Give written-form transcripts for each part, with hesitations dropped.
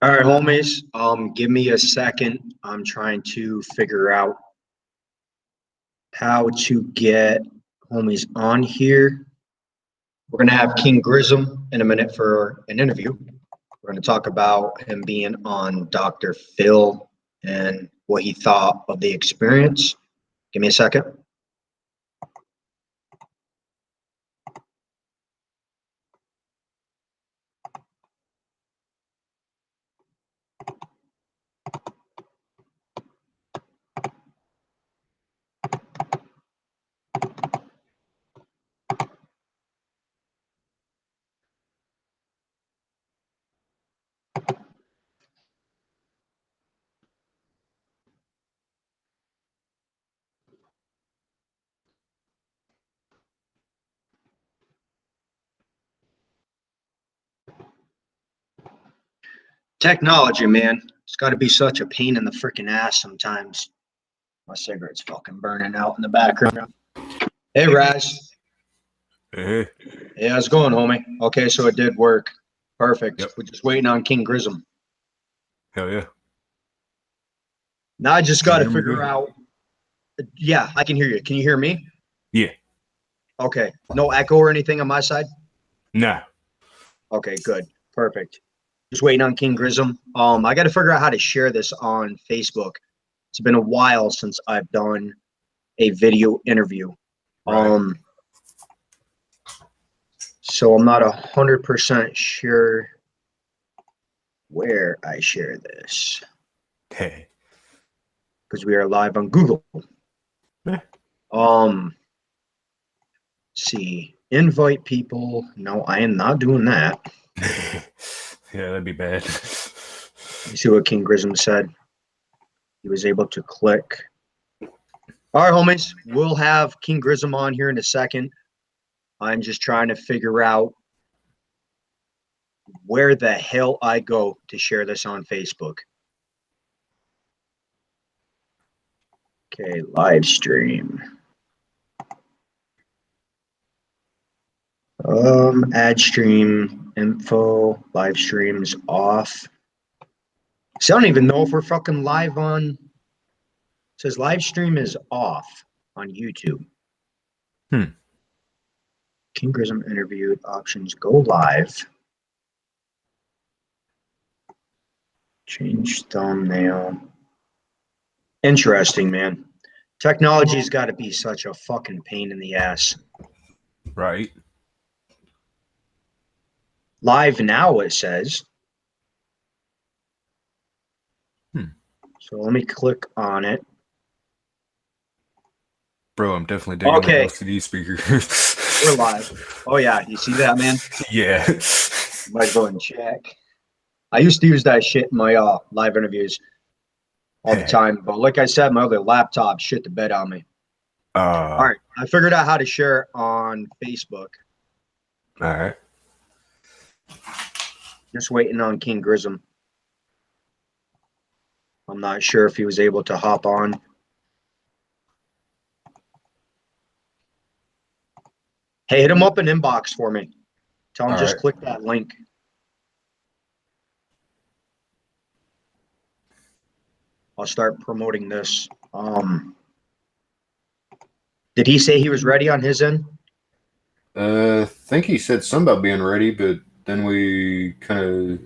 All right, homies. Give me a second. I'm trying to figure out how to get homies on here. We're gonna have King Grism in a minute for an interview. We're gonna talk about him being on Dr. Phil and what he thought of the experience. Give me a second. Technology, man. It's got to be such a pain in the freaking ass sometimes. My cigarette's fucking burning out in the background. Hey, Raz. Hey. Hey, how's it going, homie? Okay, so it did work. Perfect. Yep. We're just waiting on King Grism. Hell yeah. Now I just got to figure out. Yeah, I can hear you. Can you hear me? Yeah. Okay. No echo or anything on my side? Nah. Okay, good. Perfect. Just waiting on King Grism. I got to figure out how to share this on Facebook. It's been a while since I've done a video interview. Right. So I'm not 100% sure where I share this. Hey. Because we are live on Google. See, invite people. No, I am not doing that. Yeah, that'd be bad. Let me see what King Grism said. He was able to click. All right, homies, we'll have King Grism on here in a second. I'm just trying to figure out where the hell I go to share this on Facebook. Okay, live stream. Ad stream info, live streams off. So I don't even know if we're fucking live on. It says live stream is off on YouTube. King Grism interviewed options go live. Change thumbnail. Interesting, man. Technology's got to be such a fucking pain in the ass. Right. Live now, it says. So let me click on it. Bro, I'm definitely digging the LCD speaker. We're live. Oh, yeah. You see that, man? Yeah. Might go and check. I used to use that shit in my live interviews all the time. But like I said, my other laptop shit the bed on me. All right. I figured out how to share on Facebook. All right. Just waiting on King Grism. I'm not sure if he was able to hop on. Hey, hit him up in inbox for me. Tell him just click that link. I'll start promoting this. Did he say he was ready on his end? I think he said something about being ready, but then we kind of...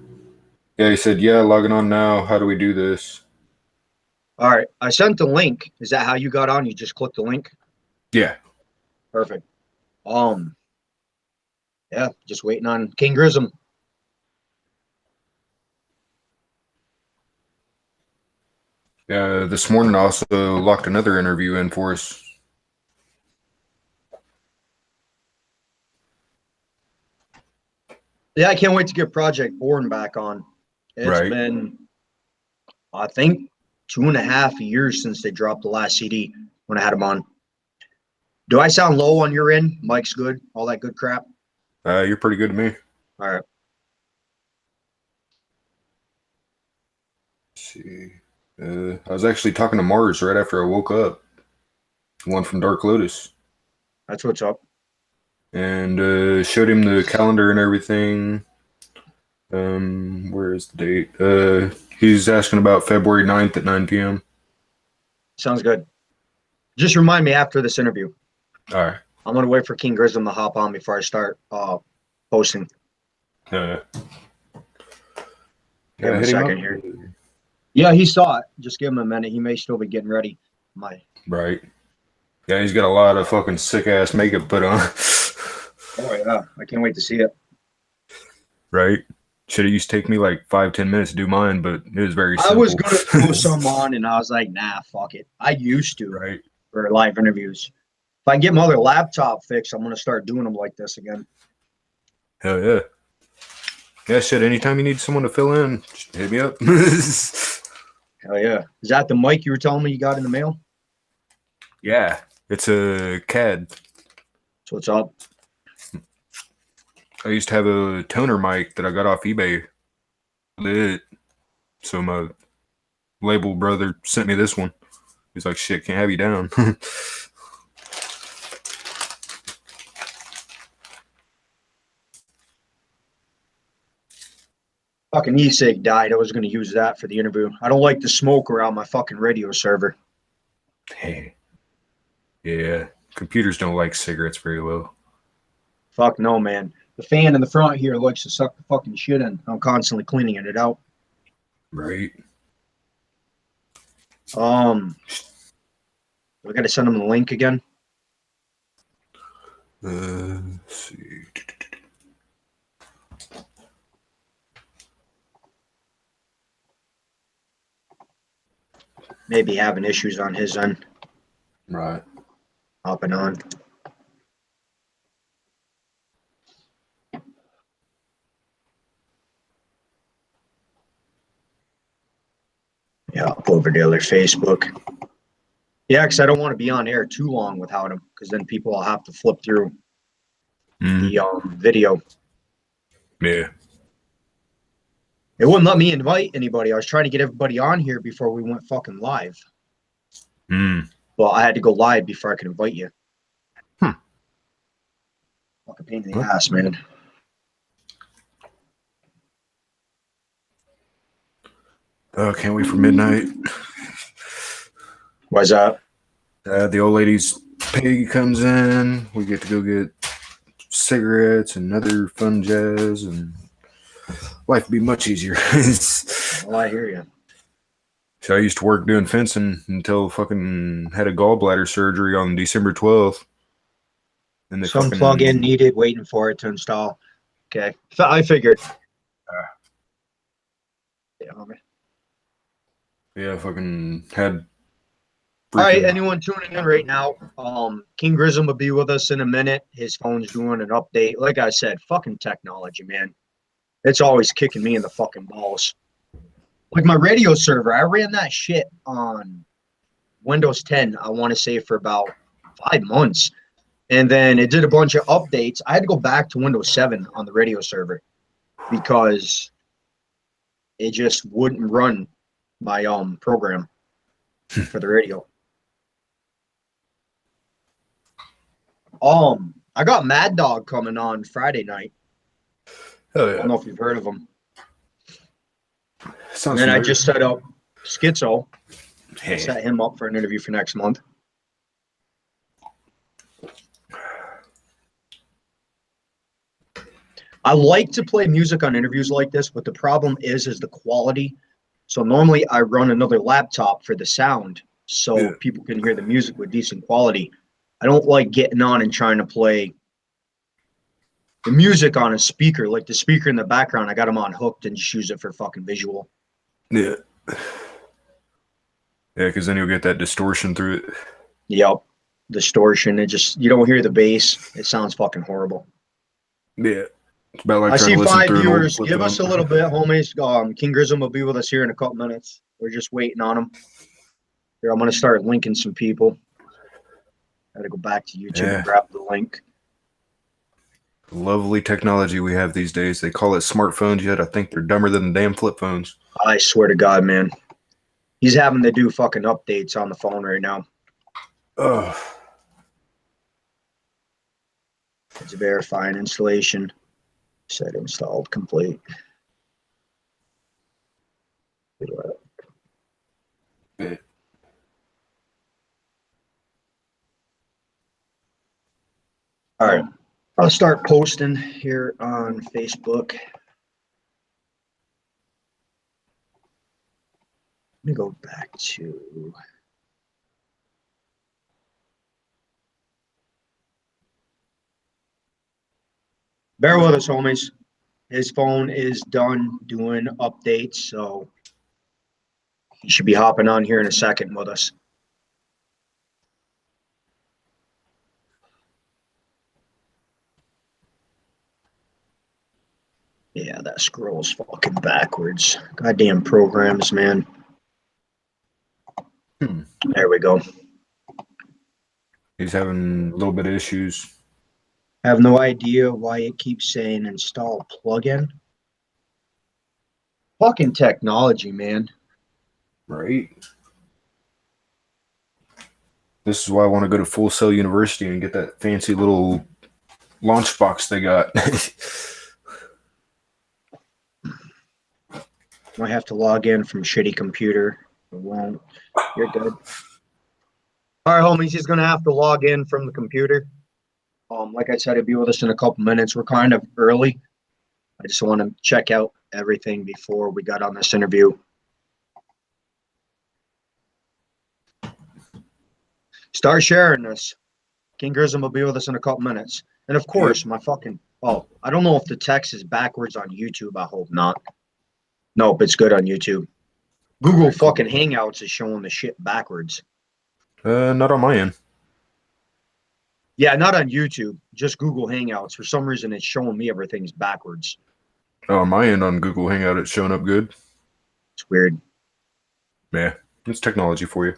Yeah, he said, yeah, logging on now. How do we do this? All right. I sent the link. Is that how you got on? You just clicked the link? Yeah. Perfect. Yeah, just waiting on King Grism. Yeah, this morning I also locked another interview in for us. Yeah, I can't wait to get Project Born back on. It's been, I think, 2.5 years since they dropped the last CD when I had them on. Do I sound low on your end? Mike's good? All that good crap? You're pretty good to me. All right. Let's see. I was actually talking to Mars right after I woke up. One from Dark Lotus. That's what's up. And showed him the calendar and everything. Where is the date? He's asking about February 9th at 9 p.m. Sounds good. Just remind me after this interview. All right. I'm gonna wait for King Grism to hop on before I start posting. Yeah, Give him a hit him second up. here. Yeah, he saw it. Just give him a minute. He may still be getting ready. Right. Yeah, he's got a lot of fucking sick ass makeup put on. Oh yeah, I can't wait to see it. Right. Should have used to take me like 5-10 minutes to do mine, but it was very I simple. was gonna throw some on, and I was like, nah, fuck it. I used to Right. for live interviews. If I get my other laptop fixed, I'm gonna start doing them like this again. Hell yeah. Yeah, shit. Anytime you need someone to fill in, just hit me up. Hell yeah. Is that the mic you were telling me you got in the mail? Yeah. It's a CAD. So what's up? I used to have a toner mic that I got off eBay. Lit. So my label brother sent me this one. He's like, shit, can't have you down. Fucking e-cig died. I was gonna use that for the interview. I don't like the smoke around my fucking radio server. Hey. Yeah. Computers don't like cigarettes very well. Fuck no, man. The fan in the front here likes to suck the fucking shit in. I'm constantly cleaning it out. Right. We gotta send them the link again. Let's see. Maybe having issues on his end. Right. Hopping on. Yeah, up over to their Facebook. Yeah, because I don't want to be on air too long without him, because then people will have to flip through the video. Yeah. It wouldn't let me invite anybody. I was trying to get everybody on here before we went fucking live. Well, I had to go live before I could invite you. Fucking pain in the ass, man. Oh, can't wait for midnight. Why's that? The old lady's pig comes in. We get to go get cigarettes and other fun jazz, and life would be much easier. Well, I hear you. So I used to work doing fencing until fucking had a gallbladder surgery on December 12th. And they Some plug-in needed, waiting for it to install. Okay, I figured. Yeah, homie. Yeah, fucking had. All right, anyone tuning in right now, King Grism will be with us in a minute. His phone's doing an update. Like I said, fucking technology, man. It's always kicking me in the fucking balls. Like my radio server, I ran that shit on Windows 10, I want to say, for about 5 months. And then it did a bunch of updates. I had to go back to Windows 7 on the radio server because it just wouldn't run my program for the radio. I got Mad Dog coming on Friday night. Oh, yeah. I don't know if you've heard of him. Sounds and then familiar. I just set up Schizo. Hey. Set him up for an interview for next month. I like to play music on interviews like this, but the problem is the quality. So normally I run another laptop for the sound so people can hear the music with decent quality. I don't like getting on and trying to play the music on a speaker, like the speaker in the background. I got them on hooked and just use it for fucking visual. Yeah. Yeah, because then you'll get that distortion through it. Yep. Distortion. You don't hear the bass. It sounds fucking horrible. Yeah. It's about like I see 5 through viewers. Give us a little bit, homies. King Grism will be with us here in a couple minutes. We're just waiting on him. Here, I'm going to start linking some people. Got to go back to YouTube and grab the link. Lovely technology we have these days. They call it smartphones, yet I think they're dumber than the damn flip phones. I swear to God, man. He's having to do fucking updates on the phone right now. Oh. It's verifying installation. Set installed complete. All right. I'll start posting here on Facebook. Let me go back to... Bear with us, homies. His phone is done doing updates, so he should be hopping on here in a second with us. Yeah, that scrolls fucking backwards. Goddamn programs, man. There we go. He's having a little bit of issues. I have no idea why it keeps saying install plugin. Fucking technology, man. Right. This is why I want to go to Full Sail University and get that fancy little launch box they got. Might have to log in from shitty computer. It won't. You're good. All right, homies. He's gonna have to log in from the computer. Like I said, he'll be with us in a couple minutes. We're kind of early. I just want to check out everything before we got on this interview. Start sharing this. King Grism will be with us in a couple minutes. And of course, my fucking... Oh, I don't know if the text is backwards on YouTube. I hope not. Nope, it's good on YouTube. Google fucking Hangouts is showing the shit backwards. Not on my end. Yeah, not on YouTube. Just Google Hangouts. For some reason, it's showing me everything's backwards. Oh, on my end on Google Hangout, it's showing up good. It's weird. Yeah, it's technology for you.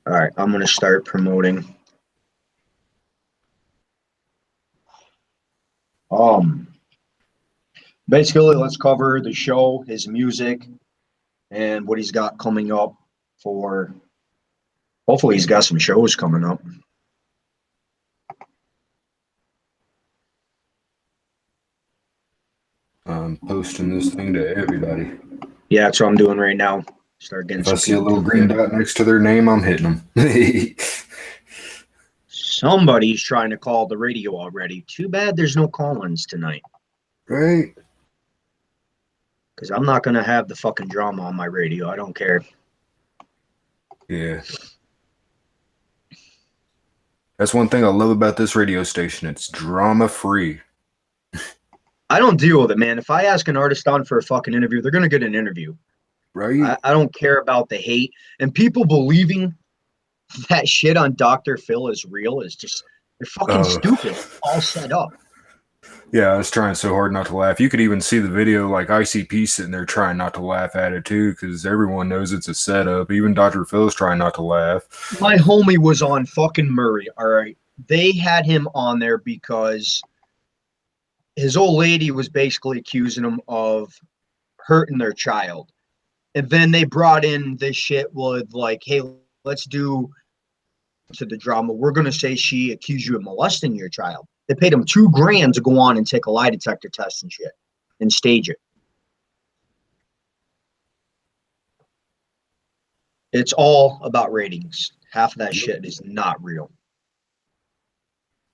All right, I'm going to start promoting. Basically, let's cover the show, his music, and what he's got coming up for... Hopefully, he's got some shows coming up. I'm posting this thing to everybody. Yeah, that's what I'm doing right now. Start getting If I see a little green dot next to their name, I'm hitting them. Somebody's trying to call the radio already. Too bad there's no call-ins tonight. Right. Because I'm not going to have the fucking drama on my radio. I don't care. Yeah. That's one thing I love about this radio station. It's drama-free. I don't deal with it, man. If I ask an artist on for a fucking interview, they're going to get an interview. Right? I don't care about the hate. And people believing that shit on Dr. Phil is real is just... They're fucking stupid. All set up. Yeah, I was trying so hard not to laugh. You could even see the video, like ICP sitting there trying not to laugh at it too, because everyone knows it's a setup. Even Dr. Phil's trying not to laugh. My homie was on fucking Murray, all right? They had him on there because his old lady was basically accusing him of hurting their child. And then they brought in this shit with like, hey, let's do to the drama. We're going to say she accused you of molesting your child. They paid him $2,000 to go on and take a lie detector test and shit and stage it. It's all about ratings. Half of that shit is not real.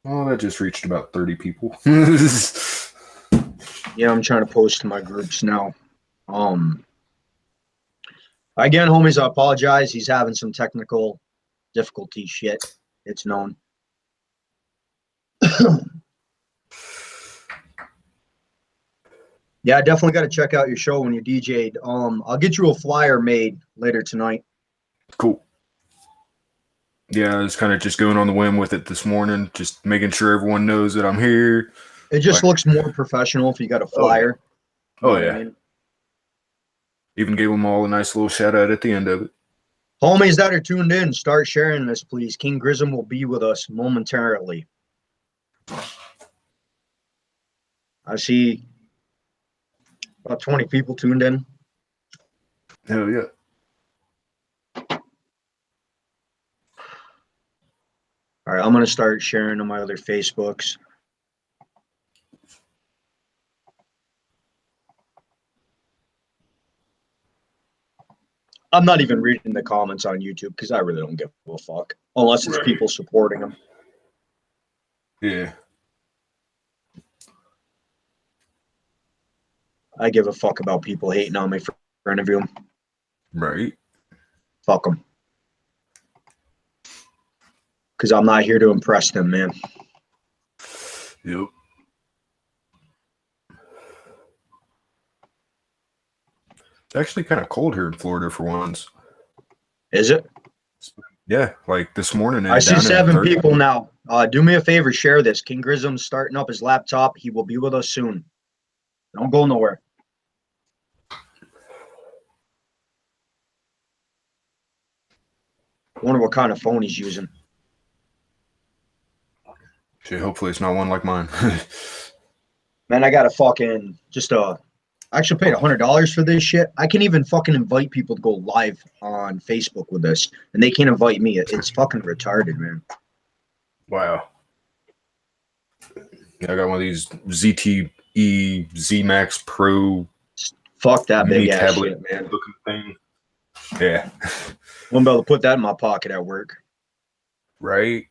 Oh, that just reached about 30 people. Yeah, I'm trying to post to my groups now. Again, homies, I apologize. He's having some technical difficulty shit. It's known. Yeah, I definitely got to check out your show when you DJ'd. I'll get you a flyer made later tonight. Cool. Yeah, I was kind of just going on the whim with it this morning, just making sure everyone knows that I'm here. It just looks more professional if you got a flyer. Oh, yeah. I mean? Even gave them all a nice little shout out at the end of it. Homies that are tuned in, start sharing this, please. King Grism will be with us momentarily. I see about 20 people tuned in. Hell yeah. All right, I'm going to start sharing on my other Facebooks. I'm not even reading the comments on YouTube because I really don't give a fuck. Unless it's people supporting them. Yeah. I give a fuck about people hating on me for interviewing. Right. Fuck them. Because I'm not here to impress them, man. Yep. It's actually kind of cold here in Florida for once. Is it? Yeah, like this morning. I see 7 people now. Do me a favor, share this. King Grism's starting up his laptop. He will be with us soon. Don't go nowhere. I wonder what kind of phone he's using. Shit, hopefully it's not one like mine. Man, I got a fucking I actually paid $100 for this shit. I can even fucking invite people to go live on Facebook with this, and they can't invite me. It's fucking retarded, man. Wow. Yeah, I got one of these ZTE Z Max Pro. Fuck that big ass tablet shit, man. Looking thing. Yeah. Won't be able to put that in my pocket at work. Right.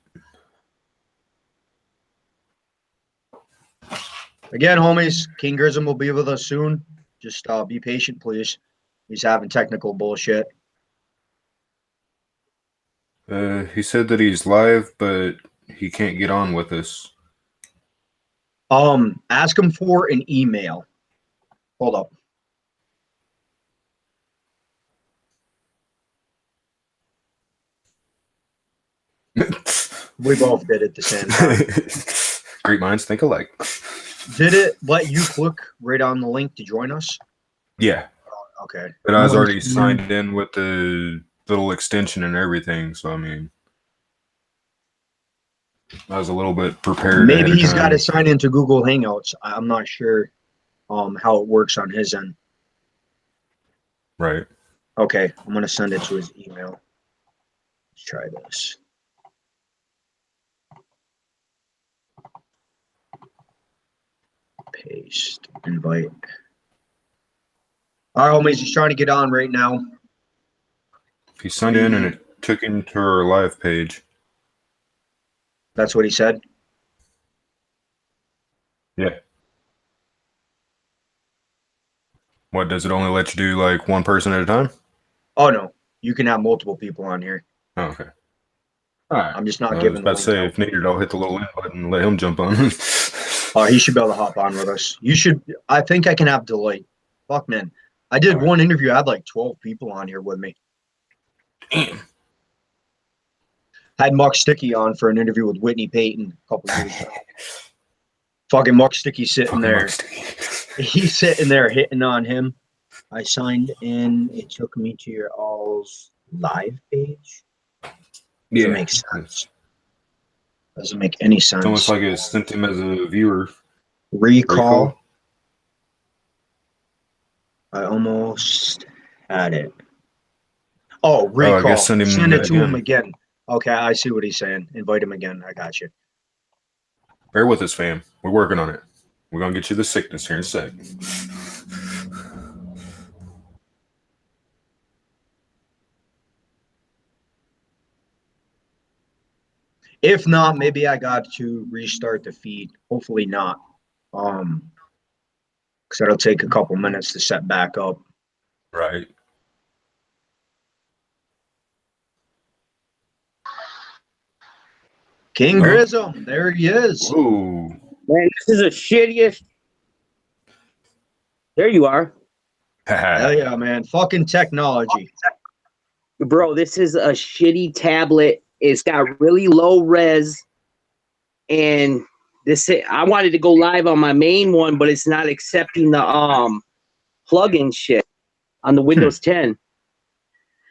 Again, homies, King Grism will be with us soon. Just be patient, please. He's having technical bullshit. He said that he's live, but he can't get on with us. Ask him for an email. Hold up. We both did it at the same time. Great minds think alike. Did it let you click right on the link to join us? Yeah. Okay. But I was already signed in with the little extension and everything, so I mean, I was a little bit prepared. Maybe he's got to sign into Google Hangouts. I'm not sure how it works on his end. Right. Okay, I'm going to send it to his email. Let's try this. Paste, invite. All right, homies, he's trying to get on right now. He signed in and it took him to our live page. That's what he said? Yeah. What, does it only let you do like one person at a time? Oh, no. You can have multiple people on here. Oh, okay. All right. I'm just not I giving was about to say, out. if needed, I'll hit the little in button and let him jump on. He should be able to hop on with us. You should. I think I can have delay. Fuck, man. I did one interview. I had like 12 people on here with me. Damn. I had Muck Sticky on for an interview with Whitney Payton a couple years ago. Fucking Muck Sticky sitting there. He's sitting there hitting on him. I signed in. It took me to your all's live page. Doesn't make sense. Doesn't make any sense. It's almost like it sent him as a viewer. Recall. I almost had it. Oh, recall. I guess send it to him again. Okay, I see what he's saying. Invite him again. I got you. Bear with us, fam. We're working on it. We're going to get you the sickness here in a sec. If not, maybe I got to restart the feed. Hopefully not. Because it'll take a couple minutes to set back up. Right. King Grism, there he is. Ooh. Man, this is the shittiest. There you are. Hell yeah, man. Fucking technology. Bro, this is a shitty tablet. It's got really low res. And I wanted to go live on my main one, but it's not accepting the plugin shit on the Windows 10.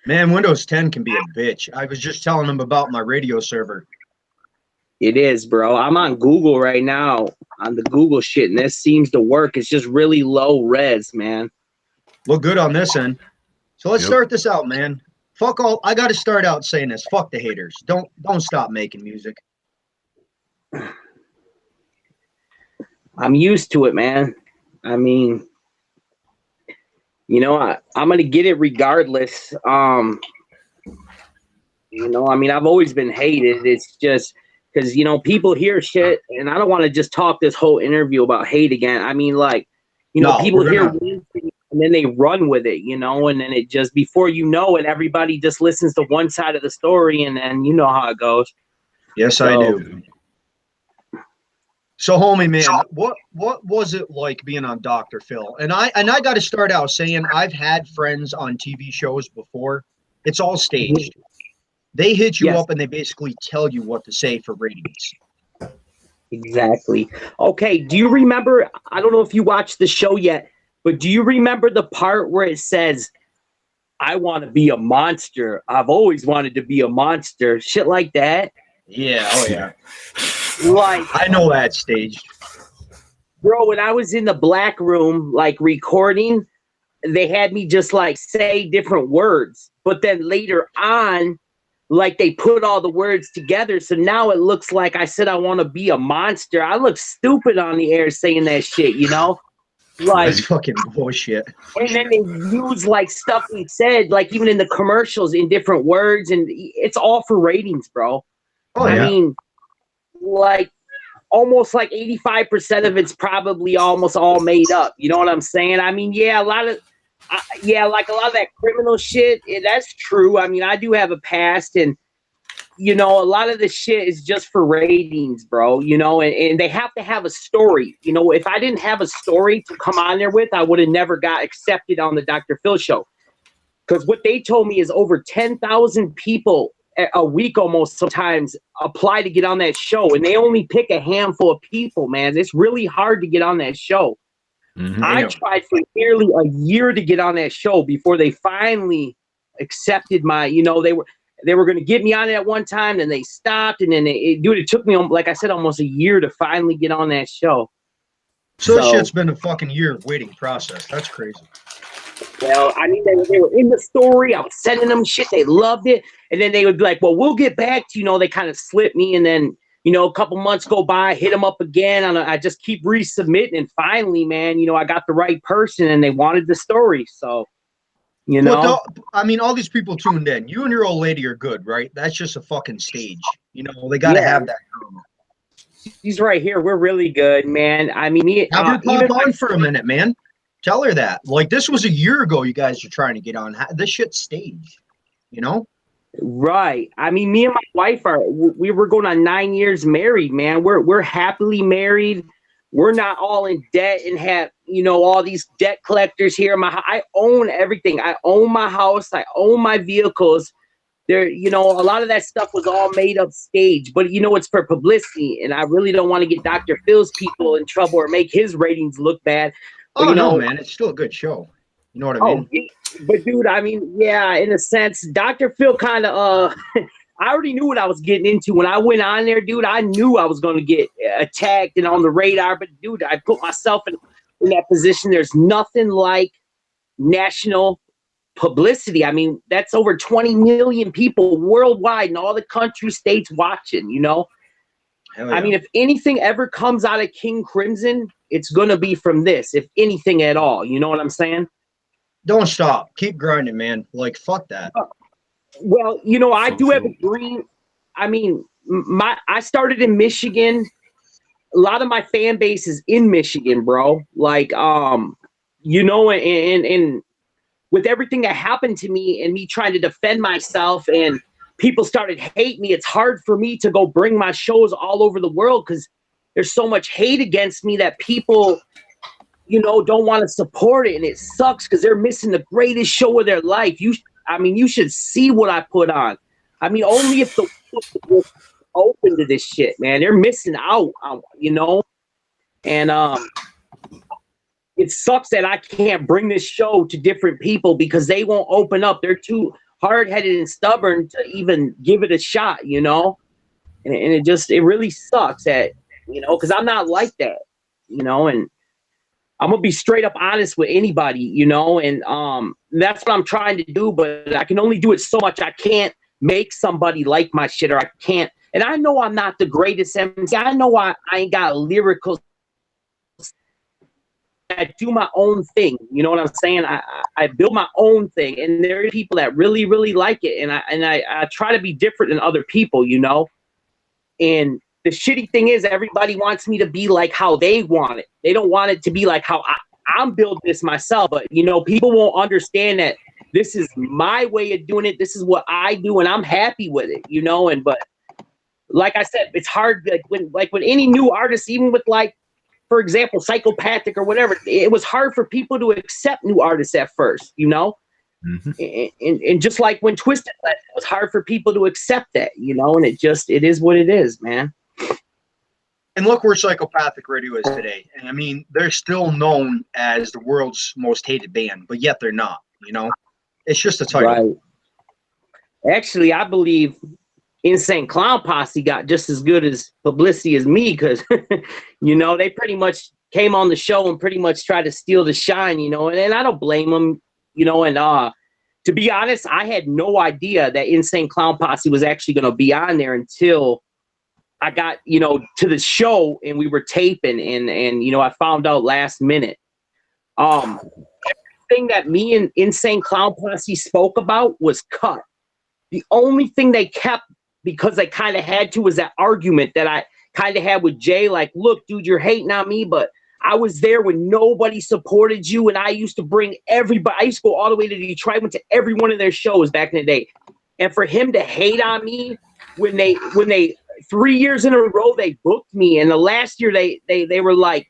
Man, Windows 10 can be a bitch. I was just telling him about my radio server. It is, bro. I'm on Google right now on the Google shit, and this seems to work. It's just really low res, man. Look good on this end. So let's start this out, man. Fuck all. I got to start out saying this. Fuck the haters. Don't stop making music. I'm used to it, man. I mean, you know, I'm gonna get it regardless. You know, I mean, I've always been hated. It's just because you know people hear shit, and I don't want to just talk this whole interview about hate again. I mean, like, you know, people hear one thing and then they run with it, you know, and then it just before you know it, everybody just listens to one side of the story, and then you know how it goes. Yes, so, I do. So, homie, man, what was it like being on Dr. Phil? And I got to start out saying I've had friends on TV shows before. It's all staged. They hit you up and they basically tell you what to say for ratings. Exactly. Okay, do you remember, I don't know if you watched the show yet, but do you remember the part where it says, I want to be a monster. I've always wanted to be a monster. Shit like that. Yeah, oh yeah. Like, I know that's staged. Bro, when I was in the black room, like recording, they had me just like say different words. But then later on, like they put all the words together. So now it looks like I said I want to be a monster. I look stupid on the air saying that shit, you know? Like, that's fucking bullshit. And then they use like stuff we said, like even in the commercials in different words, and it's all for ratings, bro. Oh, yeah. I mean, like almost like 85% of it's probably almost all made up. You know what I'm saying? I mean, yeah, a lot of that criminal shit, that's true. I mean, I do have a past, and you know, a lot of the shit is just for ratings, bro, you know, and they have to have a story. You know, if I didn't have a story to come on there with, I would have never got accepted on the Dr. Phil show. Because what they told me is over 10,000 people a week almost sometimes apply to get on that show, and they only pick a handful of people, man. It's really hard to get on that show. Mm-hmm. I tried for nearly a year to get on that show before they finally accepted my, you know, they were going to get me on it at one time, and they stopped, and then it took me, like I said, almost a year to finally get on that show. So this shit's been a fucking year of waiting process. That's crazy. Well, I mean, they were in the story. I was sending them shit. They loved it. And then they would be like, well, we'll get back to you. You know, they kind of slipped me. And then, you know, a couple months go by, hit them up again. And I just keep resubmitting. And finally, man, you know, I got the right person and they wanted the story. So, you know. I mean, all these people tuned in. You and your old lady are good, right? That's just a fucking stage. You know, they got to have that drama. She's right here. We're really good, man. I mean, have her pop on for a minute, man. Tell her that. Like, this was a year ago you guys are trying to get on. This shit's staged, you know? Right. I mean, me and my wife we were going on 9 years married, man. We're happily married. We're not all in debt and have, you know, all these debt collectors here. I own everything. I own my house. I own my vehicles. There, you know, a lot of that stuff was all made up stage, but you know, it's for publicity. And I really don't want to get Dr. Phil's people in trouble or make his ratings look bad. Oh, you know, man, it's still a good show. You know what I mean? But dude, I mean, yeah, in a sense, Dr. Phil kind of, I already knew what I was getting into when I went on there, dude. I knew I was going to get attacked and on the radar, but dude, I put myself in that position. There's nothing like national publicity. I mean, that's over 20 million people worldwide in all the country states watching, you know? Yeah. I mean, if anything ever comes out of King Krimzon, it's going to be from this, if anything at all. You know what I'm saying? Don't stop. Keep grinding, man. Like, fuck that. Well, you know, I do have a dream. I mean, I started in Michigan. A lot of my fan base is in Michigan, bro. Like, you know, and with everything that happened to me and me trying to defend myself and people started hating me, it's hard for me to go bring my shows all over the world because there's so much hate against me that people, you know, don't want to support it. And it sucks because they're missing the greatest show of their life. I mean, you should see what I put on. I mean, only if the world is open to this shit, man. They're missing out, you know? And it sucks that I can't bring this show to different people because they won't open up. They're too hard-headed and stubborn to even give it a shot, you know? And it really sucks that, you know, because I'm not like that, you know, and I'm going to be straight up honest with anybody, you know, and that's what I'm trying to do, but I can only do it so much. I can't make somebody like my shit, or I can't. And I know I'm not the greatest MC. I know I ain't got lyrical. I do my own thing. You know what I'm saying? I build my own thing, and there are people that really, really like it. And I try to be different than other people, you know? And the shitty thing is everybody wants me to be like how they want it. They don't want it to be like how I'm building this myself. But, you know, people won't understand that this is my way of doing it. This is what I do, and I'm happy with it, you know. And but like I said, it's hard. Like when any new artist, even with like, for example, Psychopathic or whatever, it was hard for people to accept new artists at first, you know. And just like when Twisted left, it was hard for people to accept that, you know. And it is what it is, man. And look where Psychopathic Radio is today. And I mean, they're still known as the world's most hated band, but yet they're not, you know. It's just a title. Right. Actually, I believe Insane Clown Posse got just as good as publicity as me, because you know, they pretty much came on the show and pretty much tried to steal the shine, you know, and I don't blame them, you know. And to be honest, I had no idea that Insane Clown Posse was actually going to be on there until I got, you know, to the show and we were taping, and you know, I found out last minute. Everything that me and Insane Clown Posse spoke about was cut. The only thing they kept, because they kind of had to, was that argument that I kind of had with Jay. Like, look, dude, you're hating on me, but I was there when nobody supported you, and I used to bring everybody. I used to go all the way to Detroit, went to every one of their shows back in the day. And for him to hate on me when they 3 years in a row they booked me, and the last year they were like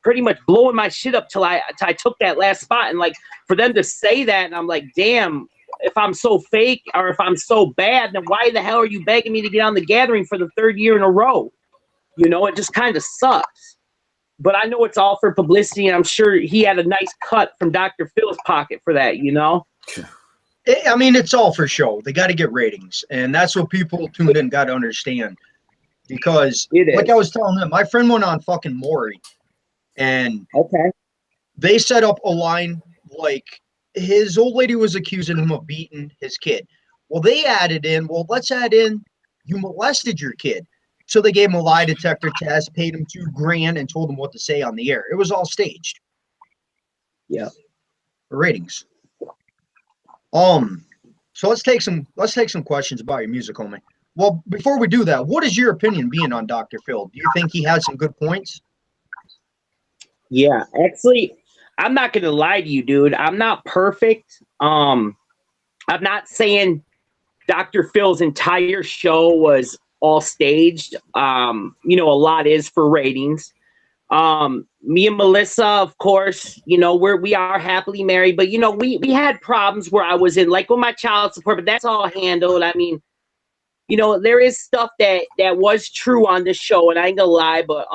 pretty much blowing my shit up till I took that last spot, and like for them to say that, and I'm like, damn. If I'm so fake or if I'm so bad, then why the hell are you begging me to get on The Gathering for the 3rd year in a row? You know, it just kind of sucks. But I know it's all for publicity, and I'm sure he had a nice cut from Dr. Phil's pocket for that, you know? I mean, it's all for show. They got to get ratings, and that's what people tuned in got to understand. Because, like I was telling them, my friend went on fucking Maury, and they set up a line like, his old lady was accusing him of beating his kid. Well, they added in, well, let's add in, you molested your kid. So they gave him a lie detector test, paid him $2,000, and told him what to say on the air. It was all staged. Yeah. For ratings. So let's take some questions about your music, homie. Well, before we do that, what is your opinion being on Dr. Phil? Do you think he had some good points? Yeah, actually, I'm not going to lie to you, dude. I'm not perfect. I'm not saying Dr. Phil's entire show was all staged. You know, a lot is for ratings. Me and Melissa, of course, you know, we are happily married, but you know, we had problems where I was in, like with my child support, but that's all handled. I mean, you know, there is stuff that was true on this show, and I ain't gonna lie, but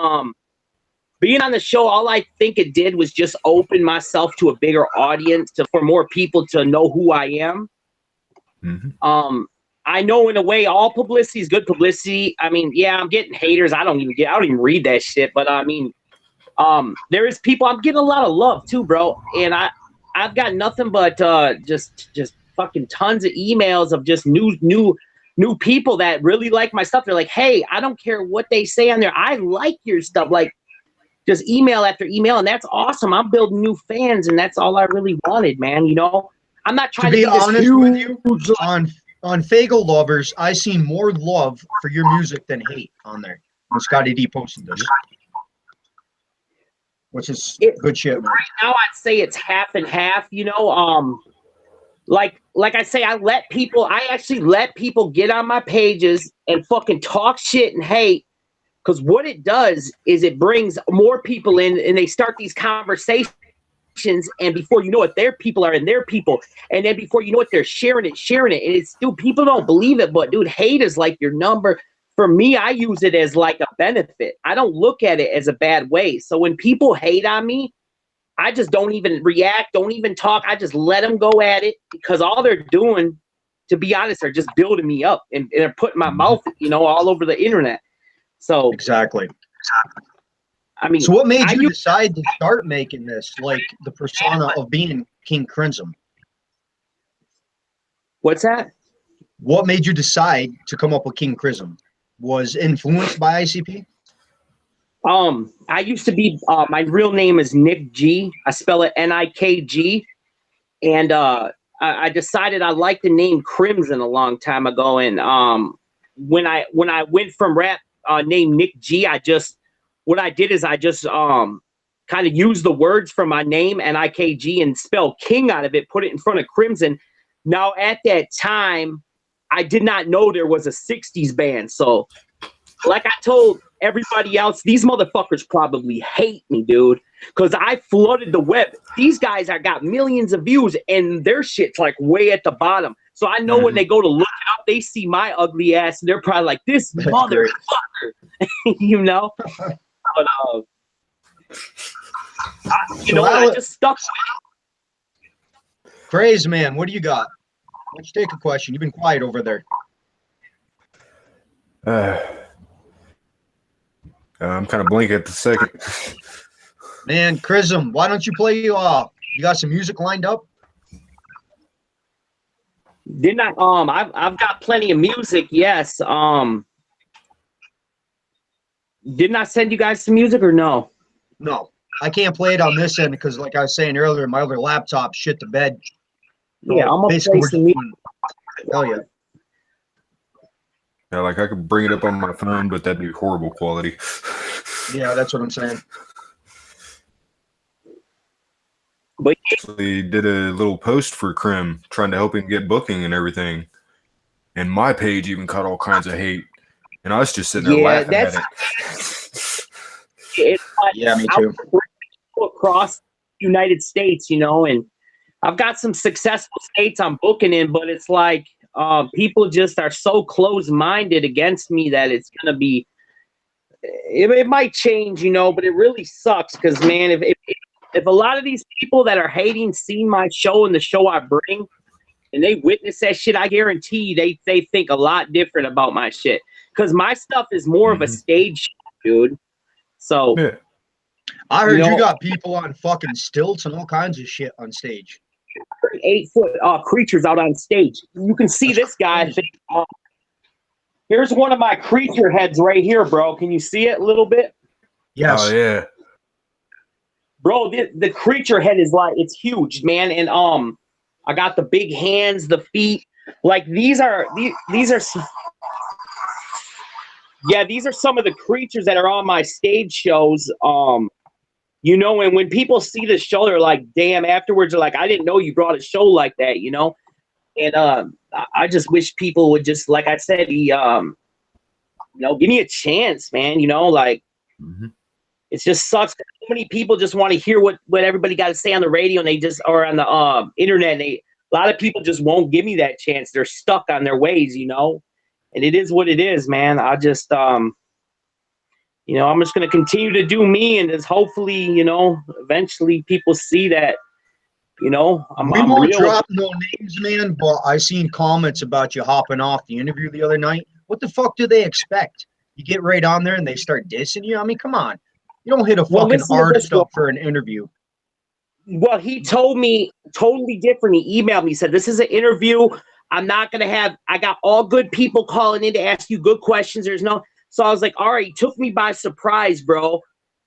being on the show, all I think it did was just open myself to a bigger audience, for more people to know who I am. I know in a way all publicity is good publicity. I mean, yeah, I'm getting haters. I don't even read that shit. But I mean, there is people. I'm getting a lot of love too, bro. And I've got nothing but just fucking tons of emails of just new people that really like my stuff. They're like, hey, I don't care what they say on there. I like your stuff. Like, just email after email, and that's awesome. I'm building new fans, and that's all I really wanted, man. You know, I'm not trying to be honest with you. On Fagel Lovers, I seen more love for your music than hate on there. When Scotty D posted this, which is good shit. Man. Right now, I'd say it's half and half. You know, like I say, I actually let people get on my pages and fucking talk shit and hate. Because what it does is it brings more people in, and they start these conversations, and before you know it, their people are in their people, and then before you know it, they're sharing it, and it's, dude, people don't believe it, but dude, hate is like your number. For me, I use it as like a benefit. I don't look at it as a bad way. So when people hate on me, I just don't even react, don't even talk. I just let them go at it, because all they're doing, to be honest, are just building me up, and they're putting my mouth, you know, all over the internet. So exactly. I mean, so what made you decide to start making this, like the persona of being King Krimzon? What's that? What made you decide to come up with King Krimzon? Was influenced by ICP? I used to be. My real name is Nick G. I spell it Nikg, and I decided I liked the name Krimzon a long time ago. And when I went from rap named Nick G. What I did is I just kind of used the words from my name, NIKG, and spelled King out of it, put it in front of Krimzon. Now, at that time, I did not know there was a 60s band. So, like I told everybody else, these motherfuckers probably hate me, dude, because I flooded the web. These guys got millions of views, and their shit's like way at the bottom. So I know when they go to look it up, they see my ugly ass, and they're probably like, this motherfucker, you know? But, I just stuck with it. Craze, man, what do you got? Let's take a question. You've been quiet over there. I'm kind of blank at the second. Man, Krimzon, why don't you play? You got some music lined up? Didn't I? I've got plenty of music. Yes. Didn't I send you guys some music or no? No, I can't play it on this end because, like I was saying earlier, my other laptop shit the bed. So yeah, I'm gonna play some music. Hell yeah. Yeah, like I could bring it up on my phone, but that'd be horrible quality. Yeah, that's what I'm saying. But Actually did a little post for Krim trying to help him get booking and everything. And my page even caught all kinds of hate. And I was just sitting there laughing at it. It's like yeah, me too. Across the United States, you know, and I've got some successful states I'm booking in, but it's like people just are so close-minded against me that it's gonna be. It might change, you know, but it really sucks because, man, if a lot of these people that are hating see my show and the show I bring, and they witness that shit, I guarantee they think a lot different about my shit because my stuff is more of a stage show, dude. So. Yeah. I heard you got people on fucking stilts and all kinds of shit on stage. 8-foot creatures out on stage. You can see this guy. Here's one of my creature heads right here, bro. Can you see it a little bit? Yes. Oh yeah. Bro, the creature head is like, it's huge, man. And I got the big hands, the feet. Like these are some of the creatures that are on my stage shows. You know, and when people see the show, they're like, damn, afterwards, they're like, I didn't know you brought a show like that, you know? And I just wish people would just, like I said, you know, give me a chance, man, you know, like, it just sucks. So many people just want to hear what everybody got to say on the radio, and they just, or on the internet, and a lot of people just won't give me that chance. They're stuck on their ways, you know? And it is what it is, man. I just, you know, I'm just going to continue to do me, and just hopefully, you know, eventually people see that, you know, we won't drop no names, man, but I seen comments about you hopping off the interview the other night. What the fuck do they expect? You get right on there and they start dissing you? I mean, come on. You don't hit a fucking artist up for an interview. Well, he told me totally different. He emailed me, said, this is an interview. I'm not going to have, I got all good people calling in to ask you good questions. There's no. So I was like, all right, he took me by surprise, bro.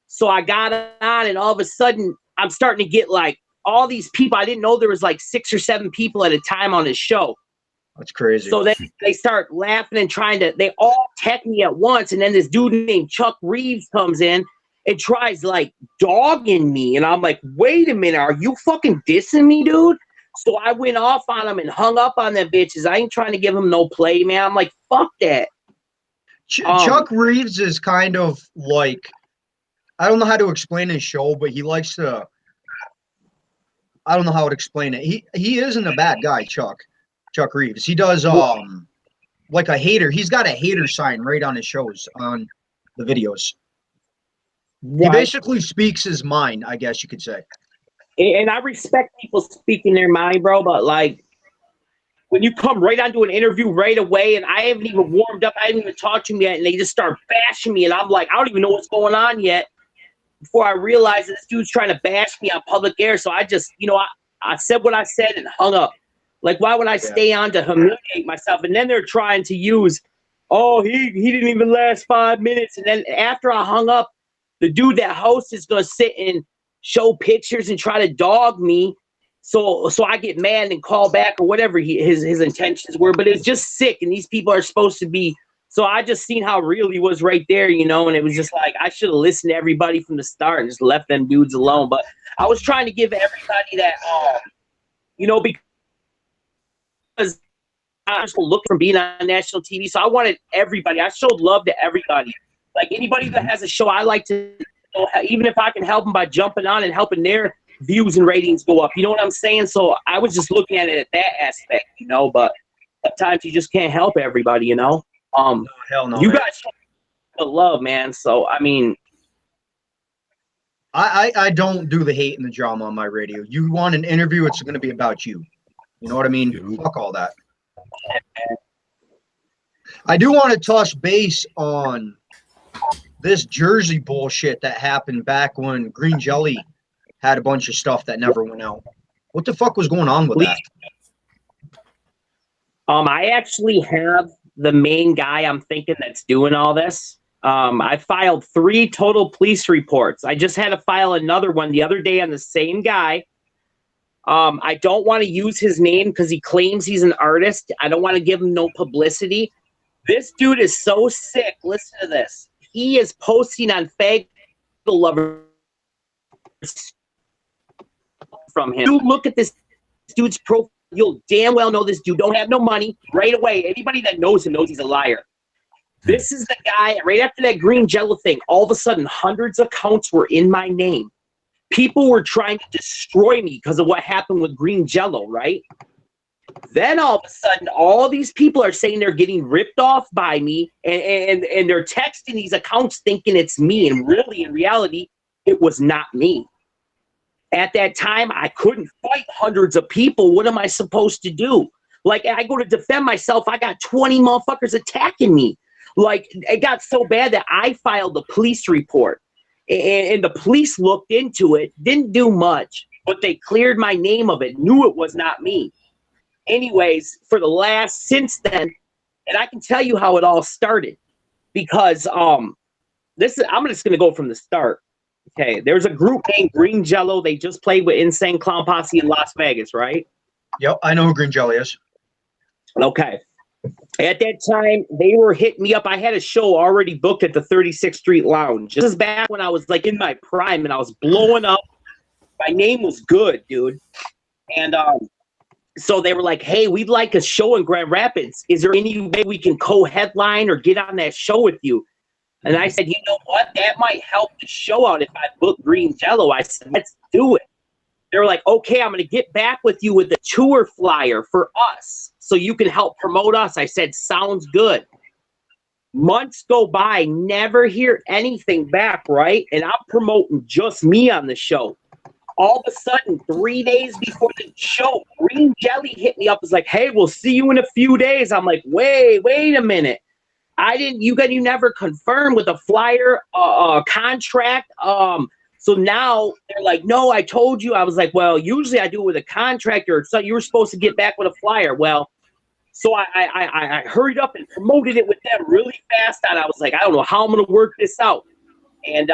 So I got on, and all of a sudden, I'm starting to get like all these people. I didn't know there was like 6 or 7 people at a time on his show. That's crazy. So then they start laughing and they all tech me at once. And then this dude named Chuck Reeves comes in and tries like dogging me. And I'm like, wait a minute, are you fucking dissing me, dude? So I went off on him and hung up on them bitches. I ain't trying to give him no play, man. I'm like, fuck that. Chuck Reeves is kind of like, I don't know how to explain his show, but he likes to, I don't know how to explain it. He isn't a bad guy, Chuck Reeves. He does like a hater. He's got a hater sign right on his shows, on the videos. Right. He basically speaks his mind, I guess you could say. And I respect people speaking their mind, bro, but like, when you come right onto an interview right away, and I haven't even warmed up, I haven't even talked to them yet, and they just start bashing me, and I'm like, I don't even know what's going on yet, before I realize that this dude's trying to bash me on public air. So I just, you know, I said what I said and hung up. Like, why would I stay on to humiliate myself? And then they're trying to use, oh, he didn't even last 5 minutes. And then after I hung up, the dude that hosts is going to sit and show pictures and try to dog me. So I get mad and call back or whatever his intentions were. But it's just sick. And these people are supposed to be So I just seen how real he was right there, you know, and it was just like I should have listened to everybody from the start and just left them dudes alone. But I was trying to give everybody that, you know, because I was looking from being on national TV. So I wanted everybody. I showed love to everybody. Like anybody that has a show, I like to, you know, even if I can help them by jumping on and helping their views and ratings go up. You know what I'm saying? So I was just looking at it at that aspect, you know, but sometimes you just can't help everybody, you know? No, hell no. You Man. guys show the love, man. So, I mean, I don't do the hate and the drama on my radio. You want an interview, it's going to be about you. You know what I mean? Yep. Fuck all that. I do want to touch base on this Jersey bullshit that happened back when Green Jelly had a bunch of stuff that never went out. What the fuck was going on with that? I actually have the main guy I'm thinking that's doing all this. I filed 3 total police reports. I just had to file another one the other day on the same guy. I don't want to use his name because he claims he's an artist. I don't want to give him no publicity. This dude is so sick. Listen to this. He is posting on Fag Lover from him. You look at this dude's profile. You'll damn well know this dude don't have no money right away. Anybody that knows him knows he's a liar. This is the guy, right after that Green Jello thing, all of a sudden hundreds of accounts were in my name. People were trying to destroy me because of what happened with Green Jello, right? Then all of a sudden, all these people are saying they're getting ripped off by me, and they're texting these accounts thinking it's me, and really, in reality, it was not me. At that time, I couldn't fight hundreds of people. What am I supposed to do? Like, I go to defend myself, I got 20 motherfuckers attacking me. Like, it got so bad that I filed a police report. And the police looked into it, didn't do much, but they cleared my name of it, knew it was not me. Anyways, since then, and I can tell you how it all started, because I'm just gonna go from the start. Okay, there's a group named Green Jello. They just played with Insane Clown Posse in Las Vegas, right? Yep, I know who Green Jelly is. Okay. At that time, they were hitting me up. I had a show already booked at the 36th Street Lounge. This is back when I was like in my prime and I was blowing up. My name was good, dude. And so they were like, hey, we'd like a show in Grand Rapids. Is there any way we can co-headline or get on that show with you? And I said, you know what? That might help the show out if I book Green Jello. I said, let's do it. They were like, okay, I'm going to get back with you with the tour flyer for us so you can help promote us. I said, sounds good. Months go by, never hear anything back, right? And I'm promoting just me on the show. All of a sudden, 3 days before the show, Green Jelly hit me up. Was like, hey, we'll see you in a few days. I'm like, wait a minute. You never confirmed with a flyer contract. So now they're like, no, I told you. I was like, well, usually I do it with a contractor. So you were supposed to get back with a flyer. Well, so I hurried up and promoted it with them really fast. And I was like, I don't know how I'm going to work this out. And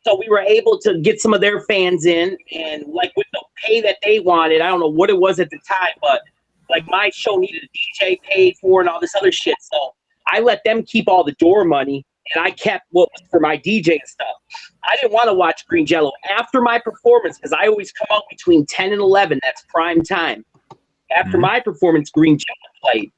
so we were able to get some of their fans in, and like with the pay that they wanted, I don't know what it was at the time, but like my show needed a DJ paid for and all this other shit. So I let them keep all the door money, and I kept what was for my DJ and stuff. I didn't want to watch Green Jello after my performance because I always come out between 10 and 11. That's prime time. After my performance, Green Jello played.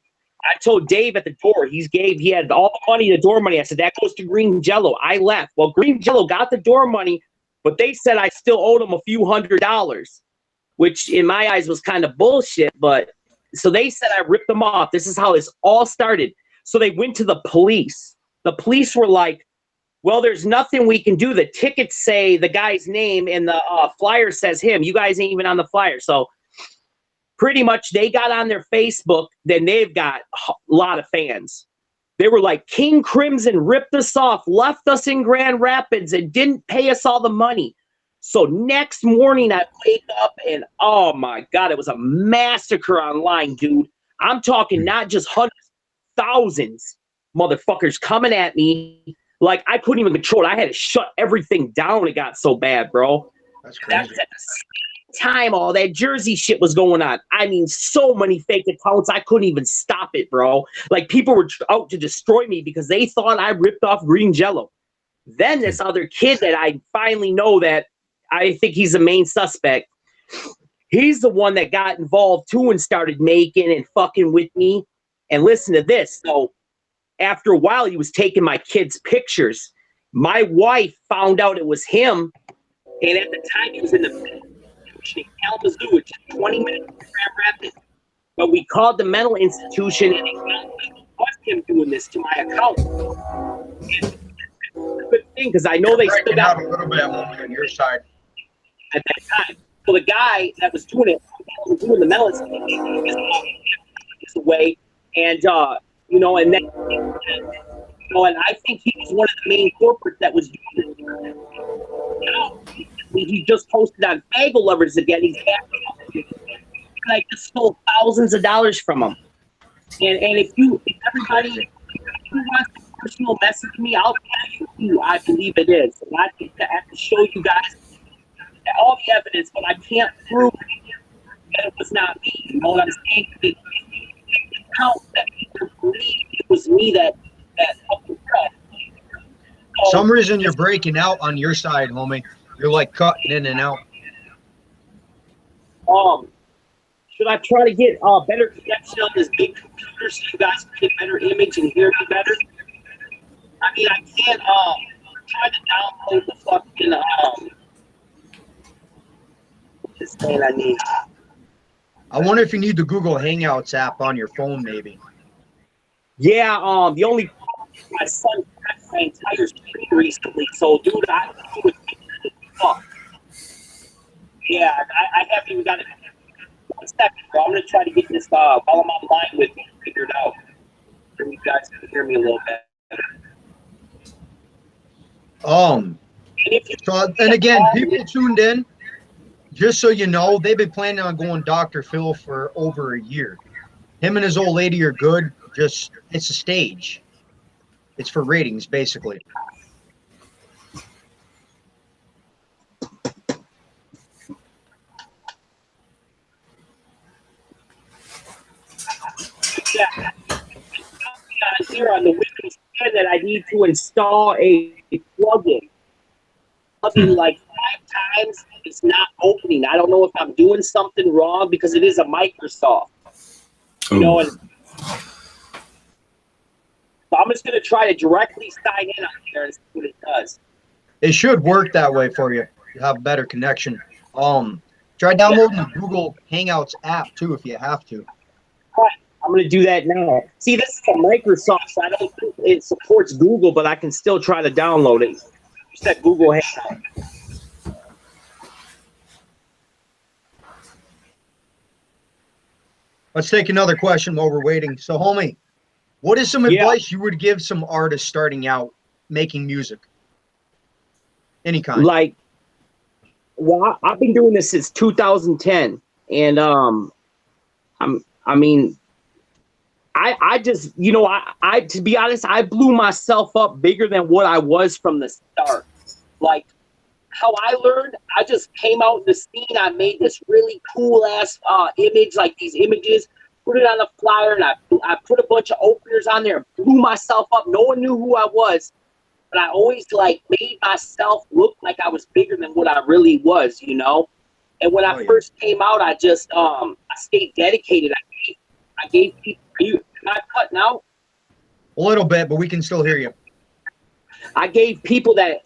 I told Dave at the door, he had all the money, the door money. I said, that goes to Green Jello. I left. Well, Green Jello got the door money, but they said I still owed them a few $100s, which in my eyes was kind of bullshit. But so they said I ripped them off. This is how this all started. So they went to the police. The police were like, well, there's nothing we can do. The tickets say the guy's name and the flyer says him. You guys ain't even on the flyer. So pretty much they got on their Facebook. Then they've got a lot of fans. They were like, King Krimzon ripped us off, left us in Grand Rapids, and didn't pay us all the money. So next morning I wake up and, oh my God, it was a massacre online, dude. I'm talking not just hundreds, thousands motherfuckers coming at me. Like I couldn't even control it. I had to shut everything down. It got so bad, bro. That's crazy. That was at the time all that Jersey shit was going on. I mean, so many fake accounts, I couldn't even stop it, bro. Like, people were out to destroy me because they thought I ripped off Green Jello. Then this other kid that I finally know that I think he's the main suspect, he's the one that got involved too and started making and fucking with me. And listen to this. So after a while, he was taking my kids' pictures. My wife found out it was him. And at the time, he was in the institution in Kalamazoo, which is 20 minutes from Grand Rapids. But we called the mental institution, and they found it was him doing this to my account. And it's a good thing, because I know they stood out a little bit on your side at that time. So the guy that was doing it, doing the mental institution, is away, and you know, and then you know, and I think he was one of the main corporates that was doing it. You know, he just posted on Bagel Lovers again. He's back. I just stole thousands of dollars from him. And if everybody who wants to personal message me, I'll tell you who I believe it is. And I have to show you guys all the evidence, but I can't prove that it was not me. You know what I'm saying? It counts that people believe it was me that fucking pressed. For some reason you're breaking out on your side, homie. You're like cutting in and out. Should I try to get better connection on this big computer so you guys can get better image and hear me better? I mean, I can't try to download the fucking what's this thing I need? I wonder if you need the Google Hangouts app on your phone, maybe. Yeah, the only problem is my son cracked my entire screen recently, so dude, I do it. Fuck. Yeah, I haven't even got it. 1 second, bro. I'm gonna try to get this while I'm online with you figured out. So you guys can hear me a little bit better. And again, people tuned in, just so you know, they've been planning on going Dr. Phil for over a year. Him and his old lady are good. Just, it's a stage. It's for ratings, basically. Yeah. Here on the Windows 10 that I need to install a plugin. Like 5 times, it's not opening. I don't know if I'm doing something wrong because it is a Microsoft. You know, and so I'm just gonna try to directly sign in on here and see what it does. It should work that way for you. You have better connection. Try downloading the Google Hangouts app too if you have to. Right. I'm going to do that now. See, this is a Microsoft, so I don't think it supports Google, but I can still try to download it. Just that Google Hangout. Let's take another question while we're waiting. So, homie, what is some advice you would give some artists starting out making music? Any kind. Like, well, I've been doing this since 2010, and I just, you know, I to be honest, I blew myself up bigger than what I was from the start. Like, how I learned, I just came out in the scene. I made this really cool ass image, like these images, put it on a flyer, and I put a bunch of openers on there, blew myself up. No one knew who I was, but I always like made myself look like I was bigger than what I really was, you know. And when I first came out, I just I stayed dedicated. I gave people. Am I cutting out? A little bit, but we can still hear you. I gave people that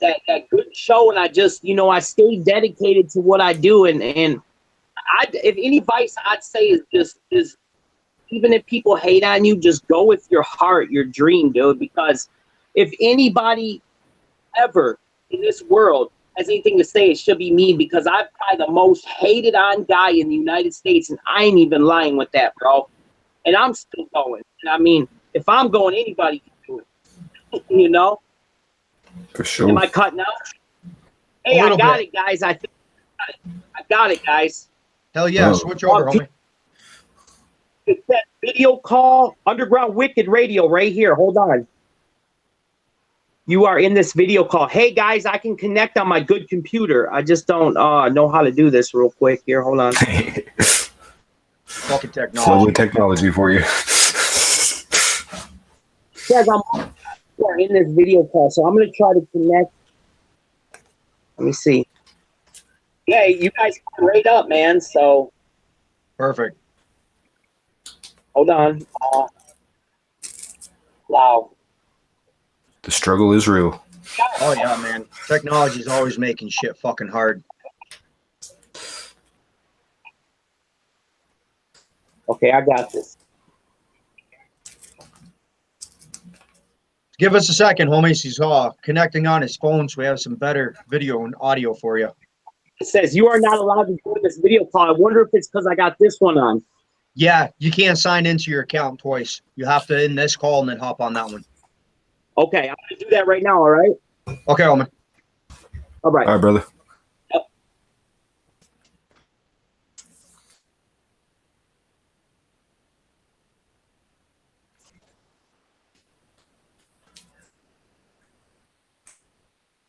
good show, and I just, you know, I stayed dedicated to what I do. And if any advice I'd say is even if people hate on you, just go with your heart, your dream, dude. Because if anybody ever in this world has anything to say, it should be me, because I'm probably the most hated on guy in the United States, and I ain't even lying with that, bro. And I'm still going. And I mean, if I'm going, anybody can do it. You know? For sure. Am I cutting out? Hey, I got it, guys. I got it, guys. Hell yeah. Switch over, homie. It's that video call, Underground Wicked Radio right here. Hold on. You are in this video call. Hey guys, I can connect on my good computer. I just don't know how to do this real quick. Here, hold on. Fucking technology. Slowly technology for you. Guys, I'm in this video call, so I'm gonna try to connect. Let me see. Hey, you guys come right up, man. So Perfect. hold on. Wow. The struggle is real. Oh yeah, man. Technology is always making shit fucking hard. Okay, I got this. Give us a second, homies. He's connecting on his phone, so we have some better video and audio for you. It says you are not allowed to join this video call. I wonder if it's because I got this one on. Yeah, you can't sign into your account twice. You have to end this call and then hop on that one. Okay, I'm gonna do that right now. All right. Okay, homie. All right. All right, brother. Yep.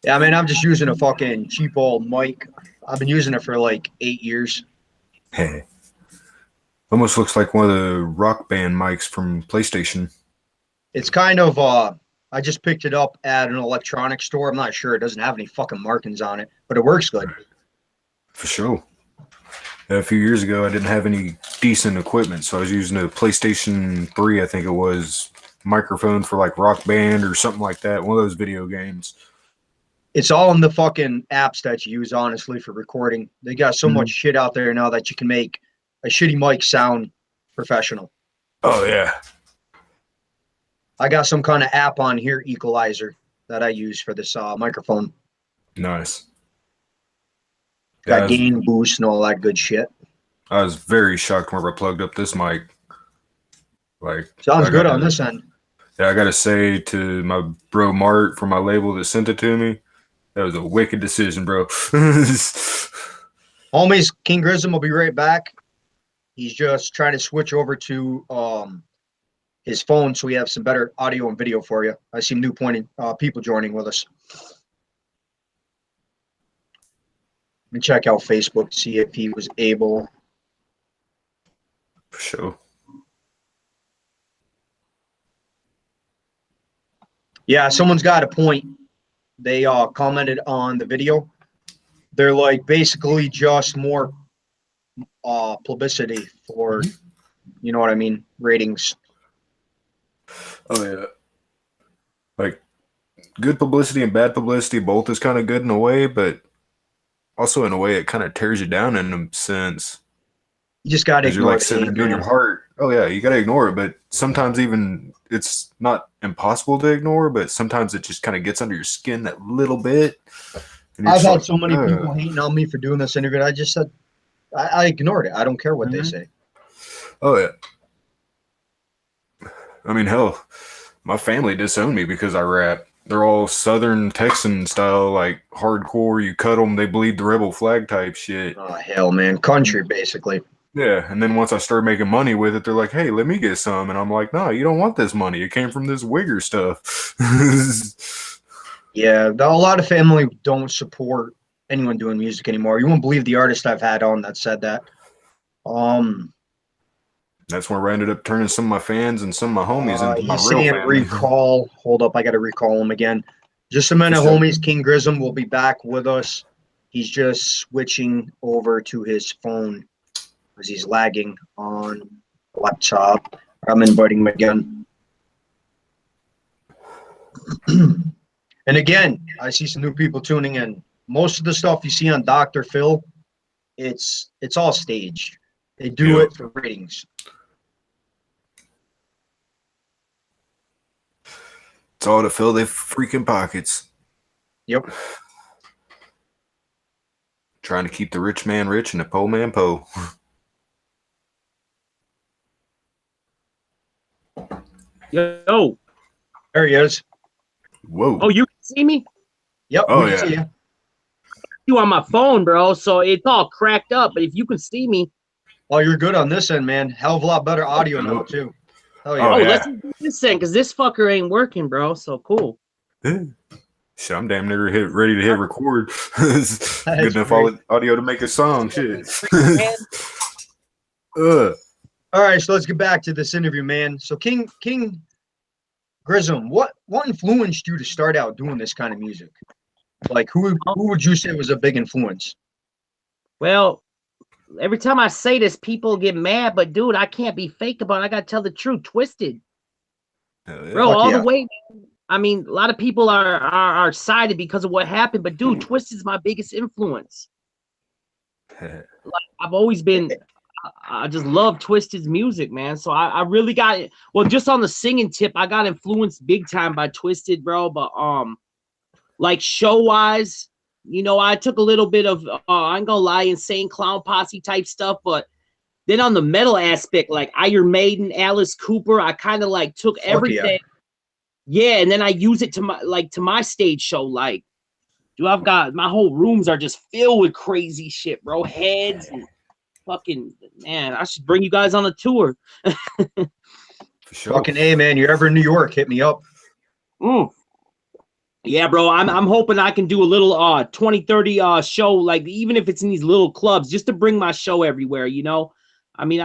Yeah, I mean, I'm just using a fucking cheap old mic. I've been using it for like 8 years. Hey. Almost looks like one of the Rock Band mics from PlayStation. It's kind of, I just picked it up at an electronics store. I'm not sure. It doesn't have any fucking markings on it, but it works good. For sure. A few years ago, I didn't have any decent equipment, so I was using a PlayStation 3, I think it was, microphone for like Rock Band or something like that, one of those video games. It's all in the fucking apps that you use, honestly, for recording. They got so much shit out there now that you can make a shitty mic sound professional. Oh, yeah. I got some kind of app on here, equalizer, that I use for this microphone. Nice. Got gain boost and all that good shit. I was very shocked whenever I plugged up this mic. Like, sounds good on this end. Yeah, I gotta say to my bro Mart from my label that sent it to me, that was a wicked decision, bro. Homies, King Grism will be right back. He's just trying to switch over to his phone so we have some better audio and video for you. I see new people joining with us. Let me check out Facebook to see if he was able. For sure. Yeah, someone's got a point. They commented on the video. They're like basically just more publicity for, you know what I mean, ratings. Oh yeah. Like good publicity and bad publicity both is kind of good in a way, but also in a way it kind of tears you down in a sense. You just gotta ignore you're like sitting there in your heart. Oh yeah, you gotta ignore it, but sometimes even it's not impossible to ignore, but sometimes it just kind of gets under your skin that little bit. I've had so many people hating on me for doing this interview. I just said I ignored it. I don't care what they say. Oh yeah. I mean, hell, my family disowned me because I rap. They're all Southern Texan style, like hardcore. You cut them, they bleed the rebel flag type shit. Oh hell, man, country basically. Yeah, and then once I started making money with it, they're like, "Hey, let me get some," and I'm like, "No, you don't want this money. It came from this wigger stuff." Yeah, a lot of family don't support anyone doing music anymore. You won't believe the artist I've had on that said that. That's where I ended up turning some of my fans and some of my homies into my he's real saying family. recall. Hold up, I got to recall him again. Just a minute, homies. King Grism will be back with us. He's just switching over to his phone because he's lagging on the laptop. I'm inviting him again. And again, I see some new people tuning in. Most of the stuff you see on Dr. Phil, it's all staged. They do it for ratings. It's all to fill their freaking pockets. Yep. Trying to keep the rich man rich and the poor man poor. Yo. There he is. Whoa. Oh, you can see me? Yep. Oh, we can yeah. see you. You on my phone, bro, so it's all cracked up. But if you can see me. Oh, you're good on this end, man. Hell of a lot better audio now, too. Oh, yeah. Oh, let's do this end, because this fucker ain't working, bro. So cool. Shit, I'm damn near ready to hit record. Good enough audio to make a song. Shit. All right, so let's get back to this interview, man. So King Grism, what influenced you to start out doing this kind of music? Like who would you say was a big influence? Well, every time I say this, people get mad, but dude, I can't be fake about it. I gotta tell the truth. Twisted. Bro, all the way. I mean, a lot of people are sided because of what happened, but dude, Twisted's my biggest influence. Like, I've always been, I just love Twisted's music, man. So I really got it. Well, just on the singing tip, I got influenced big time by Twisted, bro. But like show wise, you know, I took a little bit of I ain't gonna lie, Insane Clown Posse type stuff, but then on the metal aspect, like Iron Maiden, Alice Cooper, I kind of like took everything. Yeah, and then I use it to my stage show. Like, dude, I've got my whole rooms are just filled with crazy shit, bro. Heads and fucking man. I should bring you guys on a tour. For sure. Fucking A, man. You're ever in New York, hit me up. Yeah, bro. I'm hoping I can do a little 20-30 show, like even if it's in these little clubs, just to bring my show everywhere, you know. I mean,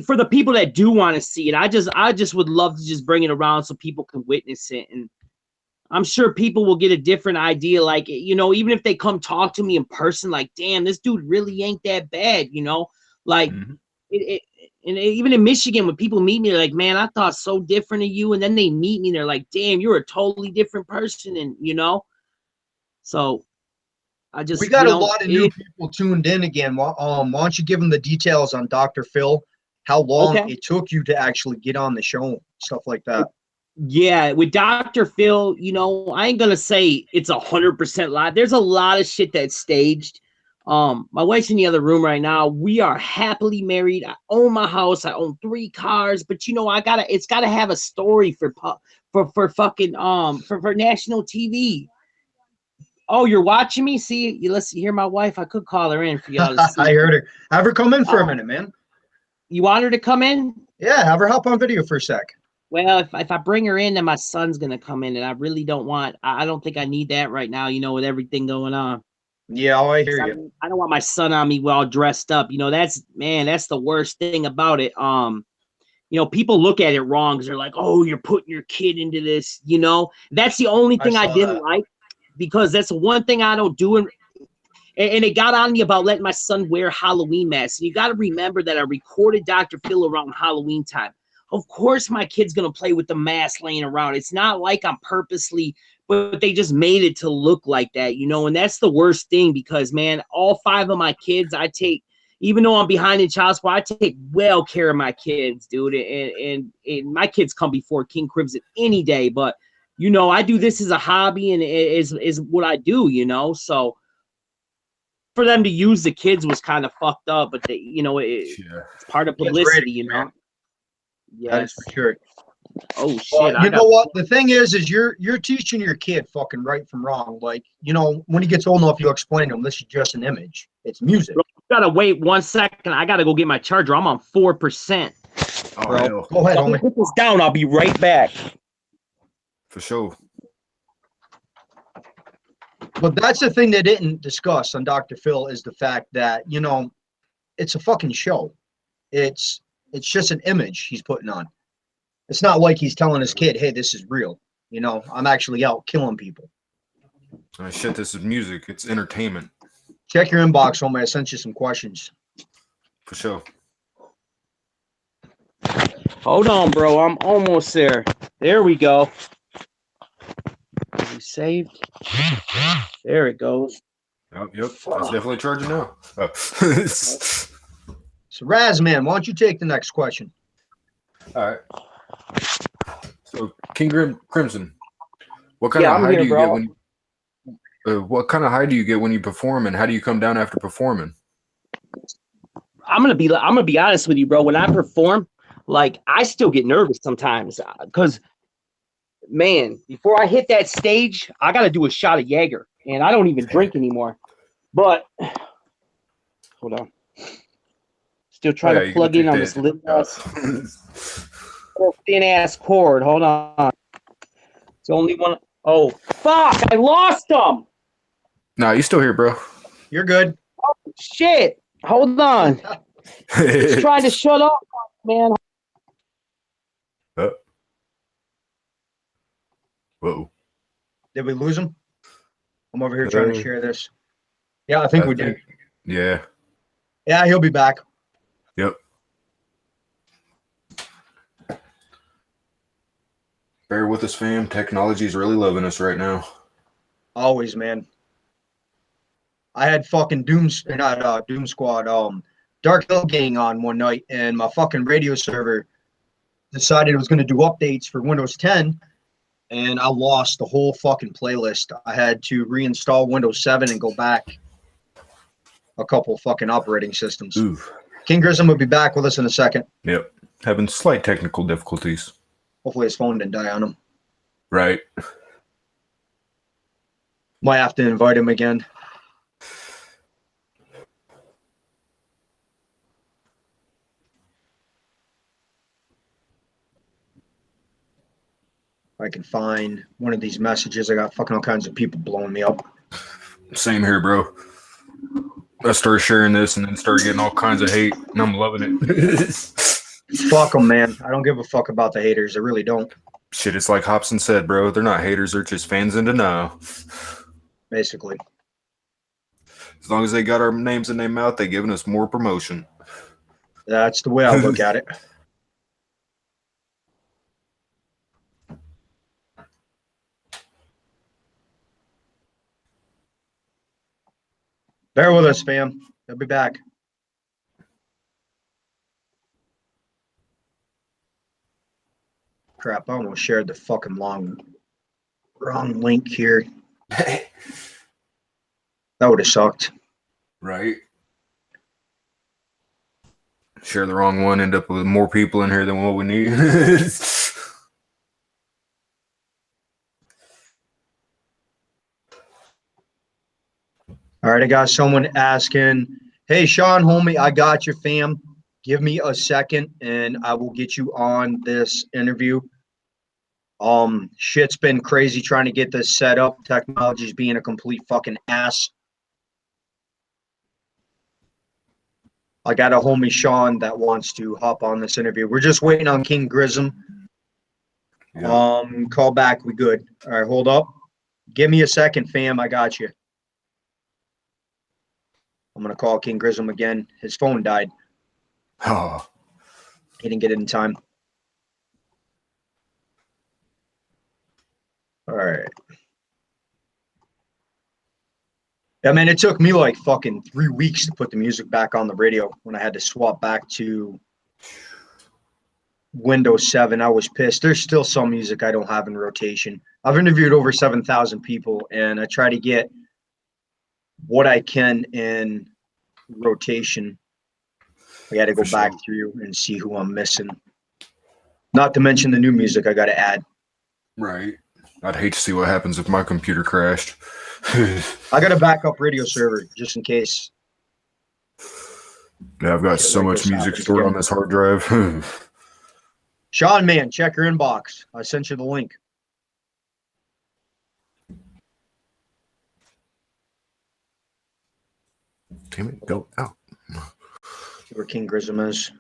for the people that do want to see it, I just would love to just bring it around so people can witness it. And I'm sure people will get a different idea. Like, you know, even if they come talk to me in person, like, damn, this dude really ain't that bad, you know? Like, and even in Michigan, when people meet me, they're like, man, I thought so different of you. And then they meet me, they're like, damn, you're a totally different person. And, you know, so we got a lot of new people tuned in again. Why don't you give them the details on Dr. Phil, how long it took you to actually get on the show, stuff like that. Yeah, with Dr. Phil, you know, I ain't gonna say it's 100% live. There's a lot of shit that's staged. My wife's in the other room right now. We are happily married. I own my house. I own 3 cars. But you know, it's gotta have a story for fucking for national TV. Oh, you're watching me? See, you hear my wife. I could call her in for y'all to see. I heard her. Have her come in for a minute, man. You want her to come in? Yeah, have her hop on video for a sec. Well, if I bring her in, then my son's gonna come in, and I really don't want. I don't think I need that right now. You know, with everything going on. Yeah, I hear you. I don't want my son on me all dressed up. You know, that's the worst thing about it. You know, people look at it wrong because they're like, "Oh, you're putting your kid into this." You know, that's the only thing I didn't like. Because that's the one thing I don't do. And it got on me about letting my son wear Halloween masks. And you got to remember that I recorded Dr. Phil around Halloween time. Of course, my kid's going to play with the mask laying around. It's not like I'm purposely, but they just made it to look like that, you know. And that's the worst thing because, man, all 5 of my kids, I take, even though I'm behind in child support, I take well care of my kids, dude. And my kids come before King Krimzon any day. But you know, I do this as a hobby and is what I do, you know. So for them to use the kids was kind of fucked up, but they, you know, it's part of publicity, you know. Yeah, that is for sure. Oh shit! You know what? The thing is you're teaching your kid fucking right from wrong. Like, you know, when he gets old enough, you explain to him this is just an image. It's music. Bro, you gotta wait 1 second. I gotta go get my charger. I'm on 4%. Bro, go ahead, homie. Put this down. I'll be right back. For sure. But that's the thing they didn't discuss on Dr. Phil is the fact that, you know, it's a fucking show. It's just an image he's putting on. It's not like he's telling his kid, hey, this is real. You know, I'm actually out killing people. Shit, this is music. It's entertainment. Check your inbox, homie. I sent you some questions. For sure. Hold on, bro. I'm almost there. There we go. You saved? There it goes. Yep. That's definitely charging now. Oh. So, Razman, why don't you take the next question? All right. So, King Krimzon, what kind of high do you get when? What kind of high do you get when you perform, and how do you come down after performing? I'm gonna be honest with you, bro. When I perform, like I still get nervous sometimes because, man, before I hit that stage, I gotta do a shot of Jaeger, and I don't even drink anymore. But hold on, still trying to plug in on this little thin ass cord. Hold on, it's only one. Oh, fuck. I lost him. Nah, you still here, bro? You're good. Shit. Hold on. It's trying to shut up, man. Whoa. Did we lose him? I'm over here trying to share this. Yeah, I think we did. Yeah. Yeah, he'll be back. Yep. Bear with us, fam. Technology's really loving us right now. Always, man. I had fucking Doom Squad, Dark Hill Gang on one night, and my fucking radio server decided it was going to do updates for Windows 10, and I lost the whole fucking playlist. I had to reinstall Windows 7 and go back a couple fucking operating systems. Ooh. King Grissom will be back with us in a second. Yep. Having slight technical difficulties. Hopefully his phone didn't die on him. Right. Might have to invite him again. I can find one of these messages. I got fucking all kinds of people blowing me up. Same here, bro. I started sharing this and then started getting all kinds of hate, and I'm loving it. Fuck them, man. I don't give a fuck about the haters. I really don't. Shit, it's like Hobson said, bro. They're not haters. They're just fans in denial. Basically. As long as they got our names in their mouth, they giving us more promotion. That's the way I look at it. Bear with us, fam. They'll be back. Crap, I almost shared the fucking wrong link here. That would have sucked. Right. Share the wrong one, end up with more people in here than what we need. All right, I got someone asking, hey, Sean, homie, I got your fam. Give me a second and I will get you on this interview. Shit's been crazy trying to get this set up. Technology's being a complete fucking ass. I got a homie, Sean, that wants to hop on this interview. We're just waiting on King Grissom. Yep. Call back. We good. All right, hold up. Give me a second, fam. I got you. I'm going to call King Grissom again. His phone died. Oh. He didn't get it in time. All right. Yeah, man, it took me like fucking 3 weeks to put the music back on the radio when I had to swap back to Windows 7. I was pissed. There's still some music I don't have in rotation. I've interviewed over 7,000 people, and I try to get what I can in rotation. I got to go back through and see who I'm missing. Not to mention the new music I got to add. Right. I'd hate to see what happens if my computer crashed. I got a backup radio server just in case. Yeah, I've got so much music stored on this hard drive. Sean, man, check your inbox. I sent you the link. Damn it, go out. See where King Grissom is.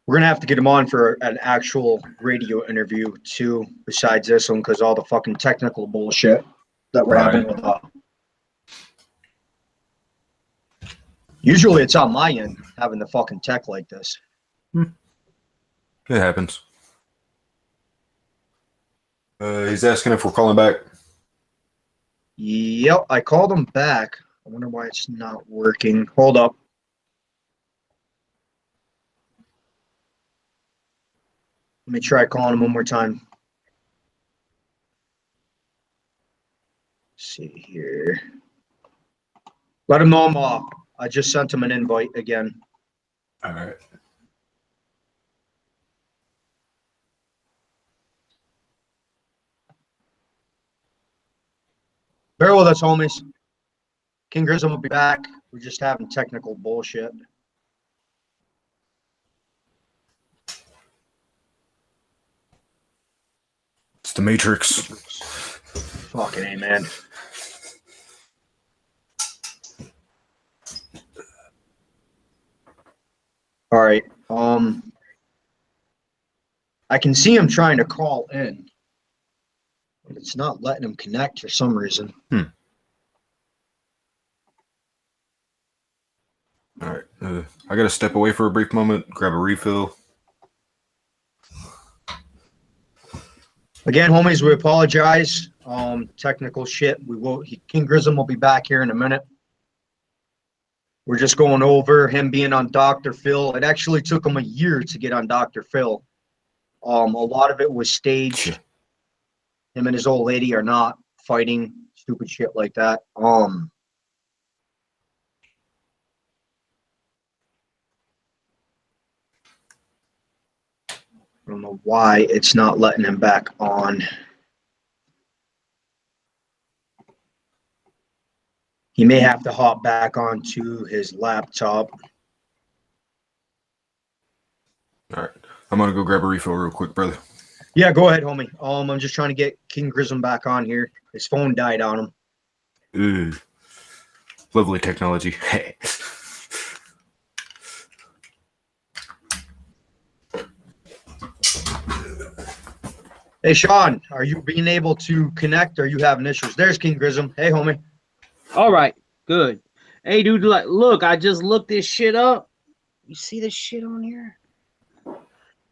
We're going to have to get him on for an actual radio interview, too, besides this one, because all the fucking technical bullshit that we're having with Usually it's on my end, having the fucking tech like this. It happens. He's asking if we're calling back. Yep, I called him back. I wonder why it's not working. Hold up. Let me try calling him one more time. Let's see here. Let him know I'm off. I just sent him an invite again. All right. Bear with us, homies. King Grism will be back. We're just having technical bullshit. It's the Matrix. Fucking amen. All right. I can see him trying to call in, but it's not letting him connect for some reason. All right. I got to step away for a brief moment, grab a refill. Again, homies, we apologize. Technical shit. King Grism will be back here in a minute. We're just going over him being on Dr. Phil. It actually took him a year to get on Dr. Phil. A lot of it was staged. Him and his old lady are not fighting, stupid shit like that. I don't know why it's not letting him back on. He may have to hop back onto his laptop. All right. I'm going to go grab a refill real quick, brother. Yeah, go ahead, homie. I'm just trying to get King Grism back on here. His phone died on him. Lovely technology. Hey, Sean, are you being able to connect or are you having issues? There's King Grism. Hey, homie. All right, good. Hey, dude, look, I just looked this shit up. You see this shit on here?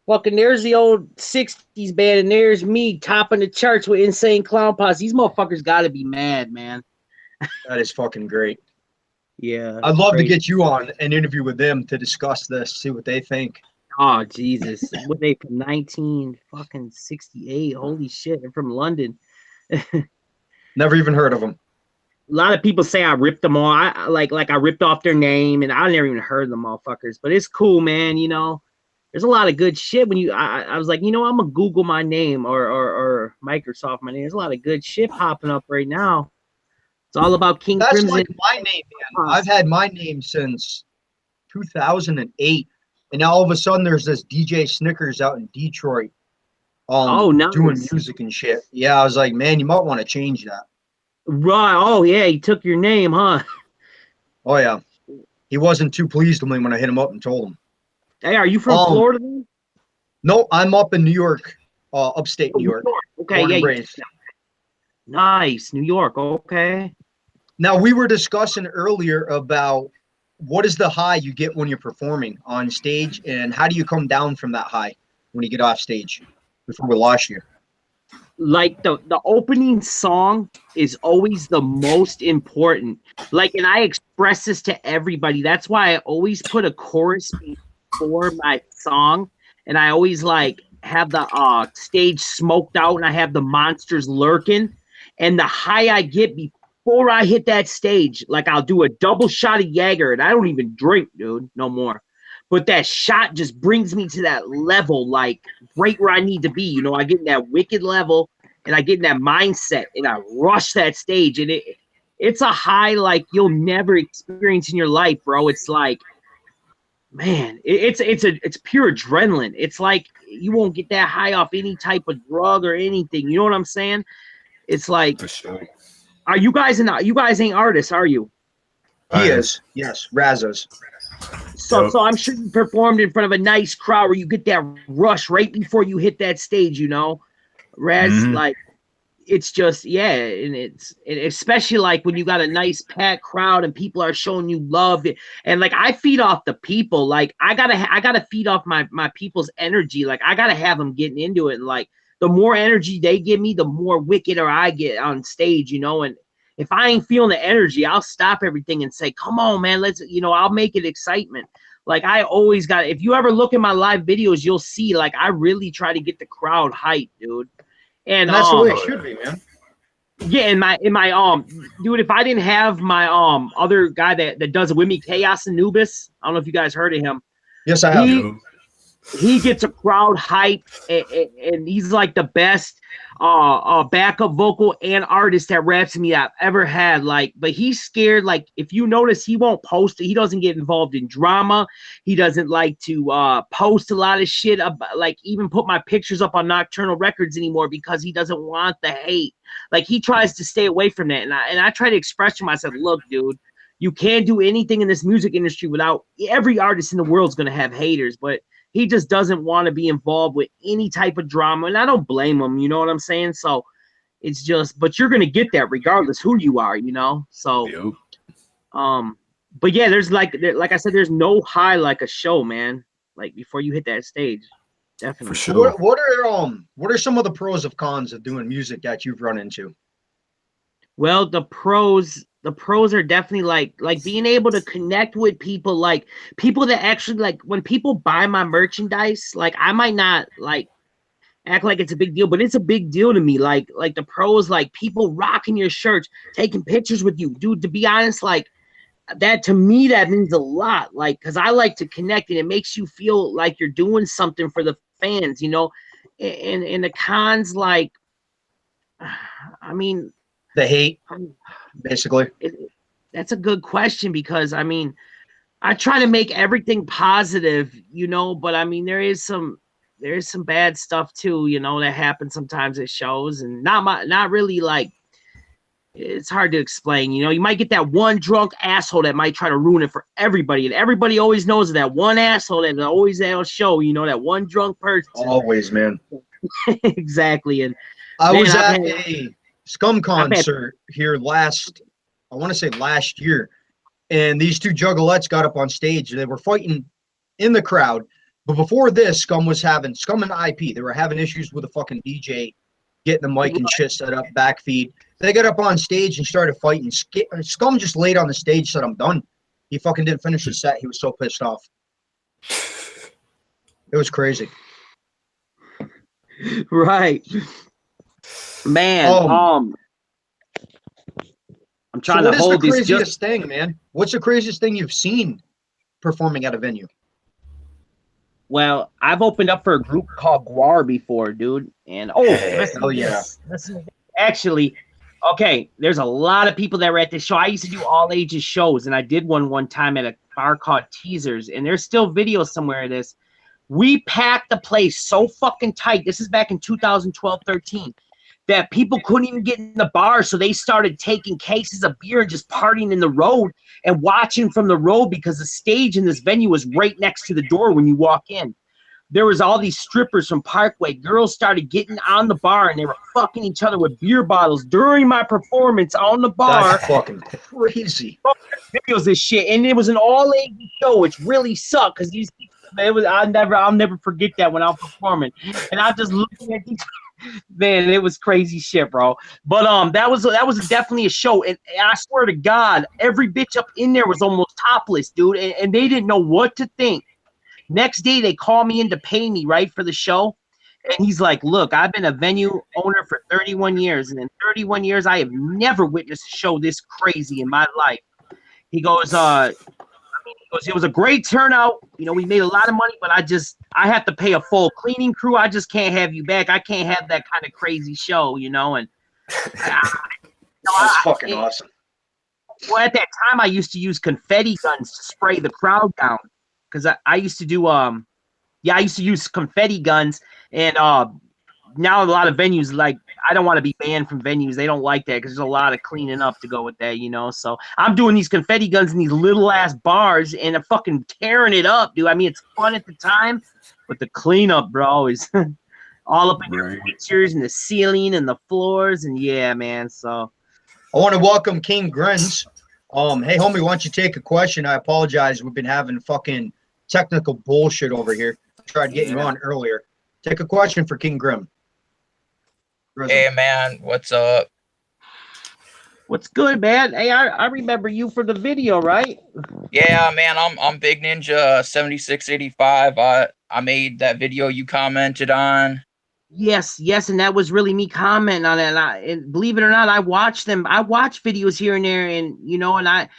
Fucking, there's the old 60s band, and there's me topping the charts with Insane Clown Posse. These motherfuckers gotta be mad, man. That is fucking great. Yeah. I'd love to get you on an interview with them to discuss this, see what they think. Oh, Jesus. What they from 1968? Holy shit. They're from London. Never even heard of them. A lot of people say I ripped them all. I ripped off their name, and I never even heard of them motherfuckers. But it's cool, man. You know, there's a lot of good shit. When I was like, you know, I'm gonna Google my name or Microsoft my name. There's a lot of good shit popping up right now. It's all about King That's Krimzon. like my name, man. I've had my name since 2008, and now all of a sudden there's this djsnickerz out in Detroit. Nice. Doing music and shit. Yeah, I was like, man, you might want to change that. Right. Oh yeah, he took your name, huh? Oh yeah, he wasn't too pleased with me when I hit him up and told him. Hey, are you from Florida then? No, I'm up in New York, upstate New York. Okay, yeah. Nice, New York. Okay. Now we were discussing earlier about what is the high you get when you're performing on stage, and how do you come down from that high when you get off stage? Before we lost you. Like the opening song is always the most important. Like, and I express this to everybody. That's why I always put a chorus before my song, and I always like have the stage smoked out, and I have the monsters lurking. And the high I get before I hit that stage, like I'll do a double shot of Jaeger, and I don't even drink, dude, no more. But that shot just brings me to that level, like right where I need to be. You know, I get in that wicked level, and I get in that mindset, and I rush that stage, and it's a high like you'll never experience in your life, bro. It's like, man, it's pure adrenaline. It's like you won't get that high off any type of drug or anything. You know what I'm saying? It's like, for sure. Are you guys ain't artists, are you? He is, yes, Razza's. So I'm sure you performed in front of a nice crowd where you get that rush right before you hit that stage, you know. Raz, like, it's just, yeah, and especially like when you got a nice packed crowd and people are showing you love, and like I feed off the people. Like I gotta feed off my people's energy. Like I gotta have them getting into it, and like the more energy they give me, the more wickeder I get on stage, you know. And if I ain't feeling the energy, I'll stop everything and say, come on, man, let's, you know, I'll make it excitement. Like I always got, if you ever look at my live videos, you'll see, like, I really try to get the crowd hyped, dude. And that's the way it should be, man. Yeah, in my dude, if I didn't have my other guy that does it with me, Chaos Anubis, I don't know if you guys heard of him. Yes, I have. he gets a crowd hype, and he's like the best backup vocal and artist at Rhapsody I've ever had. Like, but he's scared. Like, if you notice, he won't post. He doesn't get involved in drama. He doesn't like to post a lot of shit about, like, even put my pictures up on Nocturnal Records anymore because he doesn't want the hate. Like, he tries to stay away from that. And I try to express to him, I said, look, dude, you can't do anything in this music industry without every artist in the world is going to have haters, but he just doesn't want to be involved with any type of drama. And I don't blame him. You know what I'm saying? So it's just, but you're going to get that regardless who you are, you know? So, Yep. but yeah, there's like I said, there's no high like a show, man. Like before you hit that stage, definitely. For sure. What are some of the pros of cons of doing music that you've run into? Well, the pros are definitely like being able to connect with people, like people that actually, like, when people buy my merchandise, like I might not like act like it's a big deal, but it's a big deal to me. Like the pros, like people rocking your shirts, taking pictures with you, dude. To be honest, like that to me, that means a lot. Like, because I like to connect, and it makes you feel like you're doing something for the fans, you know. And the cons, like, I mean, The hate, basically. That's a good question, because I mean, I try to make everything positive, you know, but I mean, there is some bad stuff too, you know, that happens sometimes at shows, and not really, like, it's hard to explain. You know, you might get that one drunk asshole that might try to ruin it for everybody, and everybody always knows that one asshole that always at a show, you know, that one drunk person. Always, man. Exactly. And I man, was at a Scum concert here I want to say last year, and these two juggalettes got up on stage. They were fighting in the crowd, but before this, Scum and IP, they were having issues with the fucking DJ getting the mic and shit set up, backfeed. They got up on stage and started fighting. Scum just laid on the stage, said, "I'm done." He fucking didn't finish his set. He was so pissed off. It was crazy. Right. Man, I'm trying to hold this. What's the craziest thing, man? What's the craziest thing you've seen performing at a venue? Well, I've opened up for a group called Guar before, dude. And listen, actually, okay, there's a lot of people that were at this show. I used to do all ages shows, and I did one time at a bar called Teasers, and there's still videos somewhere of this. We packed the place so fucking tight. This is back in 2012-13. That people couldn't even get in the bar, so they started taking cases of beer and just partying in the road and watching from the road, because the stage in this venue was right next to the door when you walk in. There was all these strippers from Parkway. Girls started getting on the bar, and they were fucking each other with beer bottles during my performance on the bar. That's fucking crazy. Videos this shit, and it was an all-age show, which really sucked, because these people, I'll never forget that when I'm performing, and I'm just looking at these. Man, it was crazy shit, bro. But that was definitely a show, and I swear to God, every bitch up in there was almost topless, dude, and they didn't know what to think. Next day, they called me in to pay me, right, for the show, and he's like, "Look, I've been a venue owner for 31 years, and in 31 years, I have never witnessed a show this crazy in my life." He goes, it was a great turnout. You know, we made a lot of money, but I have to pay a full cleaning crew. I just can't have you back. I can't have that kind of crazy show, you know. And that's fucking awesome. Well, at that time, I used to use confetti guns to spray the crowd down, because I used to do I used to use confetti guns, and now a lot of venues, like, I don't want to be banned from venues. They don't like that, because there's a lot of cleaning up to go with that, you know. So I'm doing these confetti guns in these little ass bars, and I'm fucking tearing it up, dude. I mean, it's fun at the time, but the cleanup, bro, is all up in your pictures and the ceiling and the floors, and yeah, man. So I want to welcome King Grimz. Hey, homie, why don't you take a question? I apologize. We've been having fucking technical bullshit over here. I tried getting you on earlier. Take a question for King Grim. Hey man, what's up? What's good, man? Hey, I remember you for the video, right? Yeah, man, I'm Big Ninja 7685. I made that video you commented on. Yes, and that was really me commenting on it. And believe it or not, I watch them. I watch videos here and there, and you know, and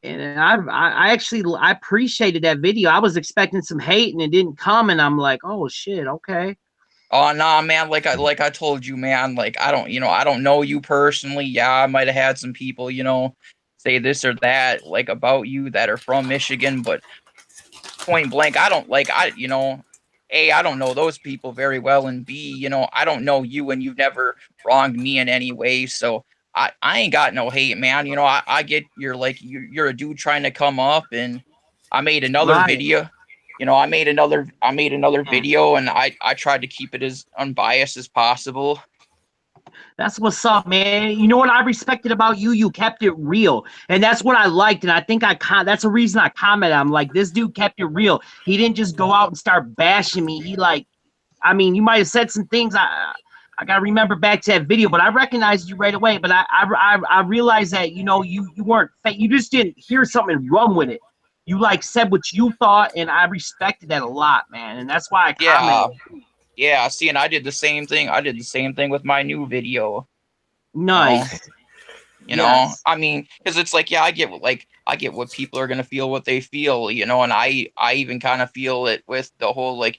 And I actually I appreciated that video. I was expecting some hate and it didn't come, and I'm like, oh shit, okay. Oh nah, man. Like I told you, man. Like I don't know you personally. Yeah, I might have had some people, say this or that like about you that are from Michigan, but point blank, I don't like A, I don't know those people very well, and B, I don't know you and you've never wronged me in any way. So I ain't got no hate, man. I get you're a dude trying to come up, and I made another Right. video. I made another Yeah. video, and I tried to keep it as unbiased as possible. That's what's up, man. You know what I respected about you? You kept it real, and that's what I liked. And I think that's the reason I commented. I'm like, this dude kept it real. He didn't just go out and start bashing me. He like, I mean, you might have said some things. I gotta remember back to that video, but I recognized you right away. But I realized that you weren't fake. You just didn't hear something and run with it. You like said what you thought, and I respected that a lot, man. And that's why I Yeah. commented. Yeah, see, and I did the same thing. I did the same thing with my new video. Nice. Yes. I mean, because it's like, yeah, I get what people are gonna feel, what they feel, and I even kind of feel it with the whole like,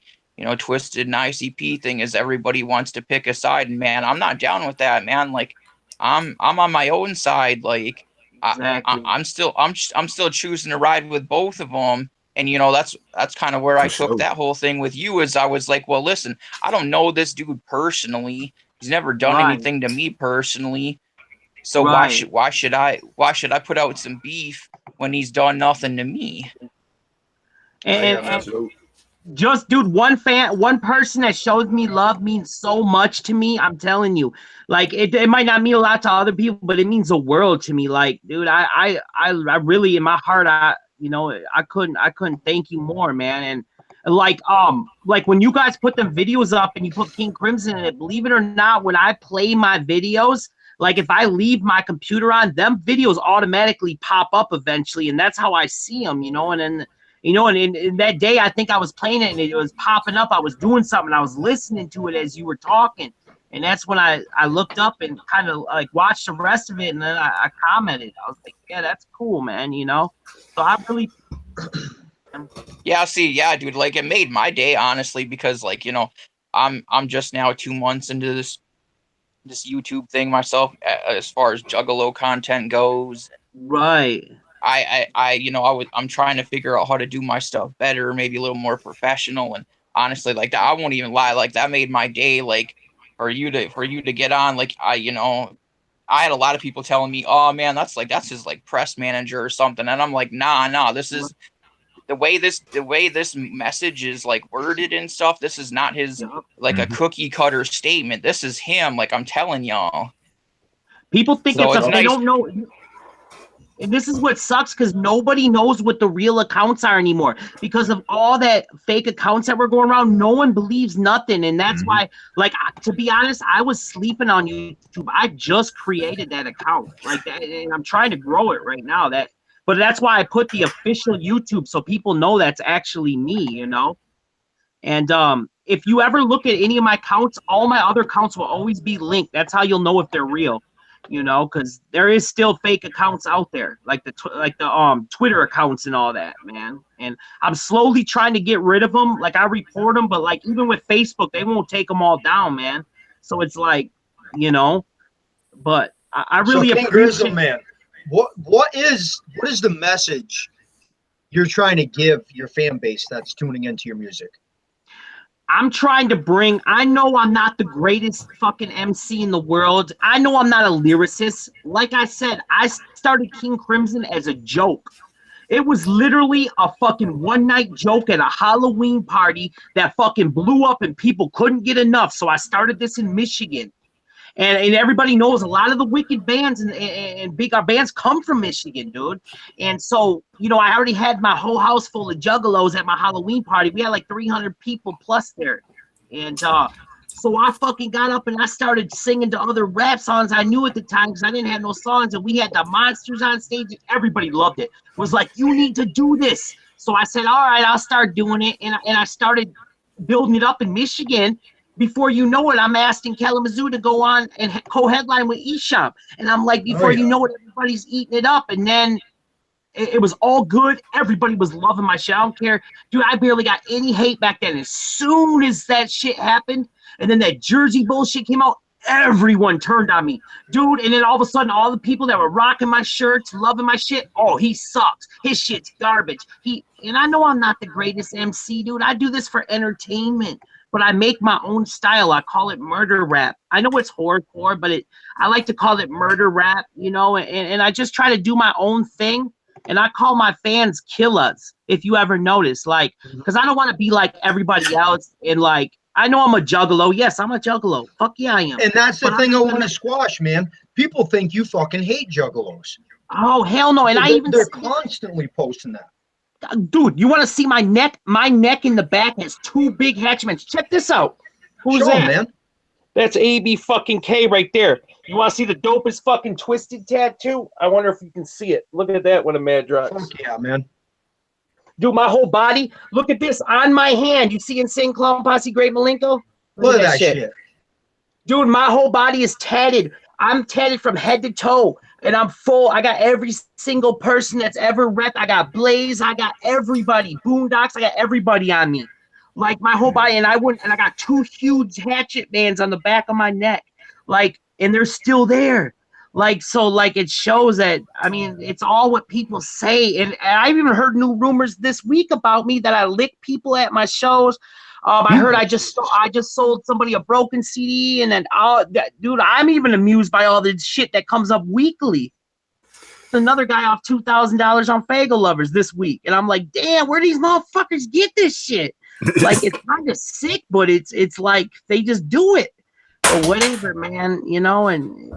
twisted and ICP thing, is everybody wants to pick a side, and man, I'm not down with that, man. Like, I'm on my own side. Like, Exactly. I'm still choosing to ride with both of them. And that's kind of where I took that whole thing with you, is I was like, well, listen, I don't know this dude personally. He's never done anything to me personally. So why should I put out some beef when he's done nothing to me? And just, dude, one person that shows me love means so much to me. I'm telling you, like it might not mean a lot to other people, but it means the world to me. Like, dude, I really, in my heart, I couldn't thank you more, man. And like when you guys put them videos up and you put King Krimzon in it, believe it or not, when I play my videos, like if I leave my computer on, them videos automatically pop up eventually, and that's how I see them, and then. And in that day, I think I was playing it and it was popping up. I was doing something. I was listening to it as you were talking. And that's when I looked up and kind of like watched the rest of it. And then I commented. I was like, yeah, that's cool, man. So I really. Yeah, see, yeah, dude, like it made my day, honestly, because like, I'm just now 2 months into this YouTube thing myself, as far as Juggalo content goes. Right. I'm trying to figure out how to do my stuff better, maybe a little more professional. And honestly, like that, I won't even lie, like that made my day. Like for you to get on, like I had a lot of people telling me, oh man, that's his like press manager or something. And I'm like, nah, this is the way this message is like worded and stuff. This is not his like a cookie cutter statement. This is him. Like I'm telling y'all. People think they don't know. And this is what sucks, because nobody knows what the real accounts are anymore. Because of all that fake accounts that were going around, no one believes nothing. And that's why, like, to be honest, I was sleeping on YouTube. I just created that account like that, and I'm trying to grow it right now. But that's why I put the official YouTube, so people know that's actually me, And if you ever look at any of my accounts, all my other accounts will always be linked. That's how you'll know if they're real. Because there is still fake accounts out there, like the Twitter accounts and all that, man. And I'm slowly trying to get rid of them. Like I report them, but like even with Facebook, they won't take them all down, man. So it's like, but I really appreciate. Man, what is the message you're trying to give your fan base that's tuning into your music? I'm trying to bring, I know I'm not the greatest fucking MC in the world. I know I'm not a lyricist. Like I said, I started King Krimzon as a joke. It was literally a fucking one-night joke at a Halloween party that fucking blew up and people couldn't get enough. So I started this in Michigan. And everybody knows a lot of the wicked bands and big bands come from Michigan, dude. And so, I already had my whole house full of juggalos at my Halloween party. We had like 300 people plus there. And so I fucking got up and I started singing to other rap songs I knew at the time, because I didn't have no songs. And we had the monsters on stage. And everybody loved it. It was like, you need to do this. So I said, all right, I'll start doing it. And I started building it up in Michigan. Before you know it, I'm asking Kalamazoo to go on and co-headline with Esham. And I'm like, before you know it, everybody's eating it up. And then it was all good. Everybody was loving my shit. I don't care. Dude, I barely got any hate back then. As soon as that shit happened, and then that Jersey bullshit came out, everyone turned on me. Dude, and then all of a sudden, all the people that were rocking my shirts, loving my shit, oh, he sucks. His shit's garbage. And I know I'm not the greatest MC, dude. I do this for entertainment. But I make my own style. I call it murder rap. I know it's horrorcore, but I like to call it murder rap, you know, and I just try to do my own thing. And I call my fans killers, if you ever notice, like, because I don't want to be like everybody else. And like, I know I'm a juggalo. Yes, I'm a juggalo. Fuck yeah, I am. And that's the thing I want to squash, man. People think you fucking hate juggalos. Oh, hell no. And they're constantly posting that. Dude, you want to see my neck? My neck in the back has 2 big hatchments. Check this out. Who's Show that? 'em, man. That's AB fucking K right there. You want to see the dopest fucking twisted tattoo? I wonder if you can see it. Look at that when a mad drops. Fuck yeah, man. Dude, my whole body. Look at this on my hand. You see Insane Clown Posse Great Malenko? Look at that shit. Dude, my whole body is tatted. I'm tatted from head to toe. And I'm full. I got every single person that's ever repped. I got Blaze. I got everybody. Boondocks. I got everybody on me. Like my whole body. And I got 2 huge hatchet bands on the back of my neck. Like, and they're still there. Like, so like it shows that, I mean, it's all what people say. And I've even heard new rumors this week about me that I lick people at my shows. I heard I just sold somebody a broken CD, and then dude, I'm even amused by all the shit that comes up weekly. Another guy off $2,000 on Fagel Lovers this week, and I'm like, damn, where do these motherfuckers get this shit? Like, it's kind of sick, but it's like they just do it or whatever, man. You know, and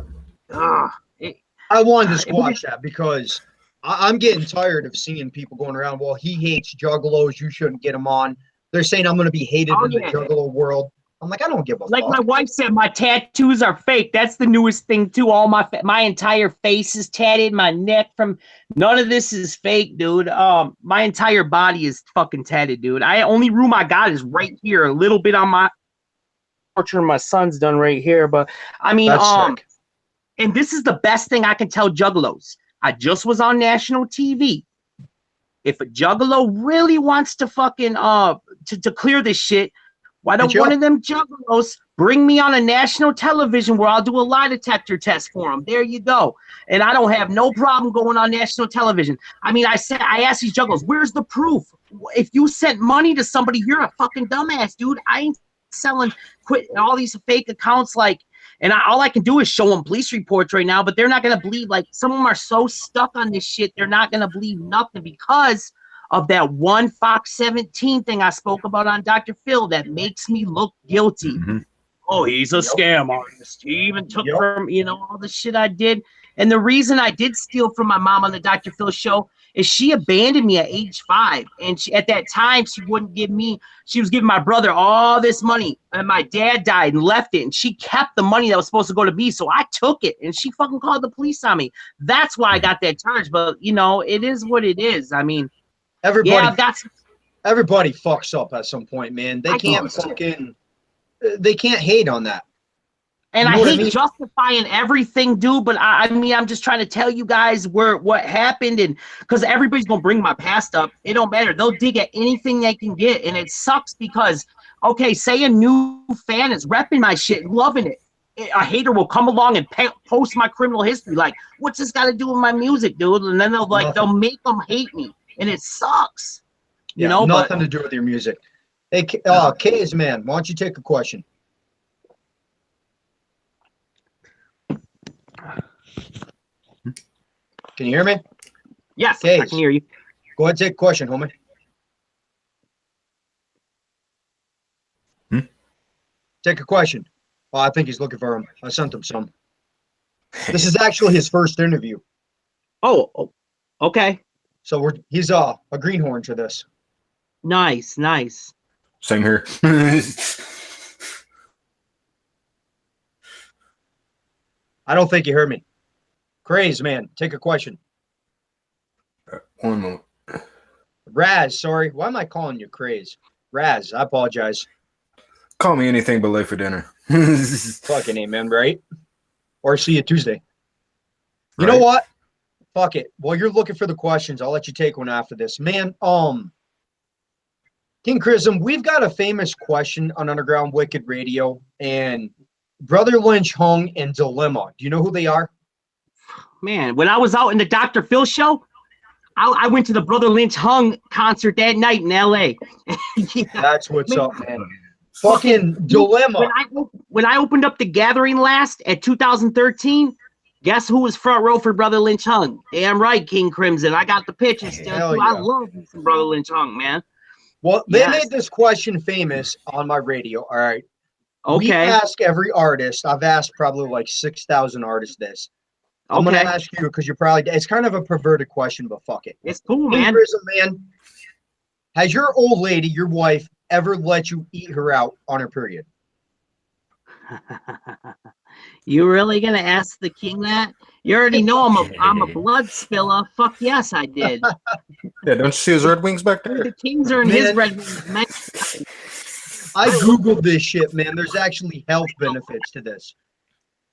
I wanted to squash that because I'm getting tired of seeing people going around. Well, he hates juggalos. You shouldn't get him on. They're saying I'm going to be hated in the juggalo world. I'm like, I don't give a like fuck. My wife said, my tattoos are fake. That's the newest thing too. All my entire face is tatted. My neck none of this is fake, dude. My entire body is fucking tatted, dude. Only room I got is right here, a little bit on my portrait. My son's done right here, but I mean, sick. And this is the best thing I can tell juggalos. I just was on national TV. If a juggalo really wants to fucking to clear this shit, why don't one of them juggalos bring me on a national television where I'll do a lie detector test for them? There you go. And I don't have no problem going on national television. I mean, I asked these juggalos, where's the proof? If you sent money to somebody, you're a fucking dumbass, dude. I ain't selling all these fake accounts like. And all I can do is show them police reports right now, but they're not going to believe. Like, some of them are so stuck on this shit, they're not going to believe nothing because of that one Fox 17 thing I spoke about on Dr. Phil that makes me look guilty. Mm-hmm. Oh, he's a scam artist. He even took from, all the shit I did. And the reason I did steal from my mom on the Dr. Phil show is she abandoned me at age 5. And at that time, she wouldn't give me, she was giving my brother all this money. And my dad died and left it. And she kept the money that was supposed to go to me. So I took it. And she fucking called the police on me. That's why I got that charge. But, it is what it is. I mean, everybody fucks up at some point, man. They can't hate on that. And I hate justifying everything, dude, but I mean, I'm just trying to tell you guys what happened, and because everybody's going to bring my past up. It don't matter. They'll dig at anything they can get, and it sucks because, okay, say a new fan is repping my shit and loving it. A hater will come along and post my criminal history, like, what's this got to do with my music, dude? And then they'll make them hate me, and it sucks. Nothing to do with your music. Hey, K's, man, why don't you take a question? Can you hear me? Yes, K's, I can hear you. Go ahead and take a question, homie. Take a question. Oh, I think he's looking for him. I sent him some. This is actually his first interview. Oh, okay. So he's a greenhorn to this. Nice. Same here. I don't think you heard me. Craze, man, take a question. One moment. Raz, sorry. Why am I calling you Craze? Raz, I apologize. Call me anything but late for dinner. Fucking amen, right? Or see you Tuesday. You Right. know what? fuck it. While you're looking for the questions, I'll let you take one after this. Man, King Krimzon, we've got a famous question on Underground Wicked Radio, and Brother Lynch Hung and Dilemma. Do you know who they are? Man, when I was out in the Dr. Phil show, I went to the Brother Lynch Hung concert that night in LA. Yeah. That's what's Man. up, man. Fucking Dilemma. When I opened up the Gathering last at 2013, guess who was front row for Brother Lynch Hung? Damn right, King Krimzon. I got the picture still. Hell Dude, yeah. I love me some Brother Lynch Hung, man. Well, they Yes. made this question famous on my radio. All right. We Okay. ask every artist. I've asked probably like 6,000 artists this. I'm Okay. gonna ask you because you're probably. It's kind of a perverted question, but fuck it. It's cool, King man. Krimzon, man, has your old lady, your wife, ever let you eat her out on her period? You really gonna ask the king that? You already know I'm a blood spiller. Fuck yes, I did. Yeah, don't you see his Red Wings back there? The Kings are in his Man. Red Wings, man. I Googled this shit, man. There's actually health benefits to this.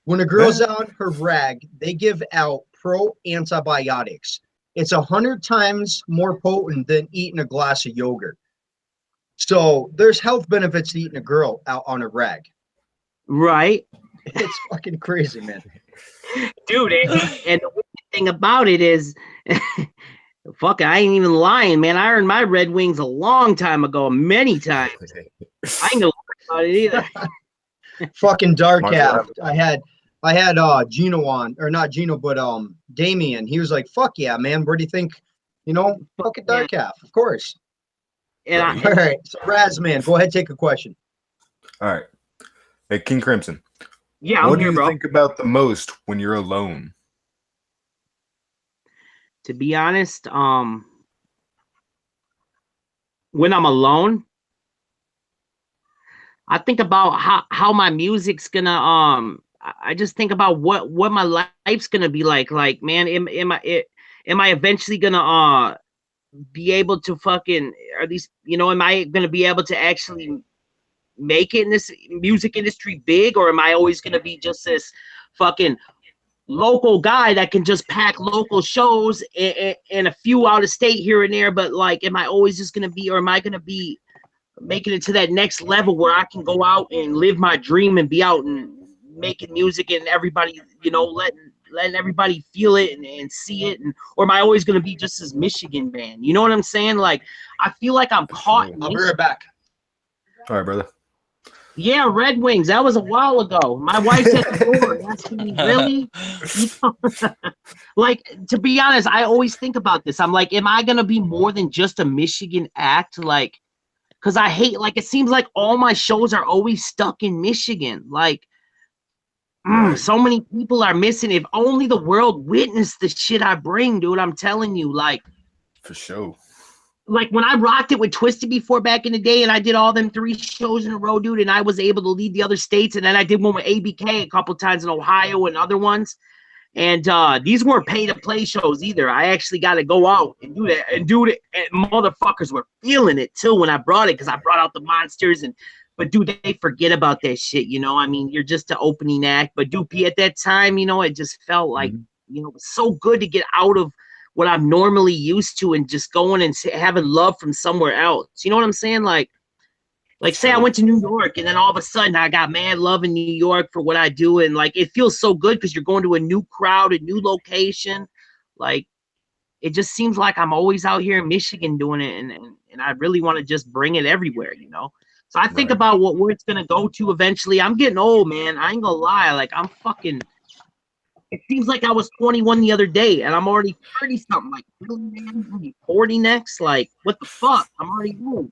When a girl's on her rag, they give out pro-antibiotics. It's 100 times more potent than eating a glass of yogurt. So there's health benefits to eating a girl out on a rag. Right, It's fucking crazy, man. dude. And the weird thing about it is, fuck, I ain't even lying, man. I earned my Red Wings a long time ago, many times. I ain't gonna lie about it either. Fucking dark Might as well half. I had Gino on, or not Gino, but Damien. He was like, "Fuck yeah, man. Where do you think? You know, fucking dark half, of course." And All right, so Raz, man, go ahead, take a question. All right. Hey, King Krimzon. yeah, I'm What do here, you bro. think about the most when you're alone? To be honest, when I'm alone, I think about how my music's gonna I just think about what my life's gonna be like. Like, man, am I eventually gonna be able to fucking, are these, am I gonna be able to actually make it in this music industry big, or am I always gonna be just this fucking local guy that can just pack local shows and a few out of state here and there? But like, am I always just gonna be, or am I gonna be making it to that next level where I can go out and live my dream and be out and making music and everybody, letting everybody feel it and see it? And or am I always going to be just this Michigan band? You know what I'm saying? Like, I feel like I'm caught in I'll be right back. All right, brother. Yeah, Red Wings. That was a while ago. My wife's at the door asking me, really? Like, to be honest, I always think about this. I'm like, am I going to be more than just a Michigan act? Like, because I hate, like, it seems like all my shows are always stuck in Michigan. Like, so many people are missing. If only the world witnessed the shit I bring, dude. I'm telling you, like, For sure. like when I rocked it with Twisted before back in the day, and I did all them 3 shows in a row, dude, and I was able to lead the other states, and then I did one with ABK a couple times in Ohio and other ones. And these weren't pay-to-play shows either. I actually got to go out and do that. And dude, and motherfuckers were feeling it too when I brought it, because I brought out the monsters. But dude, they forget about that shit. I mean, you're just an opening act. But dude, at that time, it just felt like, it was so good to get out of what I'm normally used to and just going and having love from somewhere else. You know what I'm saying? Like say I went to New York and then all of a sudden I got mad love in New York for what I do. And like, it feels so good because you're going to a new crowd, a new location. Like, it just seems like I'm always out here in Michigan doing it. And I really want to just bring it everywhere, So I think about where it's going to go to eventually. I'm getting old, man. I ain't gonna lie. Like, I'm fucking, it seems like I was 21 the other day and I'm already 30 something. Like, really, man? I'm gonna be 40 next? Like, what the fuck? I'm already old.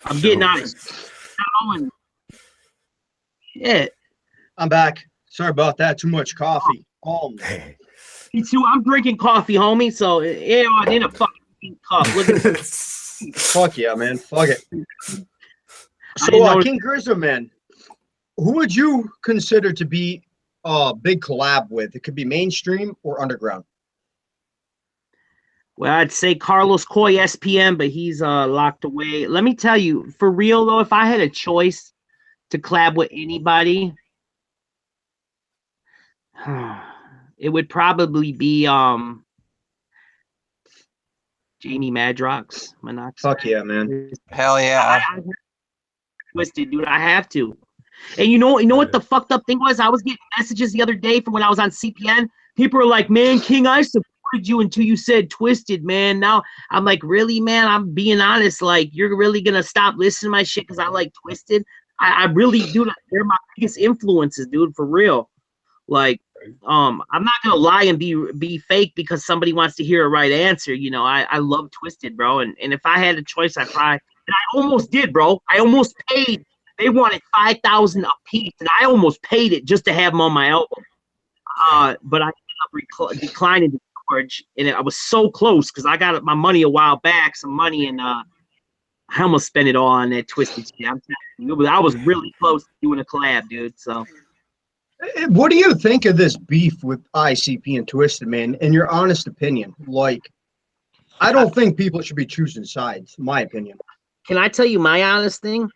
I'm getting honest. And shit. I'm back. Sorry about that. Too much coffee. Me too. I'm drinking coffee, homie. So yeah, in a fucking cup. Look at this. Fuck yeah, man. Fuck it. I So, know- King Krimzon, man, who would you consider to be a big collab with? It could be mainstream or underground. Well, I'd say Carlos Coy, SPM, but he's locked away. Let me tell you, for real though, if I had a choice to collab with anybody, It would probably be Jamie Madrox monoxide. Fuck yeah, man. Hell yeah. I Twisted, dude. I have to. And you know what the fucked up thing was? I was getting messages the other day from when I was on CPN. People were like, "Man, King, I supported you until you said Twisted, man." Now I'm like, "Really, man? I'm being honest. Like, you're really gonna stop listening to my shit because I like Twisted? I really do. They're my biggest influences, dude, for real. Like, I'm not gonna lie and be fake because somebody wants to hear a right answer. You know, I love Twisted, bro. And if I had a choice, I'd probably, and I almost did, bro. I almost paid. They wanted $5,000 a piece, and I almost paid it just to have them on my album. But I ended up declining the charge, and I was so close because I got my money a while back, some money, and I almost spent it all on that Twisted shit. I'm telling you, I was really close to doing a collab, dude. So. What do you think of this beef with ICP and Twisted, man? In your honest opinion, like, I don't think people should be choosing sides, in my opinion. Can I tell you my honest thing?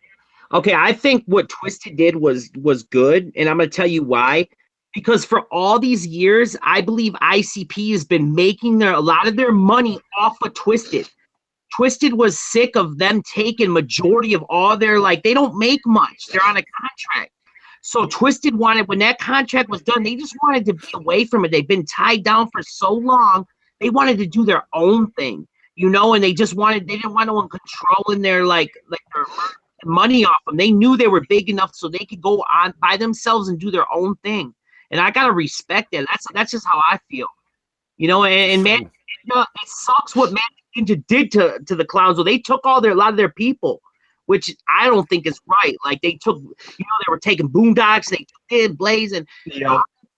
Okay, I think what Twisted did was good, and I'm going to tell you why. Because for all these years, I believe ICP has been making a lot of their money off of Twisted. Twisted was sick of them taking majority of all their, like, they don't make much. They're on a contract. So Twisted wanted, when that contract was done, they just wanted to be away from it. They've been tied down for so long. They wanted to do their own thing, you know, and they didn't want no one controlling their, like their money off them. They knew they were big enough so they could go on by themselves and do their own thing. And I gotta respect that. That's just how I feel, you know. And man, it sucks what Man Ninja did to the Clowns. So they took a lot of their people, which I don't think is right. Like they took, you know, they were taking Boondocks, they did Blaze, and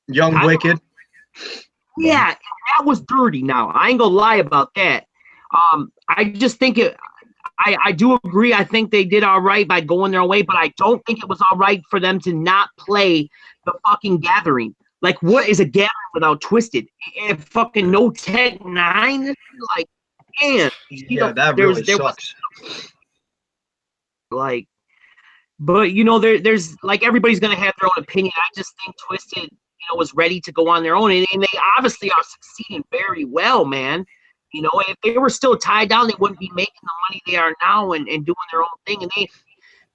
Young Wicked. Yeah, that was dirty. Now I ain't gonna lie about that. I just think I do agree. I think they did all right by going their own way, but I don't think it was all right for them to not play the fucking Gathering. Like, what is a Gathering without Twisted? And fucking No Tech 9? Like, man. Yeah, that really sucks. Like, but you know, there's like everybody's gonna have their own opinion. I just think Twisted, you know, was ready to go on their own, and they obviously are succeeding very well, man. You know, if they were still tied down, they wouldn't be making the money they are now and doing their own thing. And